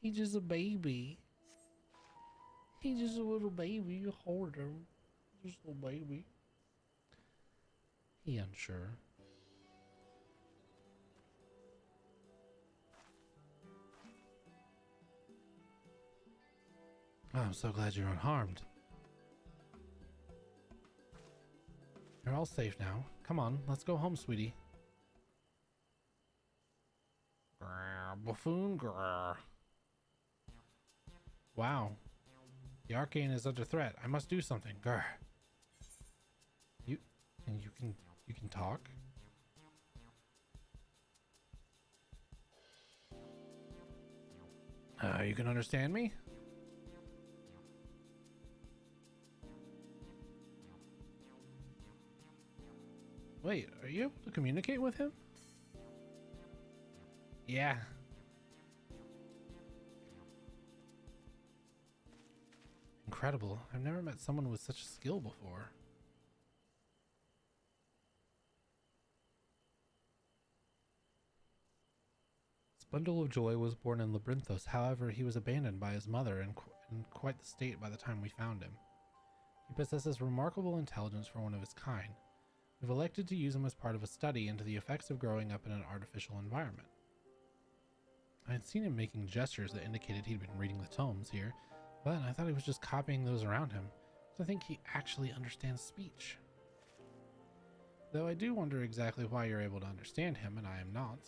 He's just a baby. He's just a little baby. You hold him. Just a little baby. He unsure. Oh, I'm so glad you're unharmed. You're all safe now. Come on, let's go home, sweetie. Grr, buffoon, grr. Wow. The arcane is under threat. I must do something. Grr. You can talk? You can understand me? Wait, are you able to communicate with him? Yeah. Incredible. I've never met someone with such skill before. This bundle of joy was born in Labyrinthos. However, he was abandoned by his mother in quite the state by the time we found him. He possesses remarkable intelligence for one of his kind. We've elected to use him as part of a study into the effects of growing up in an artificial environment. I had seen him making gestures that indicated he'd been reading the tomes here, but I thought he was just copying those around him, so I think he actually understands speech. Though I do wonder exactly why you're able to understand him and I am not.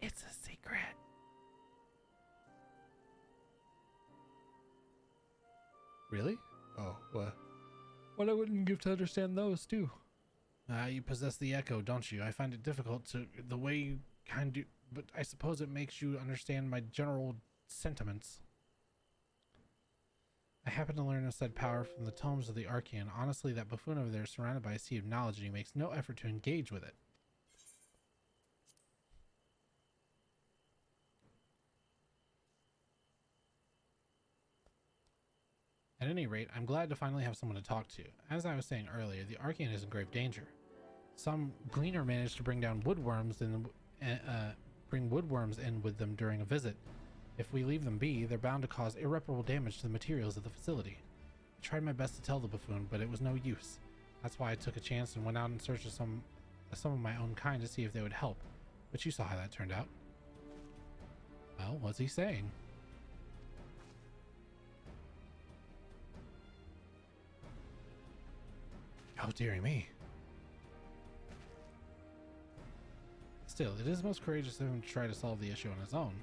It's a secret. Really? Oh, what? What I wouldn't give to understand those too. You possess the echo, don't you? I find it difficult to the way you kind of, but I suppose it makes you understand my general sentiments. I happen to learn a said power from the tomes of the Archaean. Honestly, that buffoon over there is surrounded by a sea of knowledge and he makes no effort to engage with it. At any rate, I'm glad to finally have someone to talk to. As I was saying earlier, the Archaean is in grave danger. Some gleaner managed to bring down woodworms and bring woodworms in with them during a visit. If we leave them be, they're bound to cause irreparable damage to the materials of the facility. I tried my best to tell the buffoon, but it was no use. That's why I took a chance and went out in search of some of my own kind to see if they would help. But you saw how that turned out. Well, what's he saying? Oh, dearie me. Still, it is most courageous of him to try to solve the issue on his own.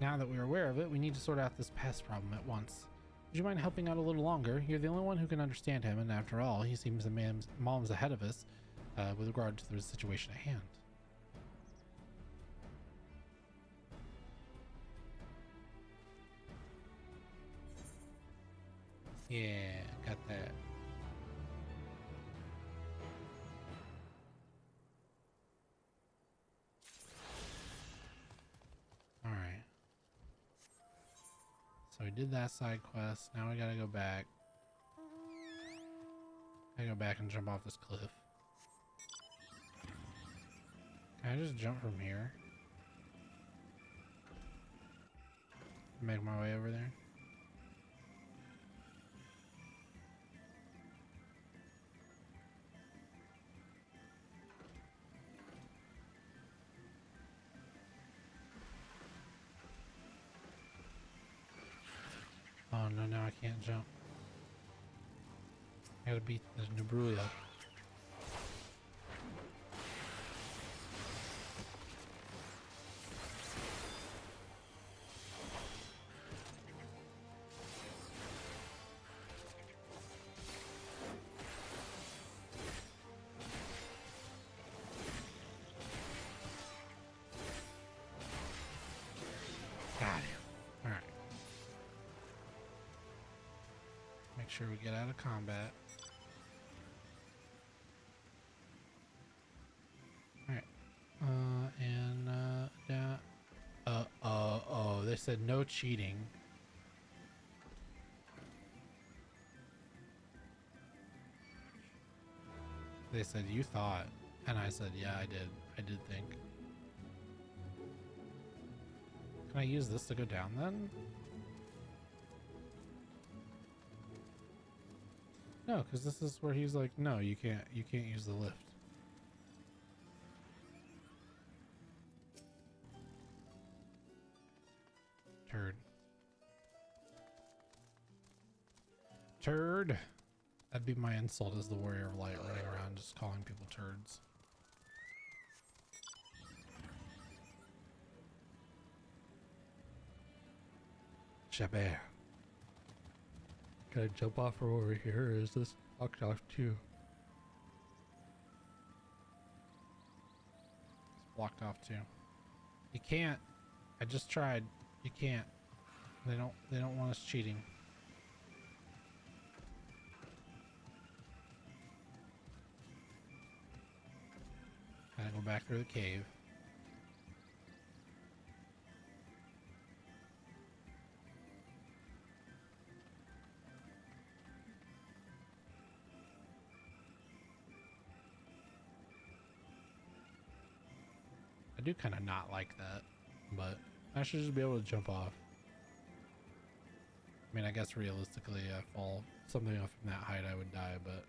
Now that we're aware of it, we need to sort out this pest problem at once. Would you mind helping out a little longer? You're the only one who can understand him, and after all, he seems a mom's ahead of us with regard to the situation at hand. Yeah, got that. All right. So we did that side quest. Now we gotta go back. I go back and jump off this cliff. Can I just jump from here? Make my way over there? Oh no, now I can't jump. I gotta beat the Nubruya. Got him. Alright. Make sure we get out of combat. Alright. Oh, they said no cheating. They said you thought, and I said, yeah, I did. I did think. Can I use this to go down then? No, because this is where he's like, no, you can't use the lift. Turd. Turd. That'd be my insult as the warrior of light, running around just calling people turds. Chabert. Can I jump off from over here, or is this blocked off too? It's blocked off too. You can't. I just tried. You can't. They don't want us cheating. Gotta go back through the cave. I do kind of not like that, but I should just be able to jump off. I mean, I guess realistically, I fall something off from that height, I would die, but...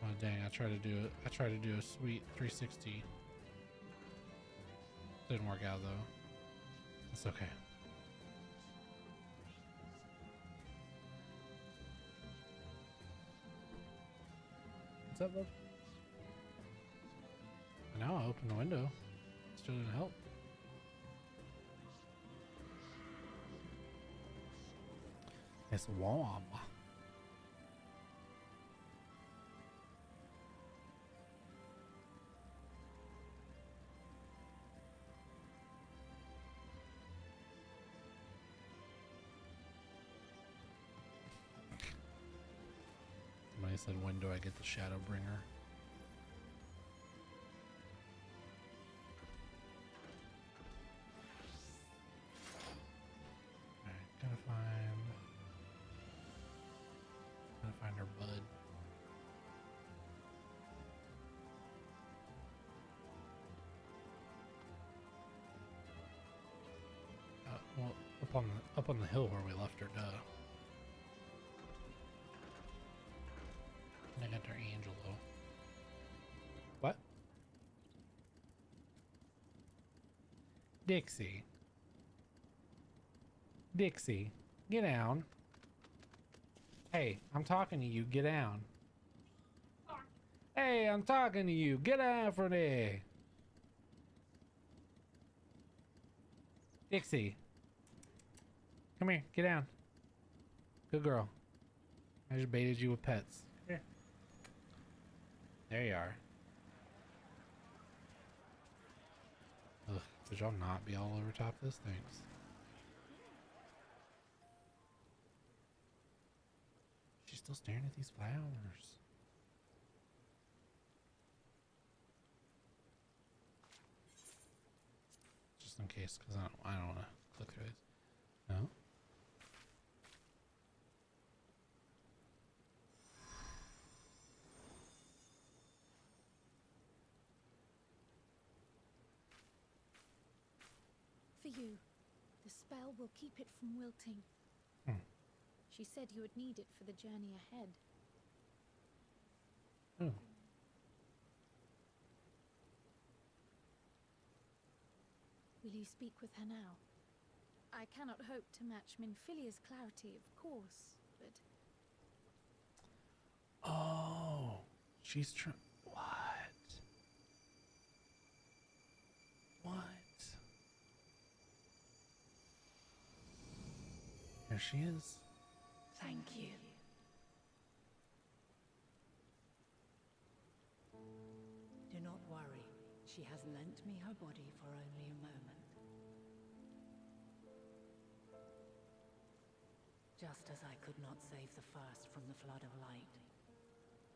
Oh dang, I tried to do a sweet 360. Didn't work out though. It's okay. What's up, love? Now I opened the window. Still didn't help. It's warm. Somebody said, when do I get the Shadowbringer? Alright, gotta find her bud. Well, up on the hill where we left her, duh. I got their Angelo. What? Dixie. Dixie, get down. Hey, I'm talking to you. Get down. Hey, I'm talking to you. Get down from there. Dixie. Come here. Get down. Good girl. I just baited you with pets. Here. There you are. Ugh, could y'all not be all over top of this? Thanks. She's still staring at these flowers. Just in case, because I don't want to click through these. No? For you. The spell will keep it from wilting. She said you would need it for the journey ahead. Oh. Will you speak with her now? I cannot hope to match Minfilia's clarity, of course, but... Oh, she's trying. What? What? There she is. Thank you. Do not worry. She has lent me her body for only a moment. Just as I could not save the first from the flood of light,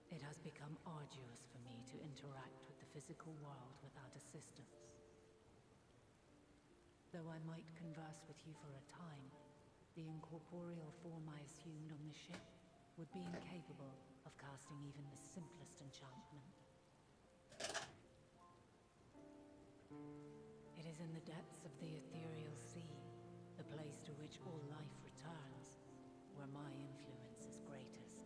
it has become arduous for me to interact with the physical world without assistance. Though I might converse with you for a time, the incorporeal form I assumed on the ship would be incapable of casting even the simplest enchantment. It is in the depths of the ethereal sea, the place to which all life returns, where my influence is greatest.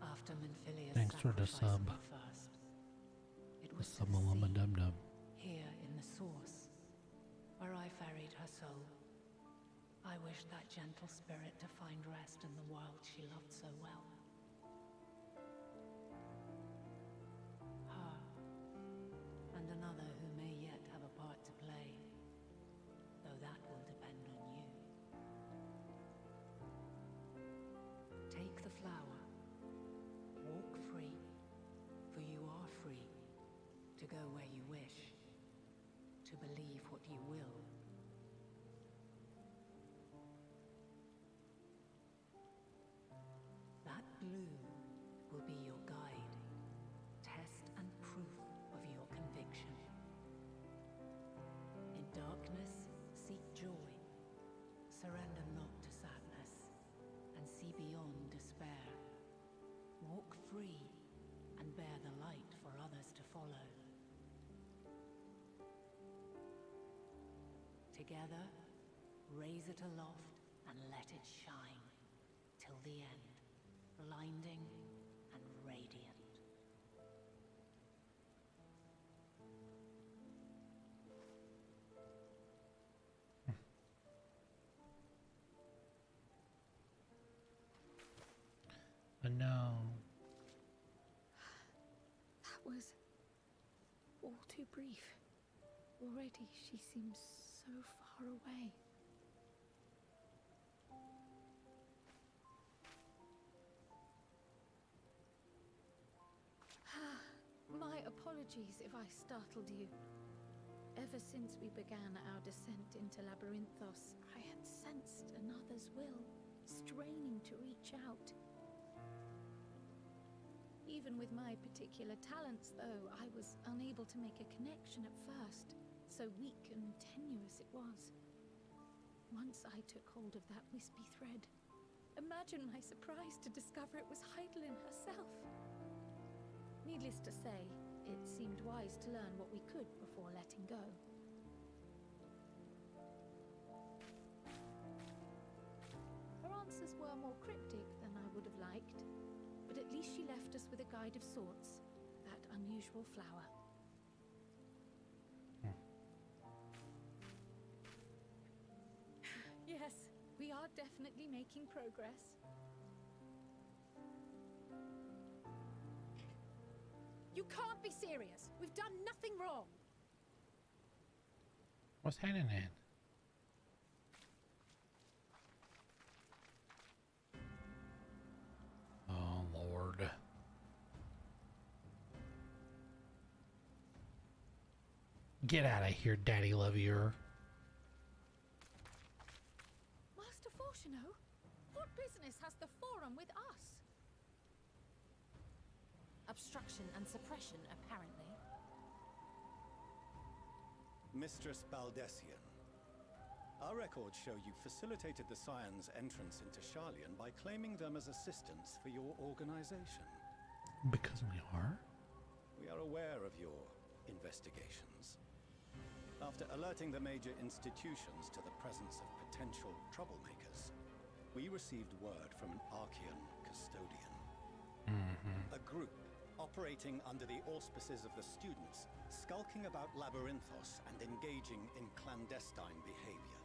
After Minfilia's Thanks for the sub. first, it The was to the sub-a-lumma sea, dum-dum. here in the source, where I ferried her soul. I wished that gentle spirit to find rest in the world she loved so well. Her, and another who may yet have a part to play, though that will depend on you. Take the flower, walk free, for you are free, to go where you wish, to believe what you will. That blue will be your guide, test and proof of your conviction. In darkness, seek joy, surrender not to sadness, and see beyond despair. Walk free and bear the light for others to follow. Together, raise it aloft and let it shine till the end, blinding and radiant. But no. That was all too brief. Already she seems so far away. My apologies if I startled you. Ever since we began our descent into Labyrinthos, I had sensed another's will, straining to reach out. Even with my particular talents, though, I was unable to make a connection at first. So weak and tenuous it was. Once I took hold of that wispy thread. Imagine my surprise to discover it was Heidelin herself. Needless to say, it seemed wise to learn what we could before letting go. Her answers were more cryptic than I would have liked, but at least she left us with a guide of sorts, that unusual flower. Yes, we are definitely making progress. You can't be serious. We've done nothing wrong. What's happening? Lord. Get out of here, Daddy Lovier. Master Fortuno, what business has the Forum with us? Obstruction and suppression, apparently. Mistress Baldessian, our records show you facilitated the Scions' entrance into Sharlayan by claiming them as assistants for your organization. Because we are? We are aware of your investigations. After alerting the major institutions to the presence of potential troublemakers, we received word from an Archean custodian. A group operating under the auspices of the students, skulking about Labyrinthos and engaging in clandestine behavior.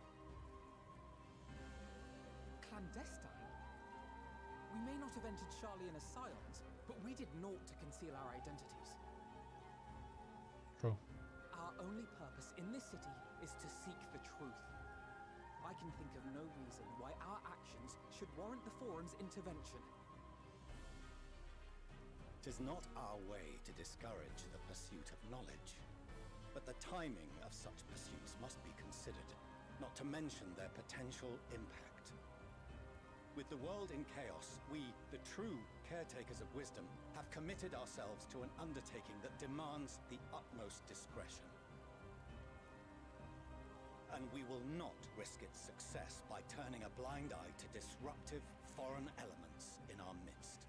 Clandestine? We may not have entered Sharlayan as Scions, but we did naught to conceal our identities. True. Our only purpose in this city is to seek the truth. I can think of no reason why our actions should warrant the Forum's intervention. 'Tis not our way to discourage the pursuit of knowledge, but the timing of such pursuits must be considered, not to mention their potential impact. With the world in chaos, we, the true caretakers of wisdom, have committed ourselves to an undertaking that demands the utmost discretion. And we will not risk its success by turning a blind eye to disruptive foreign elements in our midst.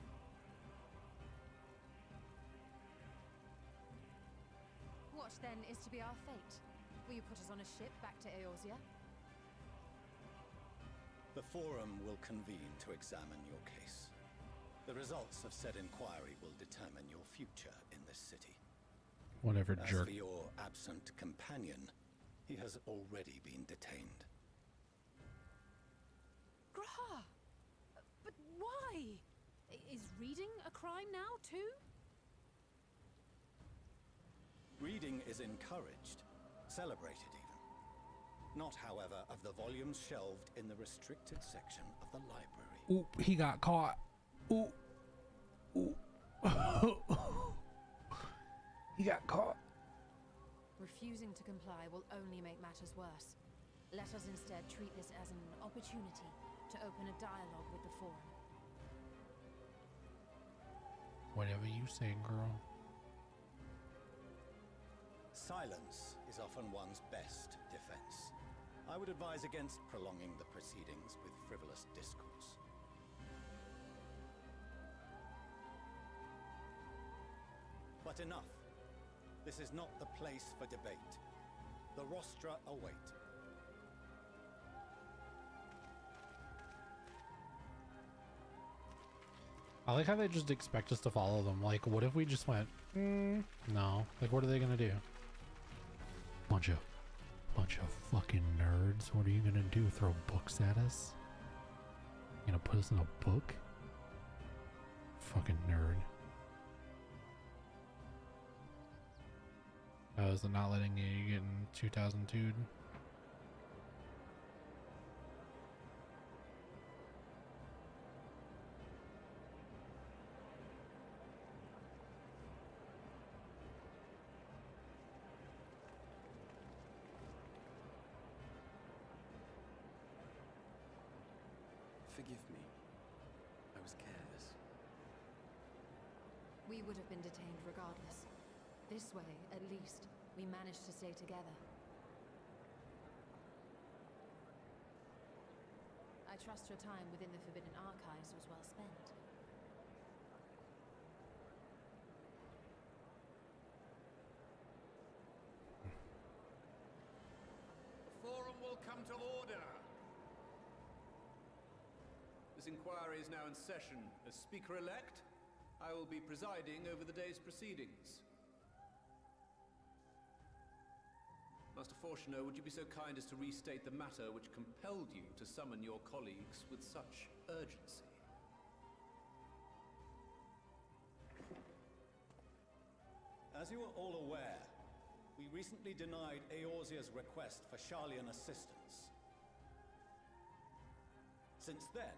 What then is to be our fate? Will you put us on a ship back to Eorzea? The Forum will convene to examine your case. The results of said inquiry will determine your future in this city. Whatever, As jerk. for your absent companion, he has already been detained. Graha! But why? Is reading a crime now, too? Reading is encouraged, celebrated even. Not, however, of the volumes shelved in the restricted section of the library. Ooh, he got caught. Ooh. Ooh. He got caught. Refusing to comply will only make matters worse. Let us instead treat this as an opportunity to open a dialogue with the Forum. Whatever you say, girl. Silence is often one's best defense. I would advise against prolonging the proceedings with frivolous discourse. But enough. This is not the place for debate. The rostra await. I like how they just expect us to follow them. Like, what if we just went, no. Like, what are they gonna do? Bunch of fucking nerds. What are you gonna do? Throw books at us? You gonna put us in a book? Fucking nerd. Oh, is it not letting you get in 2002? Forgive me. I was careless. We would have been detained regardless. This way, at least, we managed to stay together. I trust your time within the Forbidden Archives was well spent. The Forum will come to order. This inquiry is now in session. As Speaker-elect, I will be presiding over the day's proceedings. Master Fortuno, would you be so kind as to restate the matter which compelled you to summon your colleagues with such urgency? As you are all aware, we recently denied Eorzea's request for Sharlayan assistance. Since then,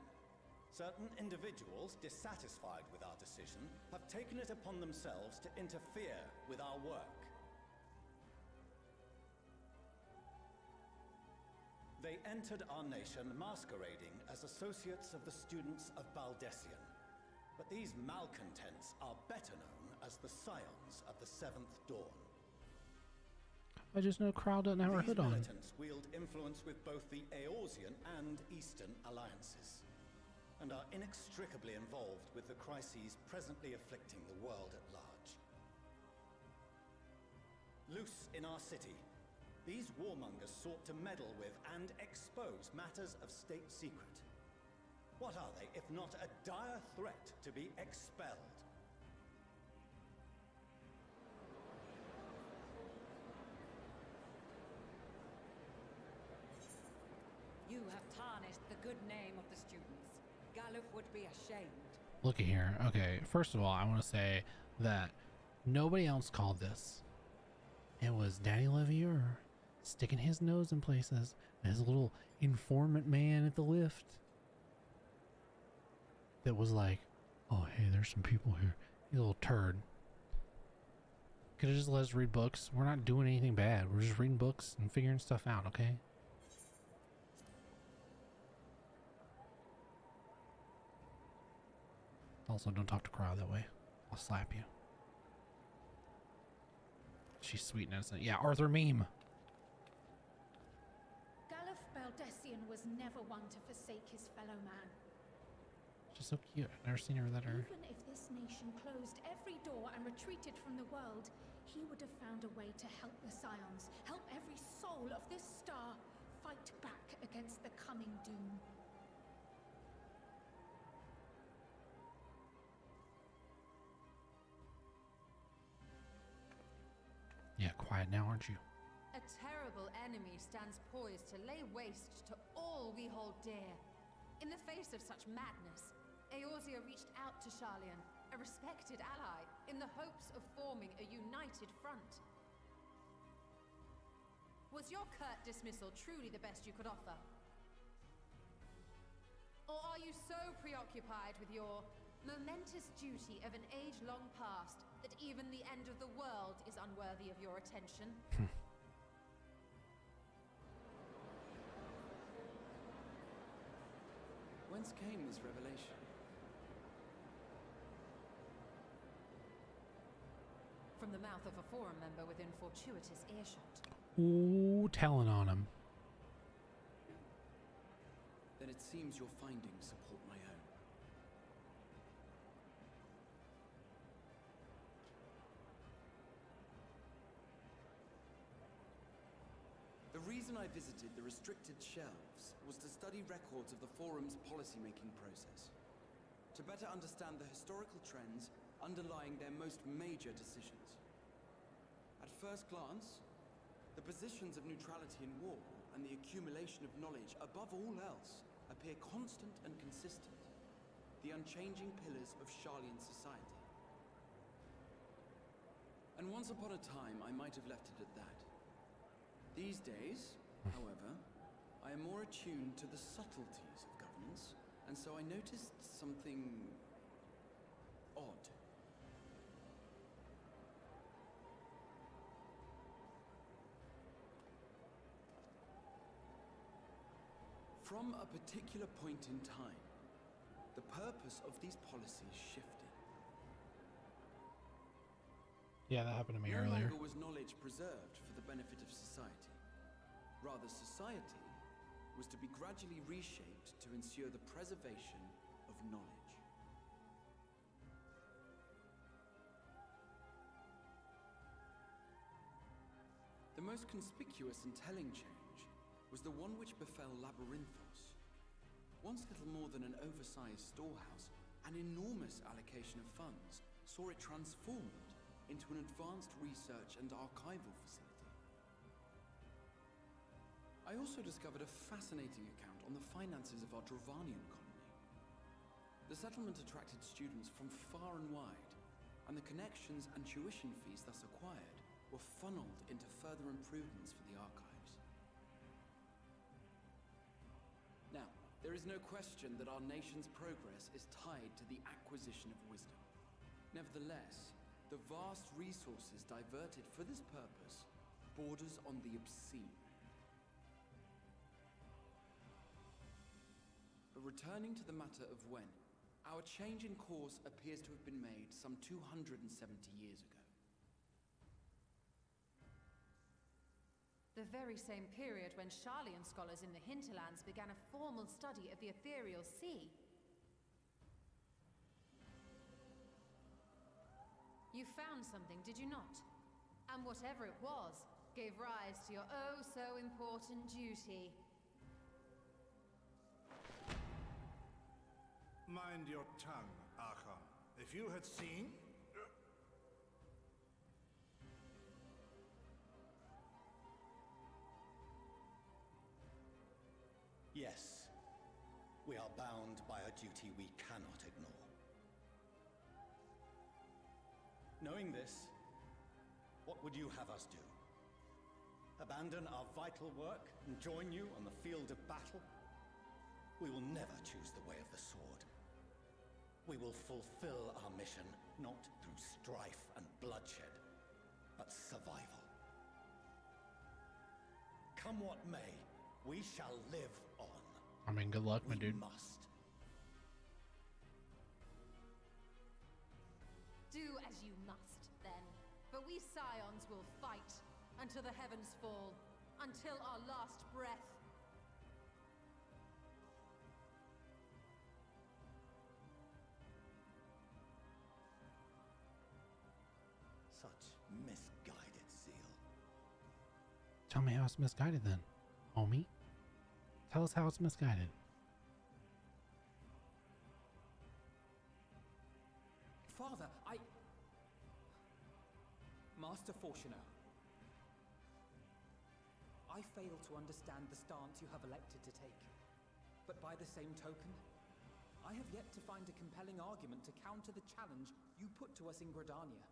Certain individuals, dissatisfied with our decision, have taken it upon themselves to interfere with our work. They entered our nation masquerading as associates of the students of Baldessian. But these malcontents are better known as the Scions of the Seventh Dawn. I just know Crow doesn't have her hood on. These militants wield influence with both the Eorzean and Eastern alliances, and are inextricably involved with the crises presently afflicting the world at large. Loose in our city, these warmongers sought to meddle with and expose matters of state secret. What are they, if not a dire threat to be expelled? You have tarnished the good name of the students. Galuf would be ashamed. Look at here. Okay, first of all, I want to say that nobody else called this. It was Daddy Levier sticking his nose in places. His little informant man at the lift that was like, oh, hey, there's some people here. You little turd. Could have just let us read books. We're not doing anything bad. We're just reading books and figuring stuff out, okay? Also, don't talk to Crow that way. I'll slap you. She's sweet and innocent. Yeah, Arthur meme. Galuf Baldessian was never one to forsake his fellow man. She's so cute. I've never seen her that her. Even if this nation closed every door and retreated from the world, he would have found a way to help the Scions, help every soul of this star fight back against the coming doom. Yeah, quiet now, aren't you? A terrible enemy stands poised to lay waste to all we hold dear. In the face of such madness, Eorzea reached out to Sharlayan, a respected ally, in the hopes of forming a united front. Was your curt dismissal truly the best you could offer? Or are you so preoccupied with your momentous duty of an age-long past that even the end of the world is unworthy of your attention? Whence came this revelation? From the mouth of a forum member within fortuitous earshot. Ooh, telling on him. Then it seems your findings support my own. The reason I visited the restricted shelves was to study records of the Forum's policy-making process, to better understand the historical trends underlying their most major decisions. At first glance, the positions of neutrality in war and the accumulation of knowledge above all else appear constant and consistent, the unchanging pillars of Sharlayan society. And once upon a time, I might have left it at that. These days, however, I am more attuned to the subtleties of governance, and so I noticed something odd. From a particular point in time, the purpose of these policies shifted. Yeah, that happened to me No earlier. longer was knowledge preserved for the benefit of society. Rather, society was to be gradually reshaped to ensure the preservation of knowledge. The most conspicuous and telling change was the one which befell Labyrinthos. Once little more than an oversized storehouse, an enormous allocation of funds saw it transformed into an advanced research and archival facility. I also discovered a fascinating account on the finances of our Dravanian colony. The settlement attracted students from far and wide, and the connections and tuition fees thus acquired were funneled into further improvements for the archives. Now, There is no question that our nation's progress is tied to the acquisition of wisdom. Nevertheless, the vast resources diverted for this purpose borders on the obscene. But returning to the matter of when, our change in course appears to have been made some 270 years ago. The very same period when Sharlayan scholars in the hinterlands began a formal study of the ethereal sea. You found something, did you not? And whatever it was, gave rise to your oh-so-important duty. Mind your tongue, Archon. If you had seen... Yes, we are bound by a duty we cannot ignore. Knowing this, what would you have us do? Abandon our vital work and join you on the field of battle? We will never choose the way of the sword. We will fulfill our mission not through strife and bloodshed, but survival. Come what may, we shall live on. I mean, good luck, my dude. We must. Do as you must, then. But we scions will fight until the heavens fall, until our last breath. Such misguided zeal. Tell me how it's misguided then, homie. Tell us how it's misguided. Father, Master Fortuner, I fail to understand the stance you have elected to take. But by the same token, I have yet to find a compelling argument to counter the challenge you put to us in Gridania.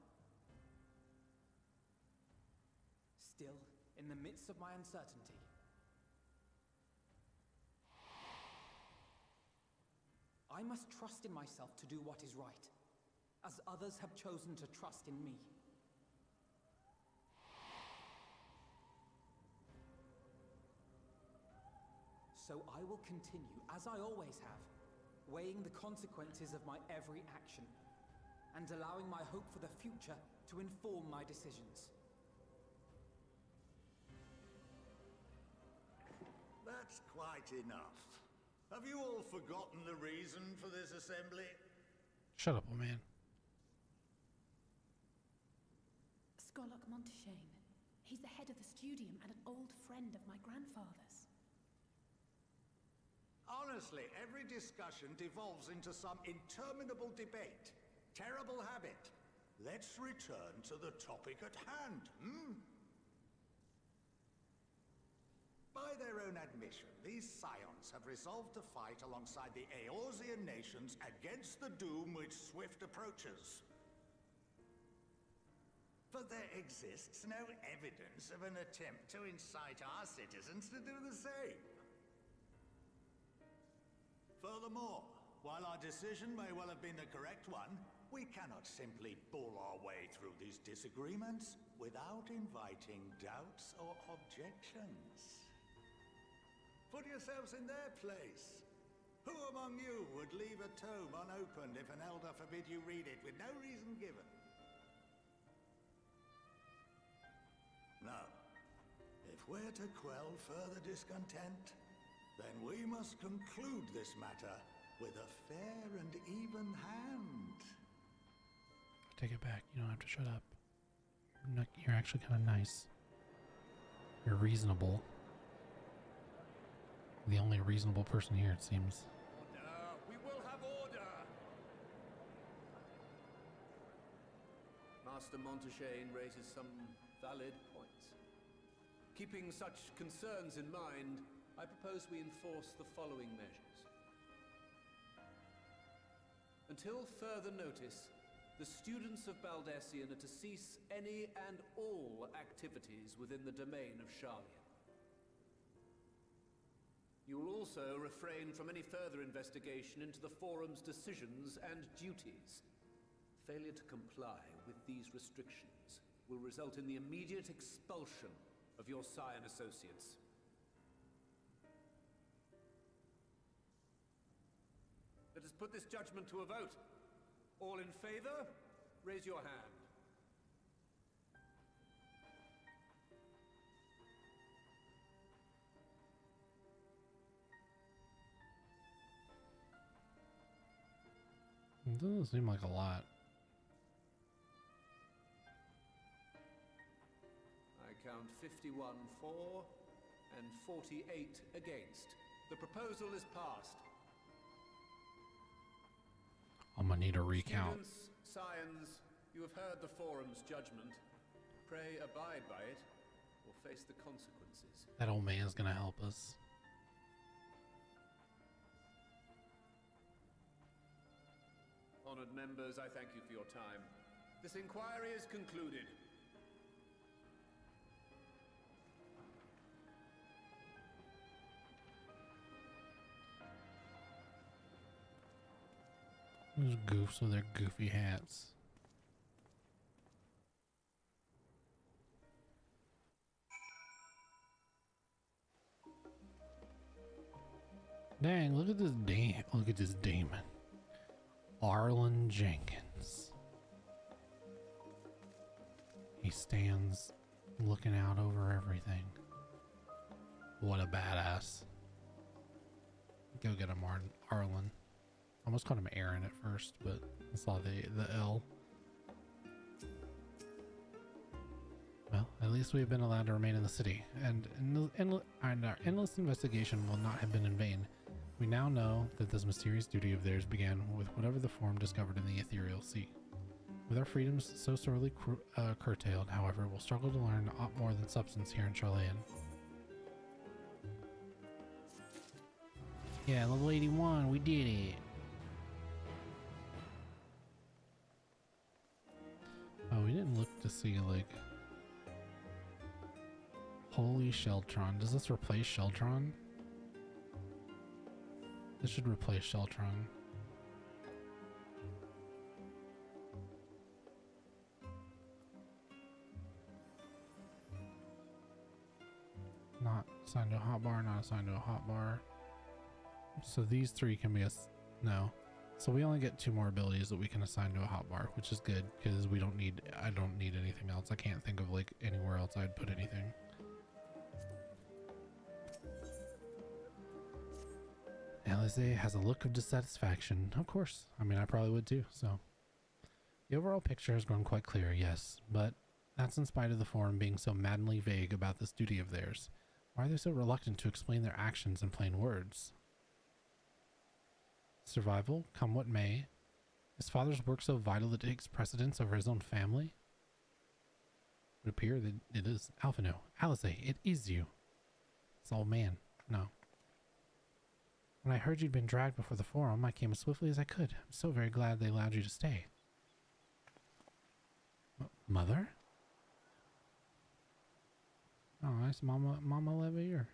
Still, in the midst of my uncertainty, I must trust in myself to do what is right, as others have chosen to trust in me. So I will continue, as I always have, weighing the consequences of my every action, and allowing my hope for the future to inform my decisions. That's quite enough. Have you all forgotten the reason for this assembly? Shut up, old man. Skolok Monteshane. He's the head of the studium and an old friend of my grandfather's. Honestly, every discussion devolves into some interminable debate. Terrible habit. Let's return to the topic at hand, By their own admission, these scions have resolved to fight alongside the Eorzean nations against the doom which swift approaches. But there exists no evidence of an attempt to incite our citizens to do the same. Furthermore, while our decision may well have been the correct one, we cannot simply bull our way through these disagreements without inviting doubts or objections. Put yourselves in their place. Who among you would leave a tome unopened if an elder forbid you read it with no reason given? No. If we're to quell further discontent, then we must conclude this matter with a fair and even hand. Take it back. You don't have to shut up. You're actually kind of nice. You're reasonable. The only reasonable person here, it seems. Order! We will have order! Master Monteshane raises some valid points. Keeping such concerns in mind, I propose we enforce the following measures. Until further notice, the students of Baldesion are to cease any and all activities within the domain of Sharlayan. You will also refrain from any further investigation into the Forum's decisions and duties. Failure to comply with these restrictions will result in the immediate expulsion of your Scion associates. Let us put this judgment to a vote. All in favor, raise your hand. It doesn't seem like a lot. I count 51 for and 48 against. The proposal is passed. I'm gonna need a recount. Students, Scions, you have heard the Forum's judgment. Pray abide by it, or face the consequences. That old man's gonna help us. Honored members, I thank you for your time. This inquiry is concluded. Those goofs with their goofy hats. Dang, look at this demon. Arlen Jenkins. He stands looking out over everything. What a badass. Go get him, Arlen. I almost called him Aaron at first, but I saw the L. Well, at least we have been allowed to remain in the city, and our endless investigation will not have been in vain. We now know that this mysterious duty of theirs began with whatever the Forum discovered in the ethereal sea. With our freedoms so sorely curtailed, however, we'll struggle to learn a lot more than substance here in Sharlayan. Yeah, level 81, we did it. Oh, we didn't look to see, like... Holy Sheltron. Does this replace Sheltron? This should replace Sheltron. Not assigned to a hotbar, not assigned to a hotbar. So these three can be no. So we only get 2 more abilities that we can assign to a hotbar, which is good because I don't need anything else. I can't think of like anywhere else I'd put anything. Alize has a look of dissatisfaction. Of course. I mean, I probably would too, so. The overall picture has grown quite clear, yes, but that's in spite of the Forum being so maddeningly vague about this duty of theirs. Why are they so reluctant to explain their actions in plain words? Survival, come what may. His father's work so vital that it takes precedence over his own family? It would appear that it is. Alphino, Alize, it is you. It's old man. No. When I heard you'd been dragged before the Forum, I came as swiftly as I could. I'm so very glad they allowed you to stay. Mother? Oh, nice, Mama Levier.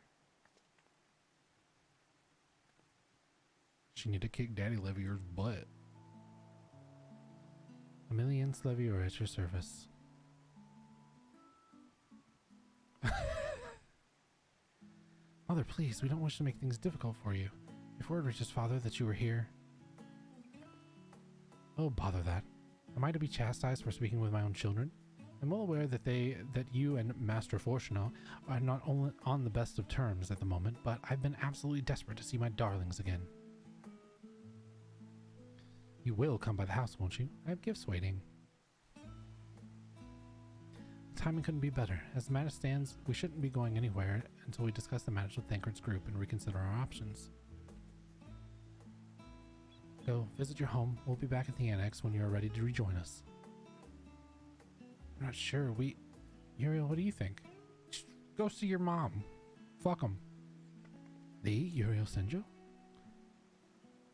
She need to kick Daddy Levier's butt. Emilien's Levier at your service. Mother, please, we don't wish to make things difficult for you. If word reaches Father that you were here... Oh, bother that. Am I to be chastised for speaking with my own children? I'm well aware that you and Master Fortuno are not only on the best of terms at the moment, but I've been absolutely desperate to see my darlings again. You will come by the house, won't you? I have gifts waiting. The timing couldn't be better. As the matter stands, we shouldn't be going anywhere until we discuss the matters with Thancred's group and reconsider our options. Go, visit your home. We'll be back at the annex when you are ready to rejoin us. I'm not sure. Uriel, what do you think? Just go see your mom. Fuck 'em. Uriel Senjo?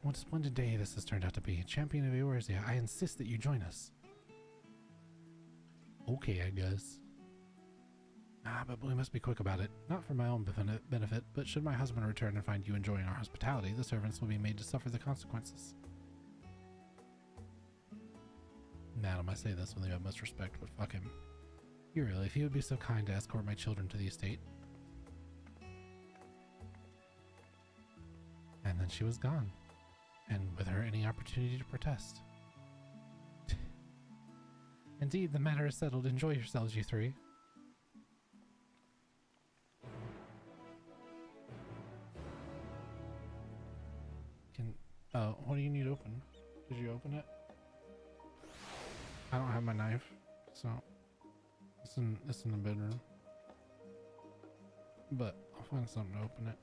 What a splendid day this has turned out to be. Champion of Eorzea, I insist that you join us. Okay, I guess. But we must be quick about it. Not for my own benefit, but should my husband return and find you enjoying our hospitality, the servants will be made to suffer the consequences. Madam, I say this with the utmost respect, but fuck him. Uriel, if you would be so kind to escort my children to the estate. And then she was gone, and with her any opportunity to protest. Indeed, the matter is settled. Enjoy yourselves, you three. What do you need open? Did you open it? I don't have my knife, so it's in the bedroom. But I'll find something to open it.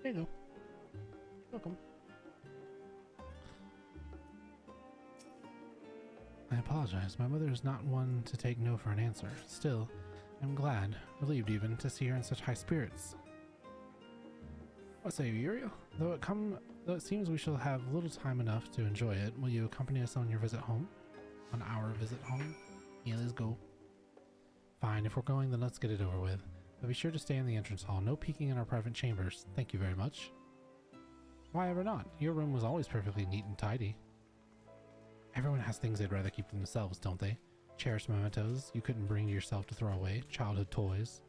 There you go. Welcome. I apologize. My mother is not one to take no for an answer. Still, I'm glad, relieved even, to see her in such high spirits. What say you, Uriel? Though it seems we shall have little time enough to enjoy it, will you accompany us on your visit home? On our visit home? Yeah, let's go. Fine, if we're going, then let's get it over with. But be sure to stay in the entrance hall. No peeking in our private chambers. Thank you very much. Why ever not? Your room was always perfectly neat and tidy. Everyone has things they'd rather keep to themselves, don't they? Cherished mementos you couldn't bring yourself to throw away. Childhood toys.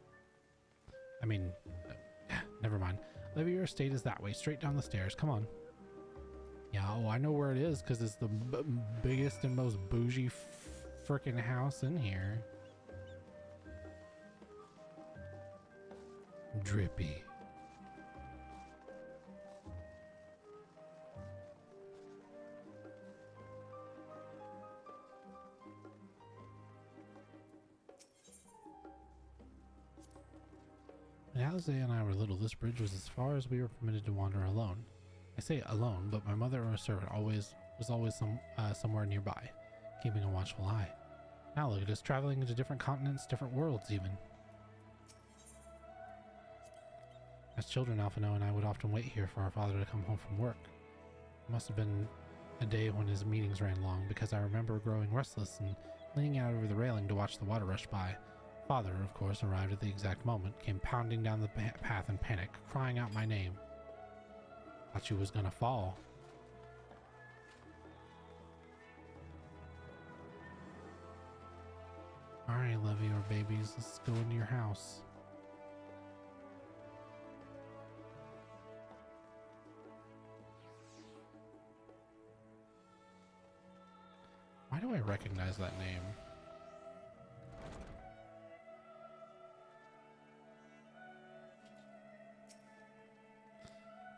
I mean, never mind. Olivia, your estate is that way, straight down the stairs. Come on. Yeah, oh, I know where it is because it's the biggest and most bougie frickin' house in here. Drippy. When Alice and I were little, this bridge was as far as we were permitted to wander alone. I say alone, but my mother or a servant was always somewhere nearby, keeping a watchful eye. Now look at us traveling into different continents, different worlds even. As children, Alphino and I would often wait here for our father to come home from work. It must have been a day when his meetings ran long, because I remember growing restless and leaning out over the railing to watch the water rush by. Father, of course, arrived at the exact moment, came pounding down the path in panic, crying out my name. Thought you was gonna fall. Alright, Levy or babies, let's go into your house. Why do I recognize that name?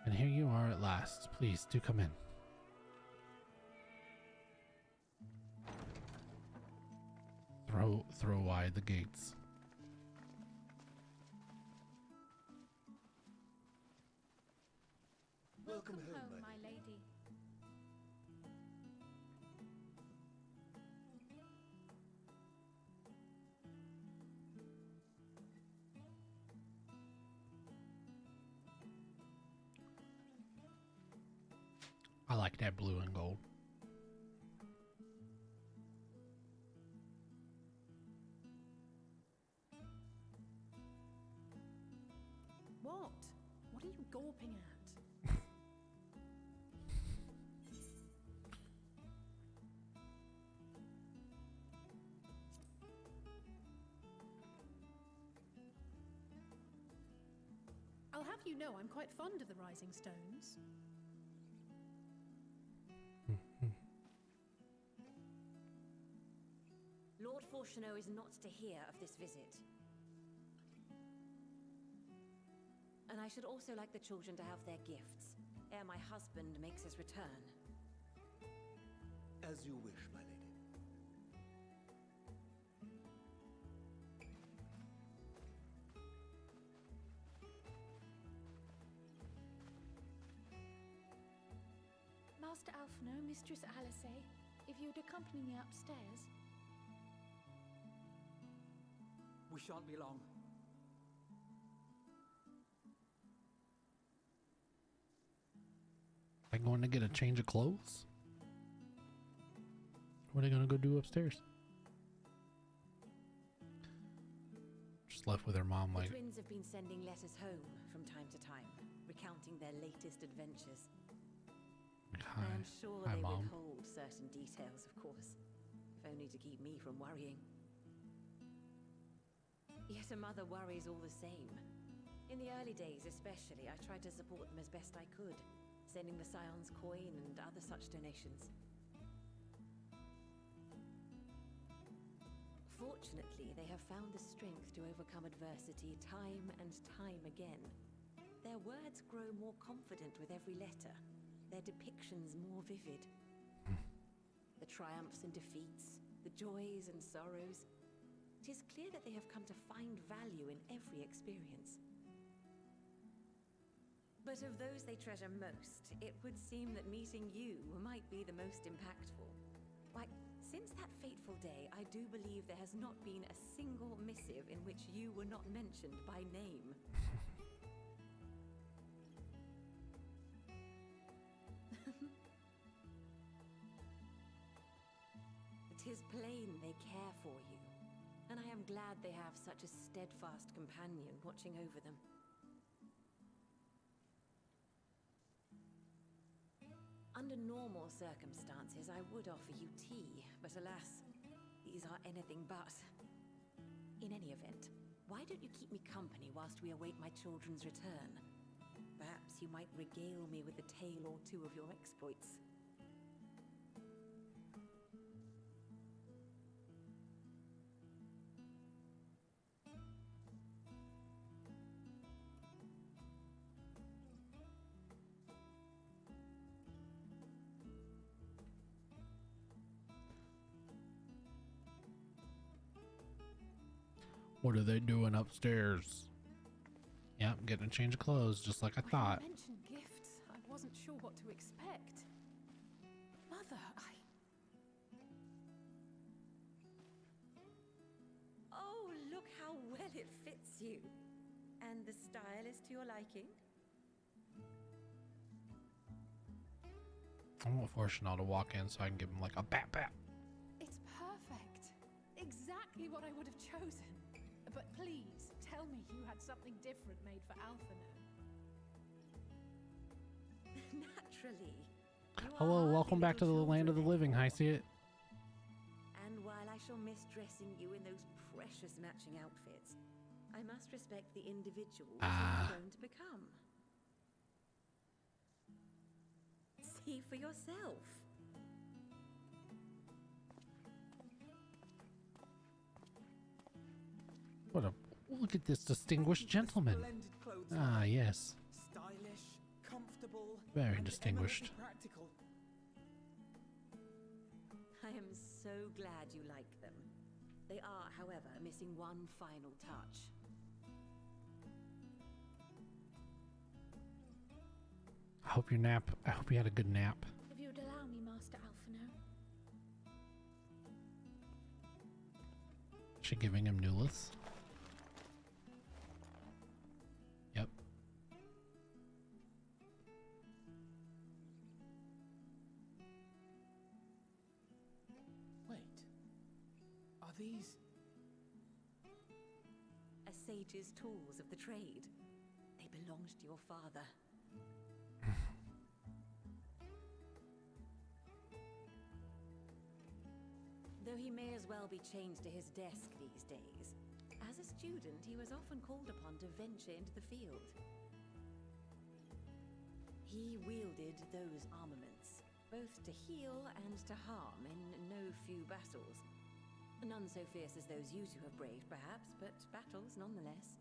And here you are at last. Please, do come in. Throw wide the gates. Welcome home, my lady. I like that blue and gold. What? What are you gawping at? I'll have you know I'm quite fond of the Rising Stones. Lord Fortuneau is not to hear of this visit. And I should also like the children to have their gifts, ere my husband makes his return. As you wish, my lady. Alphino, Mistress Alice, if you'd accompany me upstairs. We shan't be long. Are they going to get a change of clothes? What are they going to go do upstairs? Just left with her mom, like. The twins have been sending letters home from time to time, recounting their latest adventures. Hi. I am sure Hi, they Mom. withhold certain details, of course, if only to keep me from worrying. Yet a mother worries all the same. In the early days especially, I tried to support them as best I could, sending the Scion's coin and other such donations. Fortunately, they have found the strength to overcome adversity time and time again. Their words grow more confident with every letter, their depictions more vivid. The triumphs and defeats, the joys and sorrows. It is clear that they have come to find value in every experience. But of those they treasure most, it would seem that meeting you might be the most impactful. Why, since that fateful day, I do believe there has not been a single missive in which you were not mentioned by name. It is plain they care for you, and I am glad they have such a steadfast companion watching over them. Under normal circumstances, I would offer you tea, but alas, these are anything but. In any event, why don't you keep me company whilst we await my children's return? Perhaps you might regale me with a tale or two of your exploits. What are they doing upstairs? Yep, getting a change of clothes, just like I thought. When you mentioned gifts, I wasn't sure what to expect. Mother, Oh, look how well it fits you. And the style is to your liking? I want Chanel to walk in so I can give him like a bat bat. It's perfect. Exactly what I would have chosen. But please, tell me you had something different made for Alphino. Naturally. Hello, welcome back to the land of the living. Hi, see it. And while I shall miss dressing you in those precious matching outfits, I must respect the individuals you've grown to become. See for yourself. What a look at this distinguished gentleman. Ah, yes. Stylish, comfortable, Very and distinguished. eminently practical. I am so glad you like them. They are, however, missing one final touch. I hope you had a good nap. If you'd allow me, Master Alphino. Is she giving him Nulith? Yep. Wait. Are these... A sage's tools of the trade. They belonged to your father. Though he may as well be chained to his desk these days, as a student he was often called upon to venture into the field. He wielded those armaments, both to heal and to harm in no few battles. None so fierce as those you two have braved, perhaps, but battles nonetheless.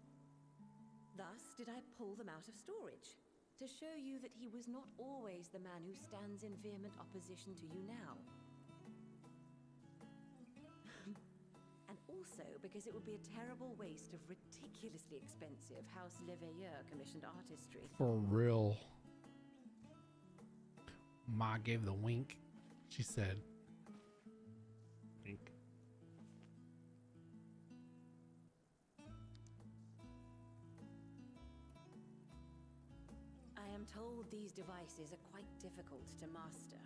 Thus did I pull them out of storage, to show you that he was not always the man who stands in vehement opposition to you now. And also because it would be a terrible waste of ridiculously expensive House Leveilleur commissioned artistry. For real. Ma gave the wink. She said, wink. I am told these devices are quite difficult to master,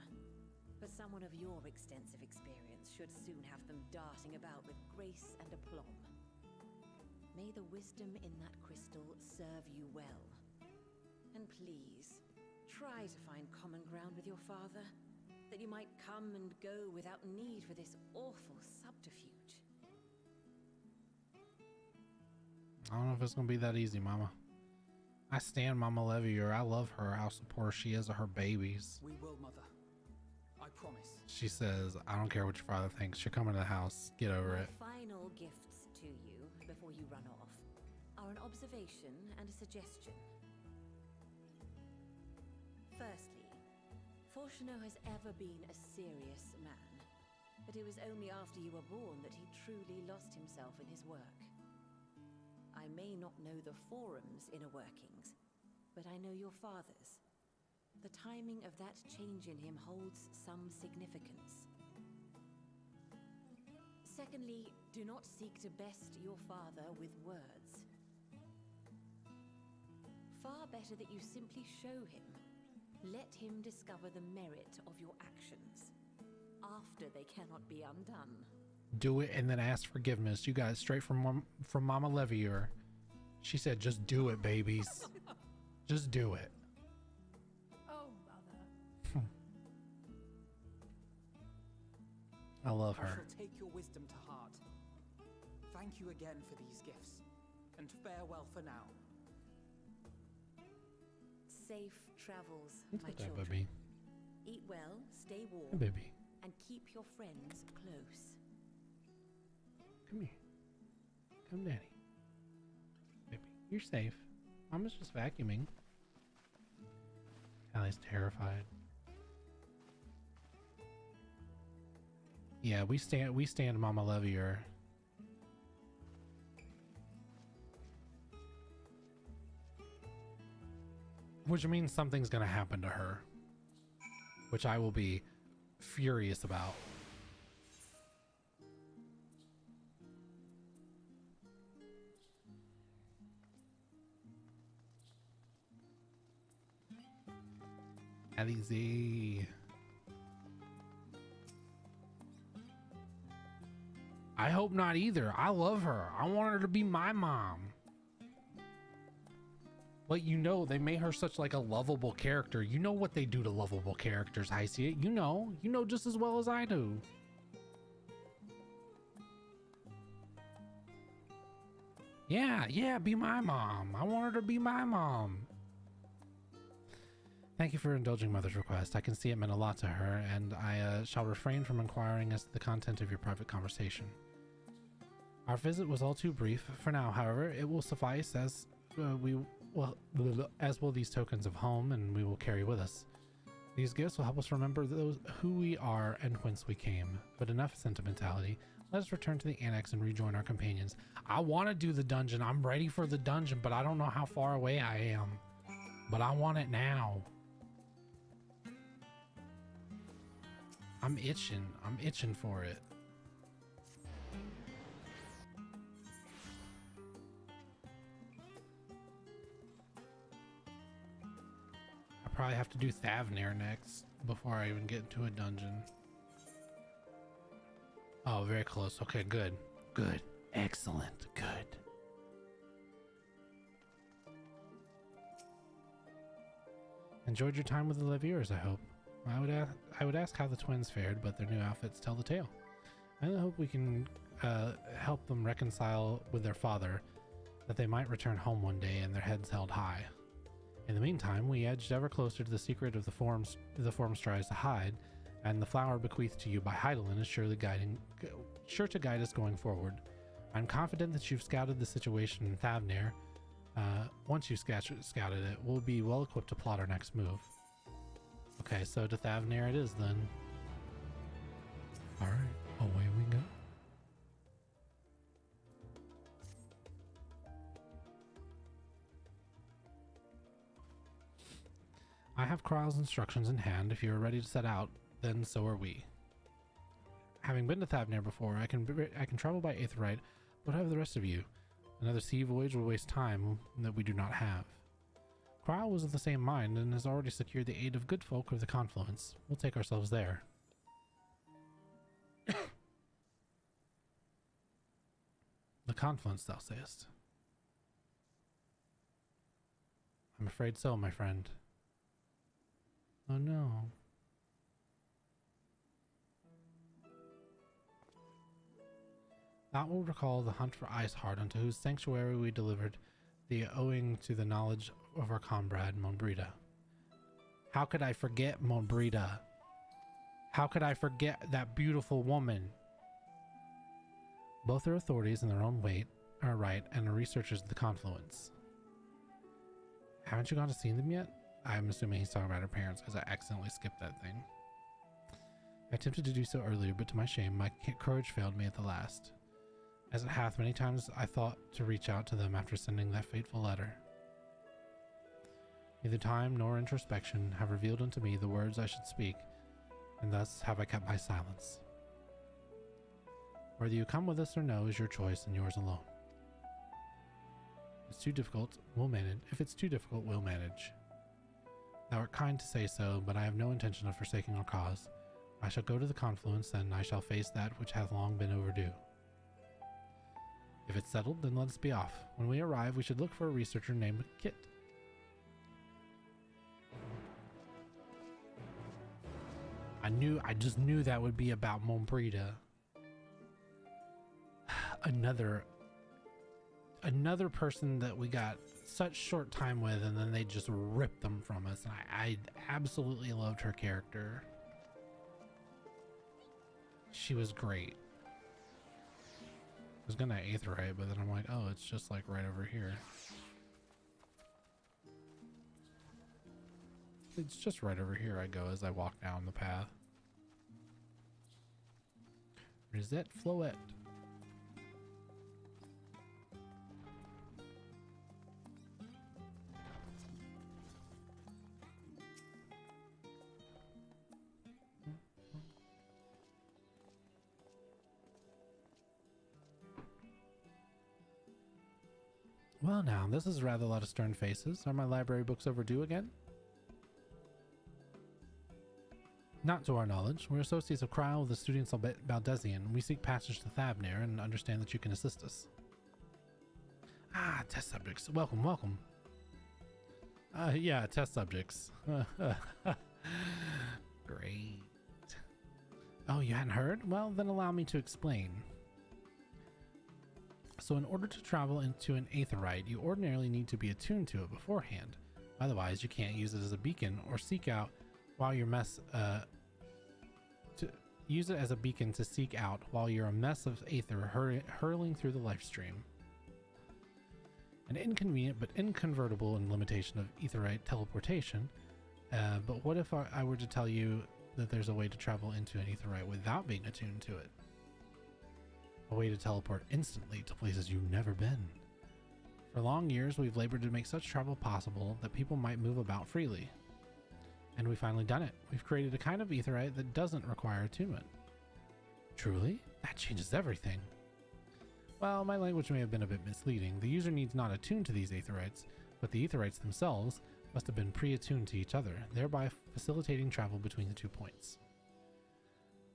but someone of your extensive experience should soon have them darting about with grace and aplomb. May the wisdom in that crystal serve you well. And please, try to find common ground with your father, that you might come and go without need for this awful subterfuge. I don't know if it's gonna be that easy, Mama. I stand Mama Levier. I love her. How supportive she is of her babies. We will, Mother. I promise. She says, I don't care what your father thinks. You're coming to the house. Get over it. My final gifts to you before you run off are an observation and a suggestion. Firstly, Fortuno has ever been a serious man, but it was only after you were born that he truly lost himself in his work. I may not know the Forum's inner workings, but I know your father's. The timing of that change in him holds some significance. Secondly, do not seek to best your father with words. Far better that you simply show him. Let him discover the merit of your actions, after they cannot be undone. Do it and then ask forgiveness. You got it straight from Mama Levier. She said, just do it, babies. Just do it. Oh, Mother. I love I her. shall take your wisdom to heart. Thank you again for these gifts, and farewell for now. Safe travels, Look my at that, children. baby. Eat well, stay warm, Hey, baby. and keep your friends close. Come here. Come, Daddy. Baby, you're safe. Mama's just vacuuming. Allie's terrified. Yeah, we stand Mama Levier. Which means something's gonna happen to her, which I will be furious about. Alize. I hope not either. I love her. I want her to be my mom. But you know, they made her such like a lovable character. You know what they do to lovable characters, I see it. You know just as well as I do. Yeah, be my mom. I want her to be my mom. Thank you for indulging Mother's request. I can see it meant a lot to her, and I shall refrain from inquiring as to the content of your private conversation. Our visit was all too brief. For now, however, it will suffice as as will these tokens of home, and we will carry with us. These gifts will help us remember who we are and whence we came. But enough sentimentality. Let us return to the annex and rejoin our companions. I want to do the dungeon. I'm ready for the dungeon, but I don't know how far away I am. But I want it now. I'm itching. I'm itching for it. I probably have to do Thavnair next before I even get into a dungeon. Oh, very close. Okay, good. Good. Excellent. Good. Enjoyed your time with the Leviers, I hope. I would ask how the twins fared, but their new outfits tell the tale. I hope we can help them reconcile with their father, that they might return home one day and their heads held high. In the meantime, we edged ever closer to the secret of the Forum tries to hide, and the flower bequeathed to you by Heidelin is sure to guide us going forward. I'm confident that you've scouted the situation in Thavnair. Once you've scouted it, we'll be well equipped to plot our next move. Okay, so to Thavnair it is then. Alright, away we go. I have Kryle's instructions in hand. If you are ready to set out, then so are we. Having been to Thavnair before, I can travel by Aetheryte, but what have the rest of you? Another sea voyage will waste time that we do not have. Kryle was of the same mind and has already secured the aid of good folk of the Confluence. We'll take ourselves there. The Confluence, thou sayest? I'm afraid so, my friend. Oh no. That will recall the hunt for Iceheart, unto whose sanctuary we delivered the owing to the knowledge of our comrade Monbrita. How could I forget Monbrita? How could I forget that beautiful woman? Both are authorities in their own right and are researchers of the Confluence. Haven't you gone to see them yet? I'm assuming he's talking about her parents because I accidentally skipped that thing. I attempted to do so earlier, but to my shame, my courage failed me at the last. As it hath, many times I thought to reach out to them after sending that fateful letter. Neither time nor introspection have revealed unto me the words I should speak, and thus have I kept my silence. Whether you come with us or no is your choice and yours alone. If it's too difficult, we'll manage. If it's too difficult, we'll manage. Thou art kind to say so, but I have no intention of forsaking our cause. I shall go to the Confluence, and I shall face that which hath long been overdue. If it's settled, then let us be off. When we arrive, we should look for a researcher named Kit. I just knew that would be about Monbrita. Another person that we got such short time with, and then they just ripped them from us. And I absolutely loved her character. She was great. I was gonna Aetheryte, but then I'm like, oh, it's just like right over here. It's just right over here I go as I walk down the path. Rosette Floette. Well now, this is rather a lot of stern faces. Are my library books overdue again? Not to our knowledge. We're associates of Kryle with the students of Baldesion. We seek passage to Thavnair and understand that you can assist us. Ah, test subjects. Welcome, welcome. Yeah, test subjects. Great. Oh, you hadn't heard? Well, then allow me to explain. So in order to travel into an Aetheryte, you ordinarily need to be attuned to it beforehand. Otherwise, you can't use it as a beacon or seek out while you're use it as a beacon to seek out while you're a mess of aether hurling through the life stream. An inconvenient but inconvertible limitation of Aetheryte teleportation. But what if I were to tell you that there's a way to travel into an Aetheryte without being attuned to it? A way to teleport instantly to places you've never been. For long years, we've labored to make such travel possible that people might move about freely. And we've finally done it. We've created a kind of Aetheryte that doesn't require attunement. Truly? That changes everything. Well, my language may have been a bit misleading. The user needs not attune to these Aetherytes, but the Aetherytes themselves must have been pre-attuned to each other, thereby facilitating travel between the 2 points.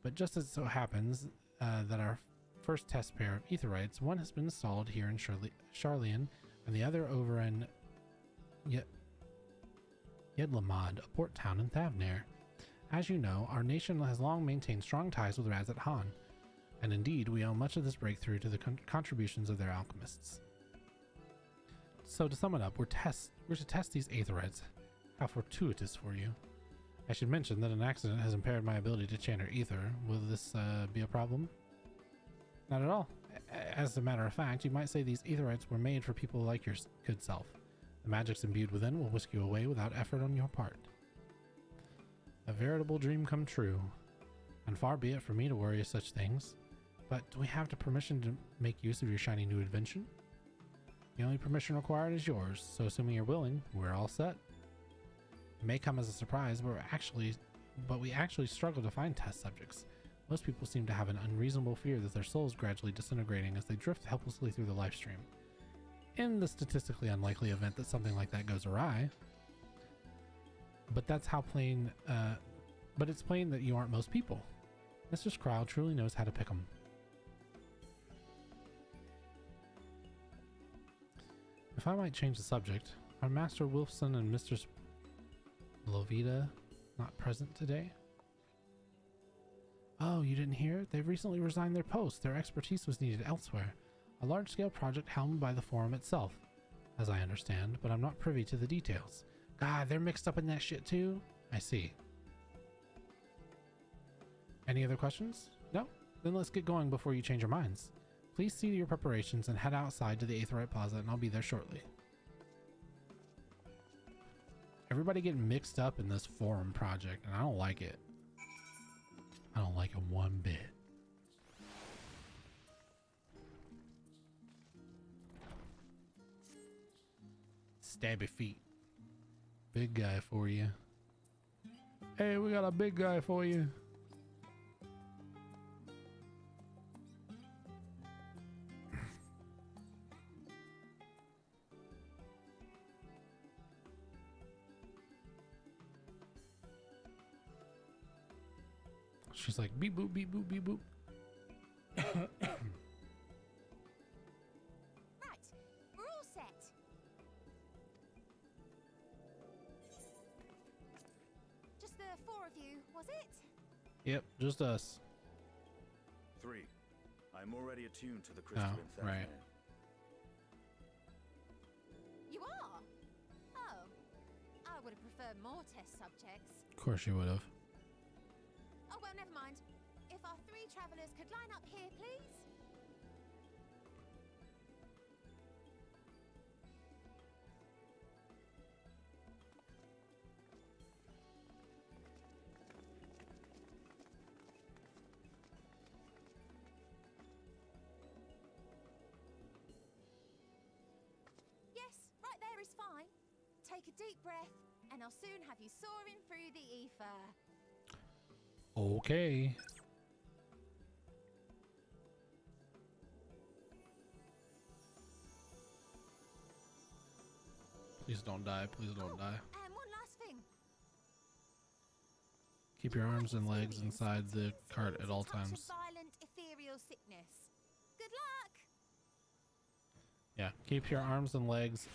But just as it so happens that our first test pair of Aetherytes, one has been installed here in Sharlayan, and the other over in Yedlamad, a port town in Thavnair. As you know, our nation has long maintained strong ties with Razat Han, and indeed we owe much of this breakthrough to the contributions of their alchemists. So to sum it up, we're to test these Aetherytes. How fortuitous for you. I should mention that an accident has impaired my ability to channel ether. Will this be a problem? Not at all. As a matter of fact, you might say these Aetherytes were made for people like your good self. The magics imbued within will whisk you away without effort on your part. A veritable dream come true. And far be it for me to worry of such things. But do we have the permission to make use of your shiny new invention? The only permission required is yours, so assuming you're willing, we're all set. It may come as a surprise, but we actually struggle to find test subjects. Most people seem to have an unreasonable fear that their soul is gradually disintegrating as they drift helplessly through the life stream. In the statistically unlikely event that something like that goes awry. But that's how plain, but it's plain that you aren't most people. Mr. Skrull truly knows how to pick 'em. If I might change the subject, are Master Wolfson and Mr. Lovita not present today? Oh, you didn't hear? They've recently resigned their posts. Their expertise was needed elsewhere. A large-scale project helmed by the Forum itself, as I understand, but I'm not privy to the details. God, they're mixed up in that shit too? I see. Any other questions? No? Then let's get going before you change your minds. Please see to your preparations and head outside to the Aetheryte Plaza, and I'll be there shortly. Everybody getting mixed up in this Forum project, and I don't like it. I don't like it one bit. Stabby feet. Big guy for you. Hey, we got a big guy for you. She's like, beep boop, beep boop, beep boop. Right, we're all set. Just the four of you, was it? Yep, just us. 3. I'm already attuned to the crystal in Thavnair. Right. You are? Oh, I would have preferred more test subjects. Of course you would have. Oh, well, never mind. If our 3 travelers could line up here, please. Yes, right there is fine. Take a deep breath, and I'll soon have you soaring through the ether. Okay. Please don't die. Please don't die. And one last thing. Keep your arms and legs inside the cart at all times. Violent ethereal sickness. Good luck. Yeah, keep your arms and legs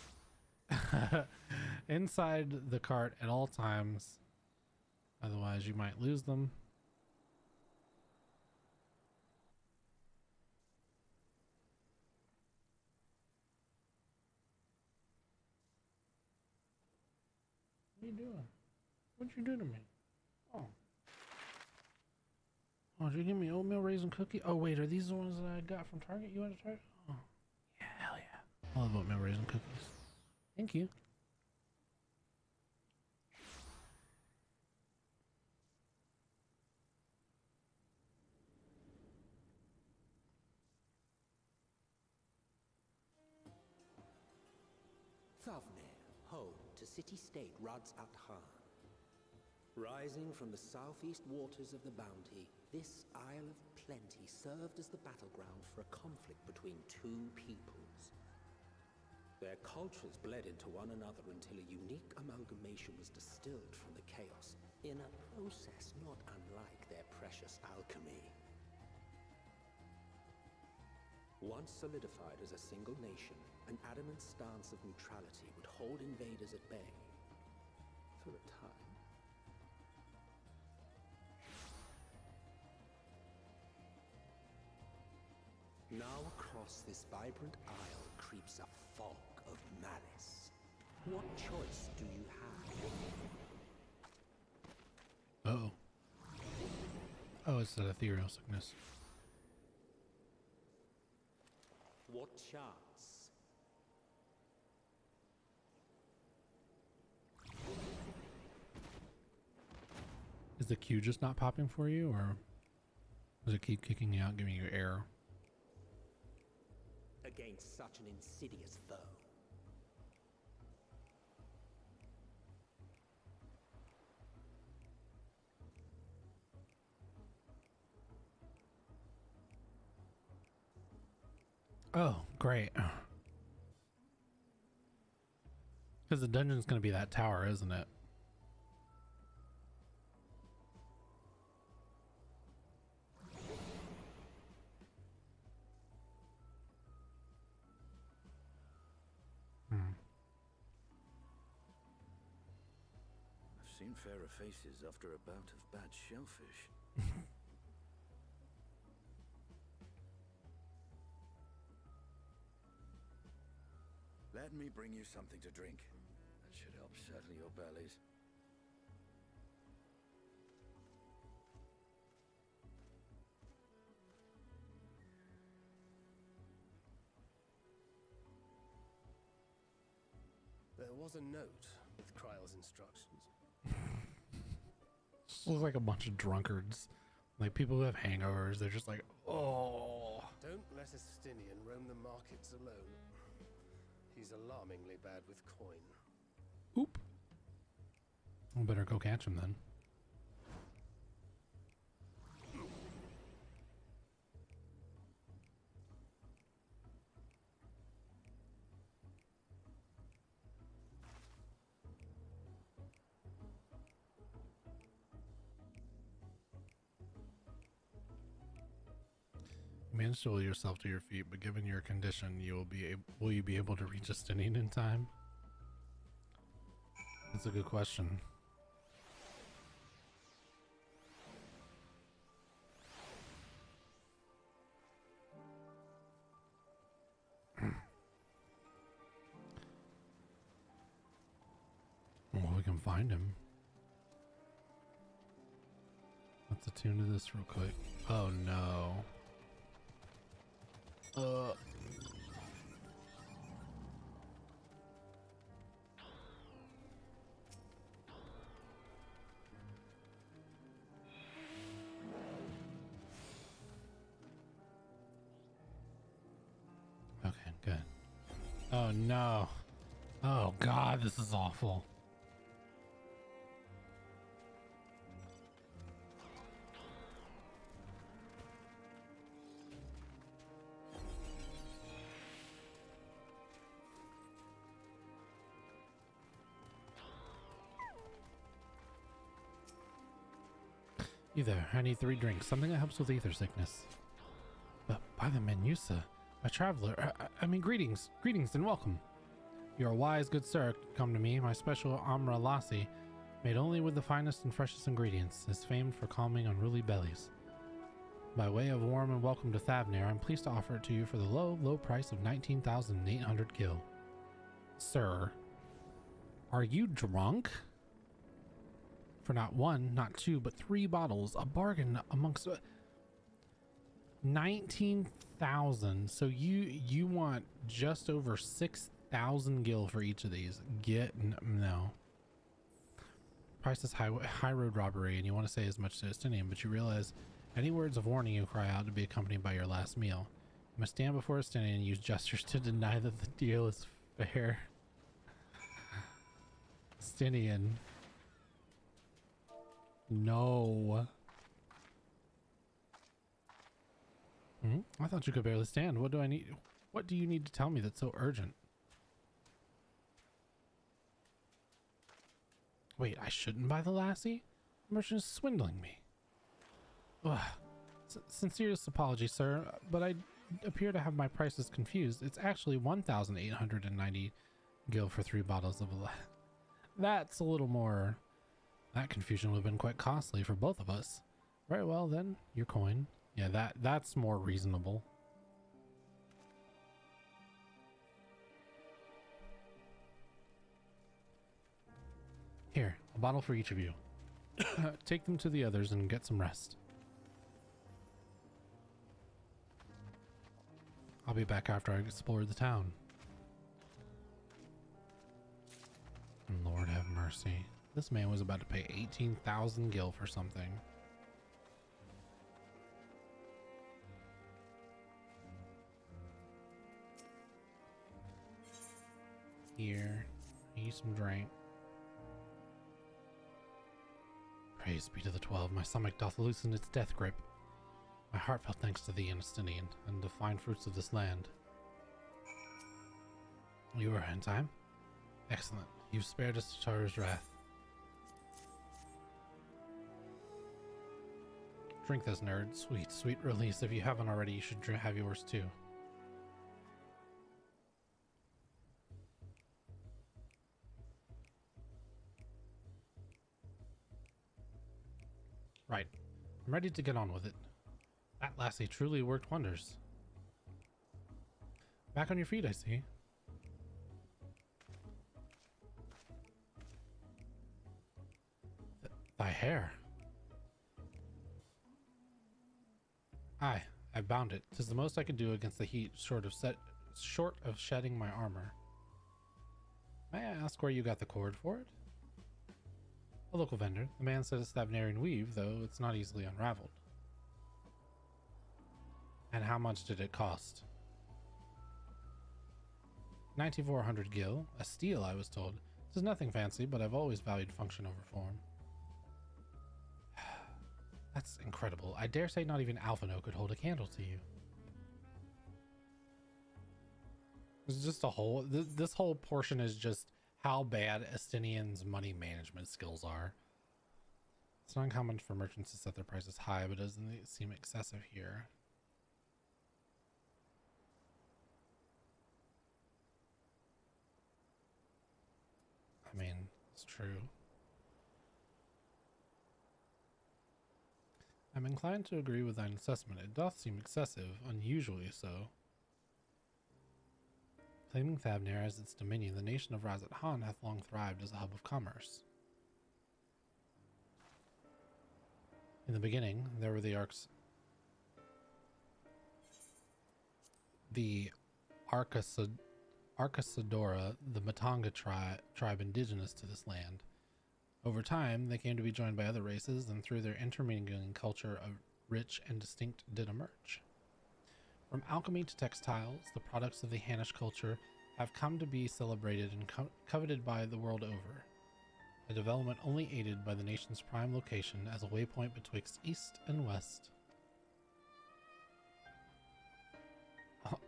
inside the cart at all times. Otherwise, you might lose them. What are you doing? What'd you do to me? Oh. Oh, did you give me oatmeal raisin cookie? Oh, wait, are these the ones that I got from Target? You want to try? Oh, yeah, hell yeah. I love oatmeal raisin cookies. Thank you. Thavnair, home to city-state Rads at Han. Rising from the southeast waters of the Bounty, this Isle of Plenty served as the battleground for a conflict between 2 peoples. Their cultures bled into one another until a unique amalgamation was distilled from the chaos, in a process not unlike their precious alchemy. Once solidified as a single nation, an adamant stance of neutrality would hold invaders at bay for a time. Now across this vibrant isle creeps a fog of malice. What choice do you have? Uh-oh. Oh, it's that ethereal sickness. What chance? Is the queue just not popping for you, or does it keep kicking you out, giving you error? Against such an insidious foe. Oh, great. Because the dungeon's going to be that tower, isn't it? I've seen fairer faces after a bout of bad shellfish. Let me bring you something to drink. That should help settle your bellies. There was a note with Kryle's instructions. Looks like a bunch of drunkards. Like people who have hangovers. They're just like, oh. Don't let Estinian roam the markets alone. He's alarmingly bad with coin. Oop. I better go catch him then. You managed to will yourself to your feet, but given your condition, will you be able to reach Estinian in time? That's a good question. Well, we can find him. Let's attune to this real quick. Oh no. Okay, good. Oh no. Oh god, this is awful. You there, I need 3 drinks, something that helps with ether sickness. But by the Menusa, a traveler, I mean greetings and welcome. You are wise, good sir, come to me, my special Amra Lassi, made only with the finest and freshest ingredients, is famed for calming unruly bellies. By way of warm and welcome to Thavnair, I'm pleased to offer it to you for the low price of 19,800 gil. Sir, are you drunk? For not 1, not 2, but 3 bottles, a bargain amongst 19,000. So you want just over 6,000 gil for each of these? No. Price is high road robbery, and you want to say as much to Estinian, but you realize any words of warning you cry out to be accompanied by your last meal. You must stand before Estinian and use gestures to deny that the deal is fair. Estinian. No. I thought you could barely stand. What do I need? What do you need to tell me that's so urgent? Wait, I shouldn't buy the lassie? The merchant is swindling me. Ugh. Sincerest apology, sir, but I appear to have my prices confused. It's actually 1,890 gil for 3 bottles of That's a little more. That confusion would have been quite costly for both of us. Very well then, your coin. Yeah, that's more reasonable. Here, a bottle for each of you. Take them to the others and get some rest. I'll be back after I explore the town. Lord have mercy. This man was about to pay 18,000 gil for something. Here, need some drink. Praise be to the 12, my stomach doth loosen its death grip. My heartfelt thanks to thee, Estinian, and the fine fruits of this land. You were in time? Excellent. You've spared us Taru's wrath. Drink this, nerd. Sweet, sweet release. If you haven't already, you should have yours too. Right. I'm ready to get on with it. That lassie truly worked wonders. Back on your feet, I see. Thy hair. Aye, I bound it. 'Tis the most I could do against the heat, short of shedding my armor. May I ask where you got the cord for it? A local vendor. The man said it's Thavnairian weave, though it's not easily unraveled. And how much did it cost? 9,400 gil. A steal, I was told. This is nothing fancy, but I've always valued function over form. That's incredible. I dare say not even Alphino could hold a candle to you. There's just a whole... This whole portion is just how bad Estinian's money management skills are. It's not uncommon for merchants to set their prices high, but doesn't it seem excessive here? I mean, it's true. I'm inclined to agree with thine assessment. It doth seem excessive, unusually so. Claiming Thavnair as its dominion, the nation of Razat Han hath long thrived as a hub of commerce. In the beginning, there were the Arcasadora, the Matanga tribe indigenous to this land. Over time, they came to be joined by other races, and through their intermingling culture, a rich and distinct did emerge. From alchemy to textiles, the products of the Hanish culture have come to be celebrated and coveted by the world over, a development only aided by the nation's prime location as a waypoint betwixt east and west.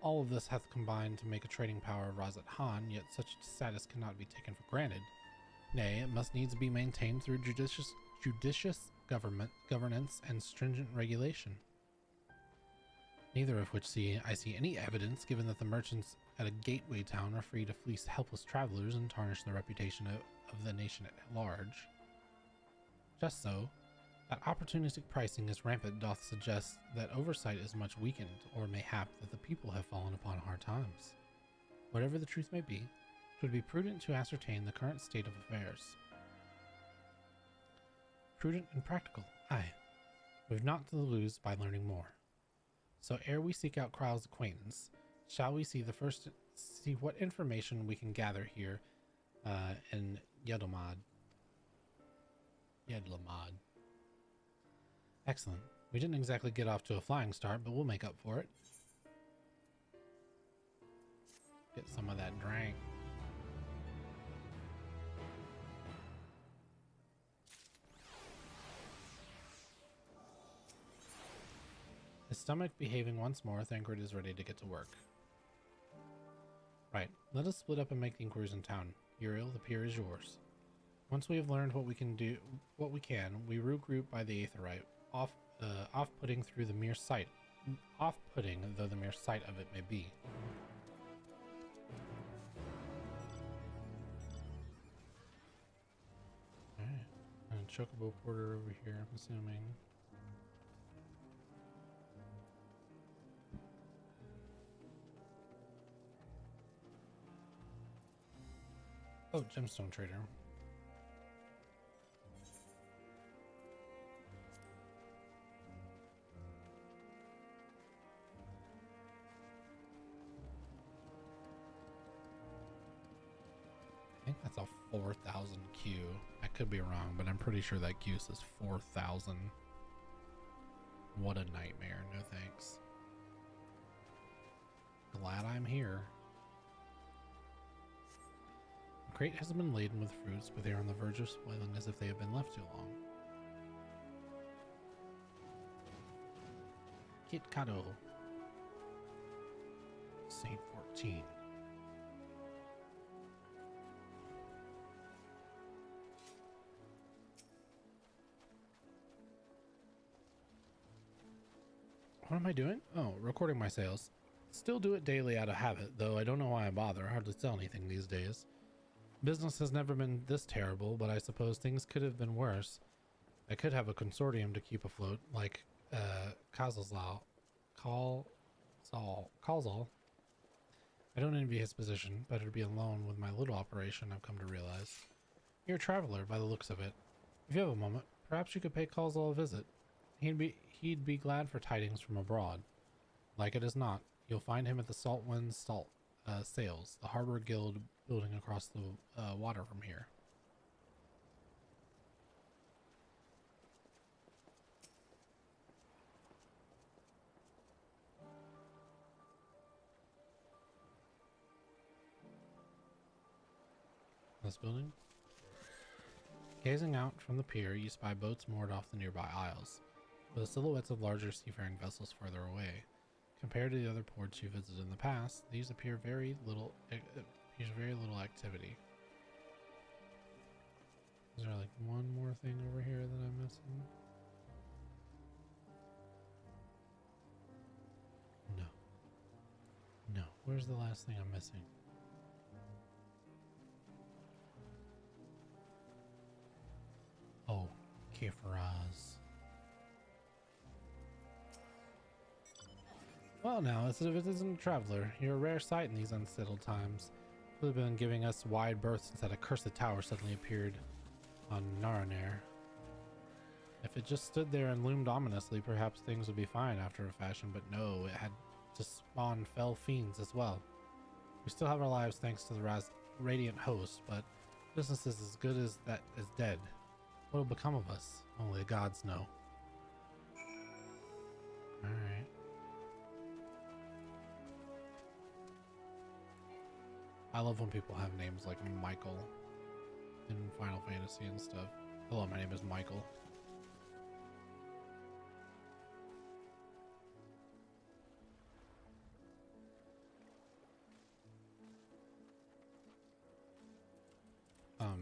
All of this hath combined to make a trading power of Razat Han, yet such status cannot be taken for granted. Nay, it must needs be maintained through judicious governance and stringent regulation. Neither of which I see any evidence, given that the merchants at a gateway town are free to fleece helpless travelers and tarnish the reputation of the nation at large. Just so, that opportunistic pricing is rampant doth suggest that oversight is much weakened, or mayhap that the people have fallen upon hard times. Whatever the truth may be, it would be prudent to ascertain the current state of affairs. Prudent and practical, aye. We've naught to lose by learning more. So ere we seek out Kral's acquaintance, shall we see what information we can gather here in Yedlamad. Excellent. We didn't exactly get off to a flying start, but we'll make up for it. Get some of that drink. His stomach behaving once more, Thancred is ready to get to work. Right, let us split up and make the inquiries in town. Uriel, the pier is yours. Once we have learned what we can, we regroup by the Aetherite, off-putting though the mere sight of it may be. Alright, and Chocobo Porter over here, I'm assuming. Oh, gemstone trader. I think that's a 4,000 Q. I could be wrong, but I'm pretty sure that Q says 4,000. What a nightmare. No thanks. Glad I'm here. The crate has been laden with fruits, but they are on the verge of spoiling as if they have been left too long. Kit Kato. Saint 14. What am I doing? Oh, recording my sales. Still do it daily out of habit, though I don't know why I bother. I hardly sell anything these days. Business has never been this terrible, but I suppose things could have been worse. I could have a consortium to keep afloat, like Kazalzal. Kalzal. I don't envy his position. Better to be alone with my little operation, I've come to realize. You're a traveler, by the looks of it. If you have a moment, perhaps you could pay Kalzal a visit. He'd be glad for tidings from abroad. Like it as not, you'll find him at the Saltwind Sales, the Harbor Guild building across the water from here. This building? Gazing out from the pier, you spy boats moored off the nearby isles, with the silhouettes of larger seafaring vessels further away. Compared to the other ports you visited in the past, these appear very little activity. Is there like one more thing over here that I'm missing? No. No. Where's the last thing I'm missing? Oh, Kefraz. Well now, as if it isn't a traveler, you're a rare sight in these unsettled times. You've been giving us wide berth since that accursed tower suddenly appeared on Thavnair. If it just stood there and loomed ominously, perhaps things would be fine after a fashion, but no, it had to spawn fell fiends as well. We still have our lives thanks to the radiant host, but business is as good as that is dead. What will become of us? Only the gods know. Alright. I love when people have names like Michael in Final Fantasy and stuff. Hello, my name is Michael.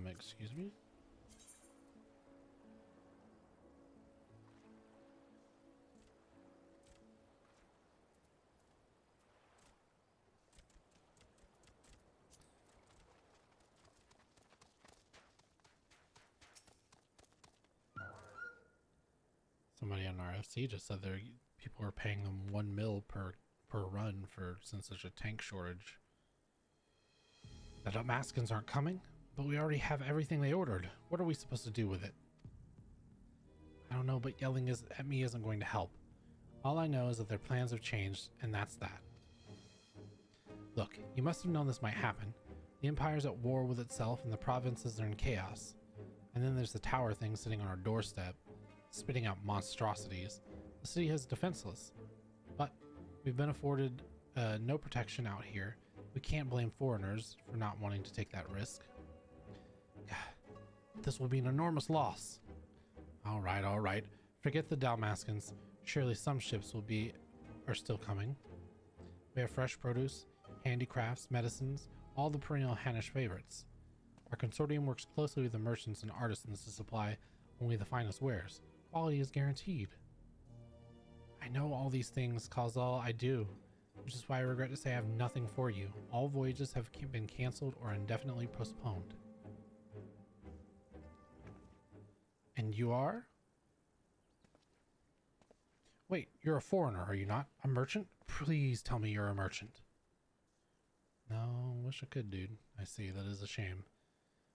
Excuse me? Somebody on RFC just said there people are paying them 1 mil per run since there's a tank shortage. The Damascans aren't coming, but we already have everything they ordered. What are we supposed to do with it? I don't know, but yelling at me isn't going to help. All I know is that their plans have changed, and that's that. Look, you must have known this might happen. The Empire's at war with itself, and the provinces are in chaos. And then there's the tower thing sitting on our doorstep, spitting out monstrosities. The city is defenseless, but we've been afforded no protection out here. We can't blame foreigners for not wanting to take that risk. This will be an enormous loss. All right. Forget the Dalmascans. Surely some ships are still coming. We have fresh produce, handicrafts, medicines, all the perennial Hannish favorites. Our consortium works closely with the merchants and artisans to supply only the finest wares. Quality is guaranteed. I know all these things, Kazal, I do, which is why I regret to say I have nothing for you. All voyages have been canceled or indefinitely postponed. And you are? Wait, you're a foreigner, are you not? A merchant? Please tell me you're a merchant. No, wish I could, dude. I see, that is a shame.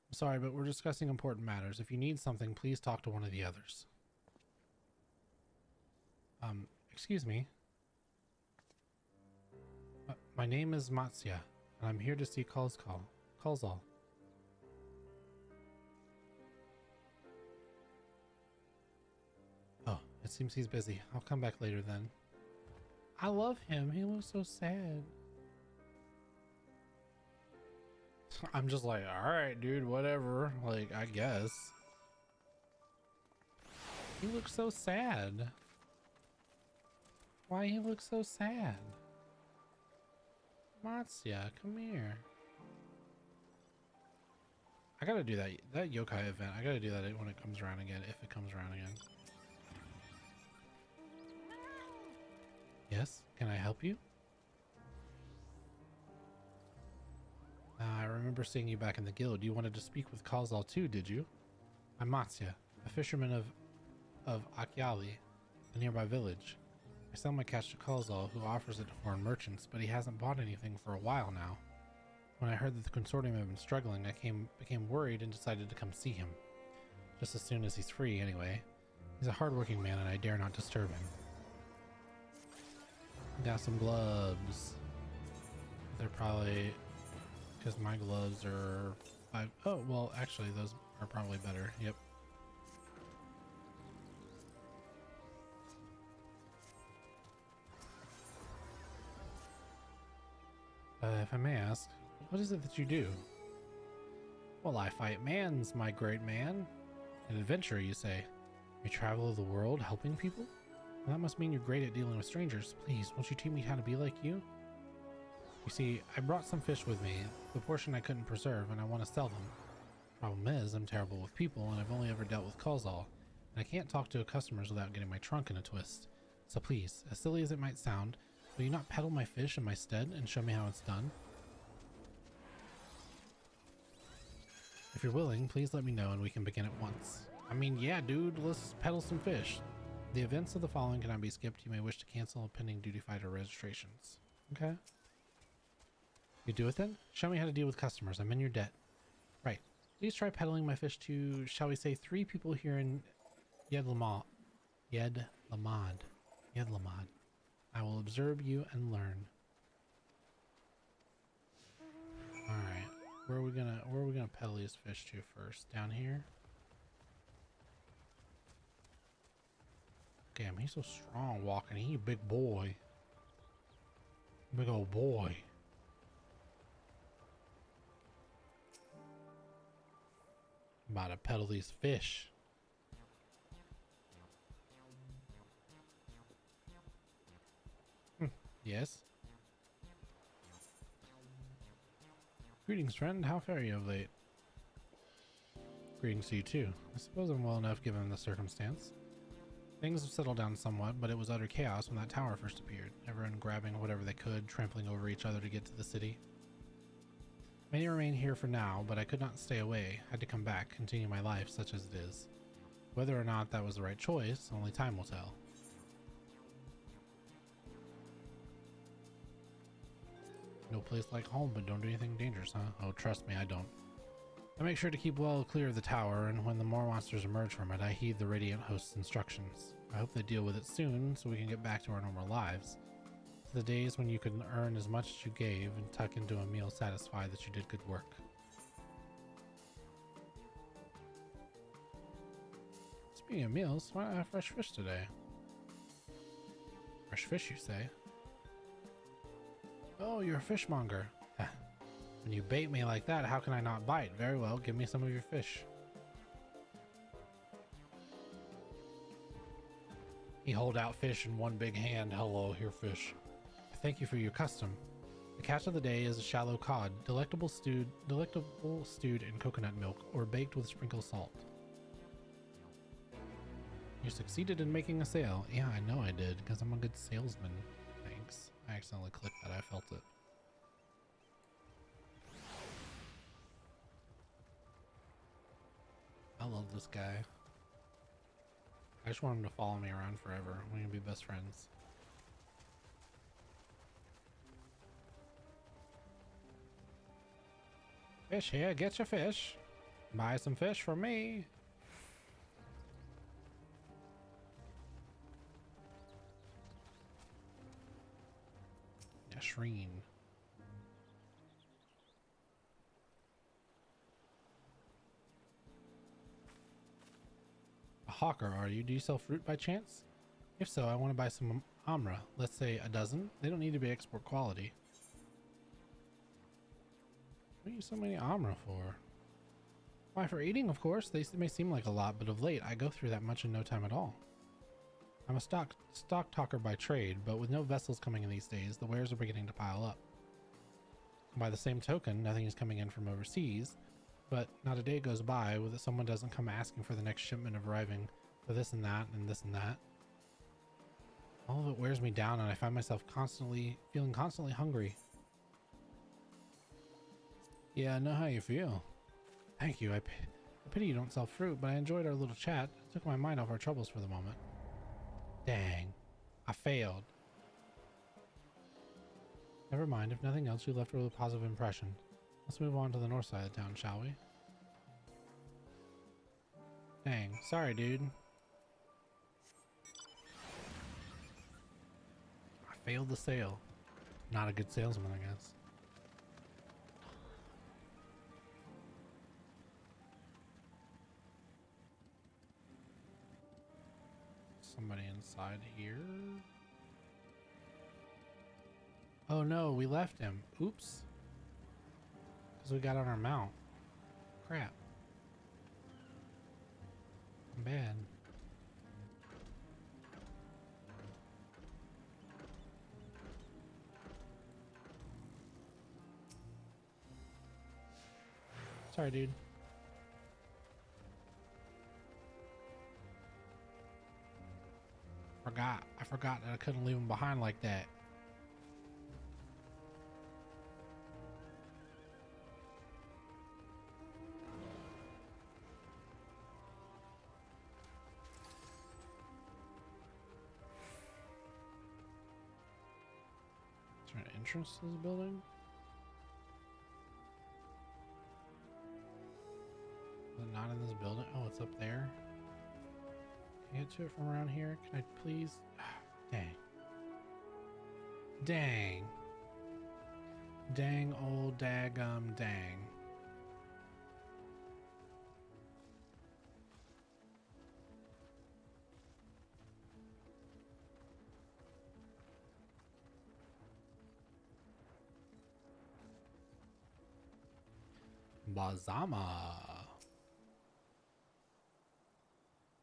I'm sorry, but we're discussing important matters. If you need something, please talk to one of the others. Excuse me. My name is Matsya, and I'm here to see Kalzal. Oh, it seems he's busy. I'll come back later then. I love him. He looks so sad. I'm just like, alright, dude, whatever. Like, I guess. He looks so sad. Why he looks so sad? Matsya, come here. I gotta do that yokai event. I gotta do that when it comes around again, if it comes around again. Yes, can I help you? I remember seeing you back in the guild. You wanted to speak with Kazal too, did you? I'm Matsya, a fisherman of Akyali, a nearby village. I sell my catch to Kazal, who offers it to foreign merchants, but he hasn't bought anything for a while now. When I heard that the consortium had been struggling, I became worried and decided to come see him. Just as soon as he's free, anyway. He's a hardworking man, and I dare not disturb him. Got some gloves. They're probably... because my gloves are 5. Oh, well, actually, those are probably better. Yep. If I may ask, what is it that you do? Well, I fight mans, my great man. An adventurer, you say? You travel the world helping people? Well, that must mean you're great at dealing with strangers. Please, won't you teach me how to be like you? You see, I brought some fish with me, the portion I couldn't preserve, and I want to sell them. Problem is, I'm terrible with people, and I've only ever dealt with Kazal, and I can't talk to customers without getting my trunk in a twist. So please, as silly as it might sound, will you not peddle my fish in my stead and show me how it's done? If you're willing, please let me know and we can begin at once. I mean, yeah, dude, let's peddle some fish. The events of the following cannot be skipped. You may wish to cancel pending duty fighter registrations. Okay. You do it then? Show me how to deal with customers. I'm in your debt. Right. Please try peddling my fish to, shall we say, 3 people here in Yedlamad. I will observe you and learn. Alright. Where are we gonna peddle these fish to first? Down here? Damn, he's so strong walking. He a big boy. Big old boy. About to peddle these fish. Yes. Greetings, friend. How fare you of late? Greetings to you too. I suppose I'm well enough given the circumstance. Things have settled down somewhat, but it was utter chaos when that tower first appeared. Everyone grabbing whatever they could, trampling over each other to get to the city. Many remain here for now, but I could not stay away. I had to come back, continue my life such as it is. Whether or not that was the right choice, only time will tell. No place like home, but don't do anything dangerous, huh? Oh, trust me, I don't. I make sure to keep well clear of the tower, and when the more monsters emerge from it, I heed the Radiant Host's instructions. I hope they deal with it soon, so we can get back to our normal lives. To the days when you could earn as much as you gave and tuck into a meal satisfied that you did good work. Speaking of meals, why not have fresh fish today? Fresh fish, you say? Oh, you're a fishmonger. When you bait me like that, how can I not bite? Very well, give me some of your fish. He hold out fish in one big hand. Hello, here fish. Thank you for your custom. The catch of the day is a shallow cod, delectable stewed in coconut milk or baked with sprinkled salt. You succeeded in making a sale. Yeah, I know I did, because I'm a good salesman. Thanks. I accidentally clicked that. I felt it. I love this guy. I just want him to follow me around forever. We're gonna be best friends. Fish here, get your fish. Buy some fish for me. Yashreen. A hawker, are you? Do you sell fruit by chance? If so, I want to buy some amra. Let's say a dozen. They don't need to be export quality. What do you use so many amra for? Why, for eating, of course. They may seem like a lot, but of late, I go through that much in no time at all. I'm a stock talker by trade, but with no vessels coming in these days, the wares are beginning to pile up. By the same token, nothing is coming in from overseas, but not a day goes by without someone doesn't come asking for the next shipment of arriving for this and that and this and that. All of it wears me down, and I find myself feeling constantly hungry. Yeah, I know how you feel. Thank you. I pity you don't sell fruit, but I enjoyed our little chat. It took my mind off our troubles for the moment. Dang. I failed. Never mind. If nothing else, you left with a positive impression. Let's move on to the north side of town, shall we? Dang. Sorry, dude. I failed the sale. Not a good salesman, I guess. Somebody inside here. Oh no, we left him. Oops. Because we got on our mount. Crap. I'm bad. Sorry, dude. I forgot that I couldn't leave him behind like that. Is there an entrance to this building? Is it not in this building? Oh, it's up there. Can I get to it from around here? Can I please? Dang. Dang. Dang old daggum dang. Bazama.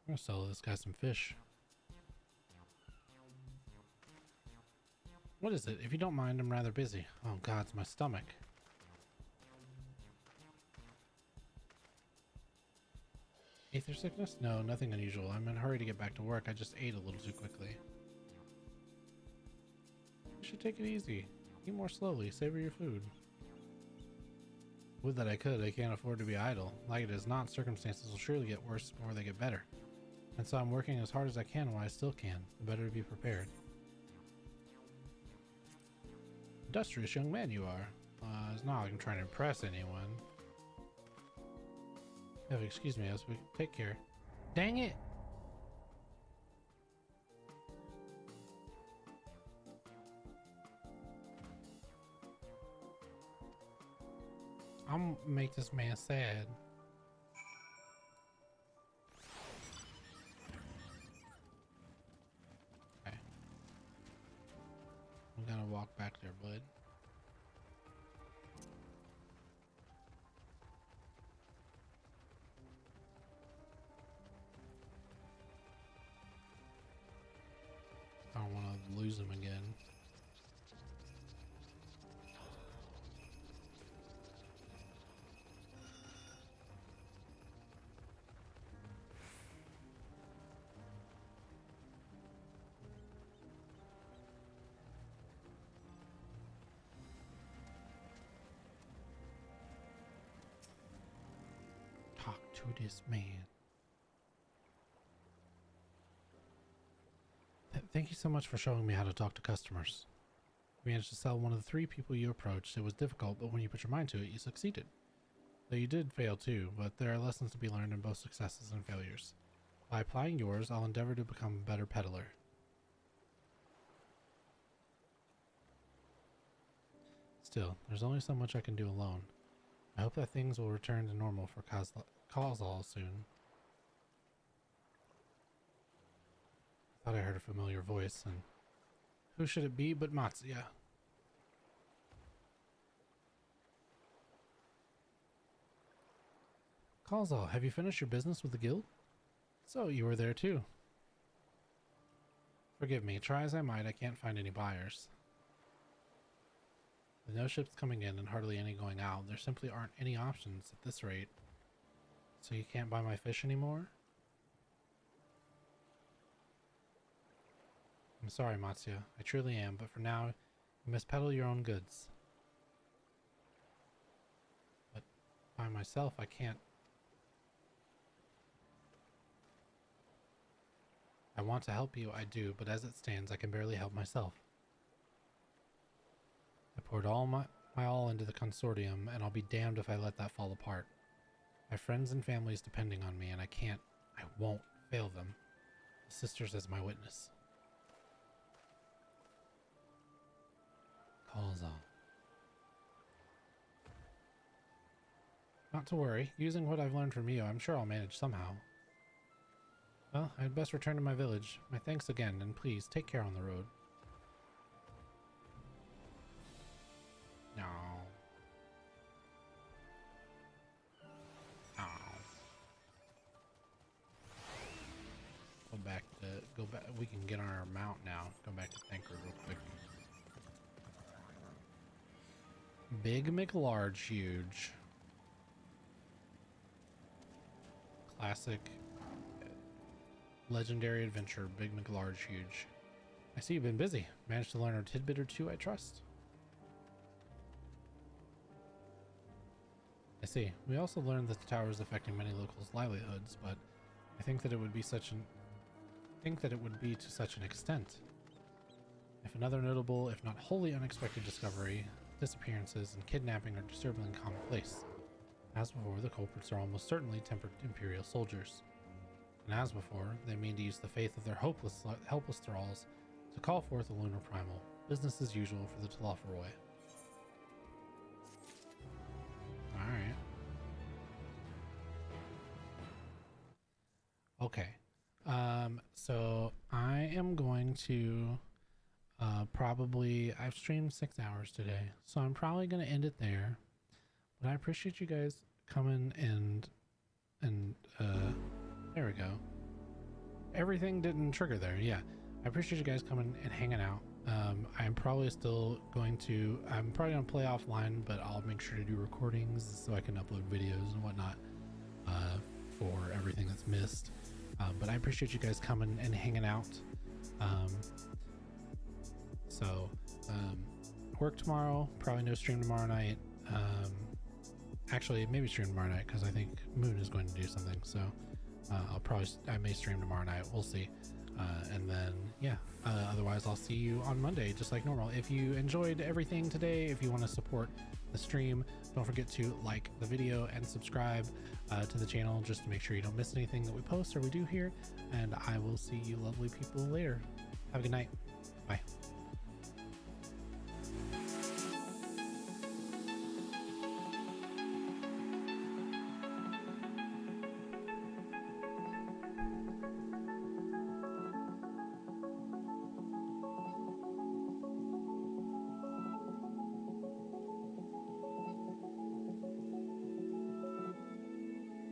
I'm gonna sell this guy some fish. What is it? If you don't mind, I'm rather busy. Oh god, it's my stomach. Aether sickness? No, nothing unusual. I'm in a hurry to get back to work. I just ate a little too quickly. You should take it easy. Eat more slowly. Savor your food. Would that I could. I can't afford to be idle. Like it is not, circumstances will surely get worse before they get better. And so I'm working as hard as I can while I still can. The better to be prepared. Industrious young man you are. It's not like I'm trying to impress anyone. Oh, excuse me, as we take care. Dang it! I'm gonna make this man sad. Okay. I'm gonna walk back there, bud. I don't want to lose him again. Talk to this man. Thank you so much for showing me how to talk to customers. You managed to sell one of the 3 people you approached. It was difficult, but when you put your mind to it, you succeeded. Though you did fail too, but there are lessons to be learned in both successes and failures. By applying yours, I'll endeavor to become a better peddler. Still, there's only so much I can do alone. I hope that things will return to normal for Kazal soon. Thought I heard a familiar voice, and who should it be but Matsuya? Kazal, have you finished your business with the guild? So, you were there too. Forgive me, try as I might, I can't find any buyers. With no ships coming in and hardly any going out, there simply aren't any options at this rate. So you can't buy my fish anymore? I'm sorry, Matsuya. I truly am, but for now, you must peddle your own goods. But by myself, I can't. I want to help you, I do, but as it stands, I can barely help myself. I poured all my all into the consortium, and I'll be damned if I let that fall apart. My friends and families depending on me, and I won't fail them. The sisters as my witness. Calls off. Not to worry. Using what I've learned from you, I'm sure I'll manage somehow. Well, I'd best return to my village. My thanks again, and please take care on the road. No. No. Go back. We can get on our mount now. Go back to Thanker real quick. Big McLarge huge. Classic. Legendary adventure. Big McLarge huge. I see you've been busy. Managed to learn a tidbit or two, I trust. I see. We also learned that the tower is affecting many locals' livelihoods, but I think that it would be to such an extent. If another notable, if not wholly unexpected discovery, disappearances, and kidnapping are disturbingly commonplace. As before, the culprits are almost certainly tempered Imperial soldiers. And as before, they mean to use the faith of their helpless thralls to call forth a lunar primal. Business as usual for the Talafaroi. Alright. Okay. So I am going to I've streamed 6 hours today, so I'm probably going to end it there. But I appreciate you guys coming and there we go. Everything didn't trigger there. Yeah. I appreciate you guys coming and hanging out. I'm probably going to play offline, but I'll make sure to do recordings so I can upload videos and whatnot for everything that's missed. But I appreciate you guys coming and hanging out. Work tomorrow, probably no stream tomorrow night. Actually, maybe stream tomorrow night because I think Moon is going to do something. So I may stream tomorrow night. We'll see. And then, yeah, otherwise I'll see you on Monday, just like normal. If you enjoyed everything today, if you want to support the stream, don't forget to like the video and subscribe to the channel just to make sure you don't miss anything that we post or we do here. And I will see you lovely people later. Have a good night. Bye.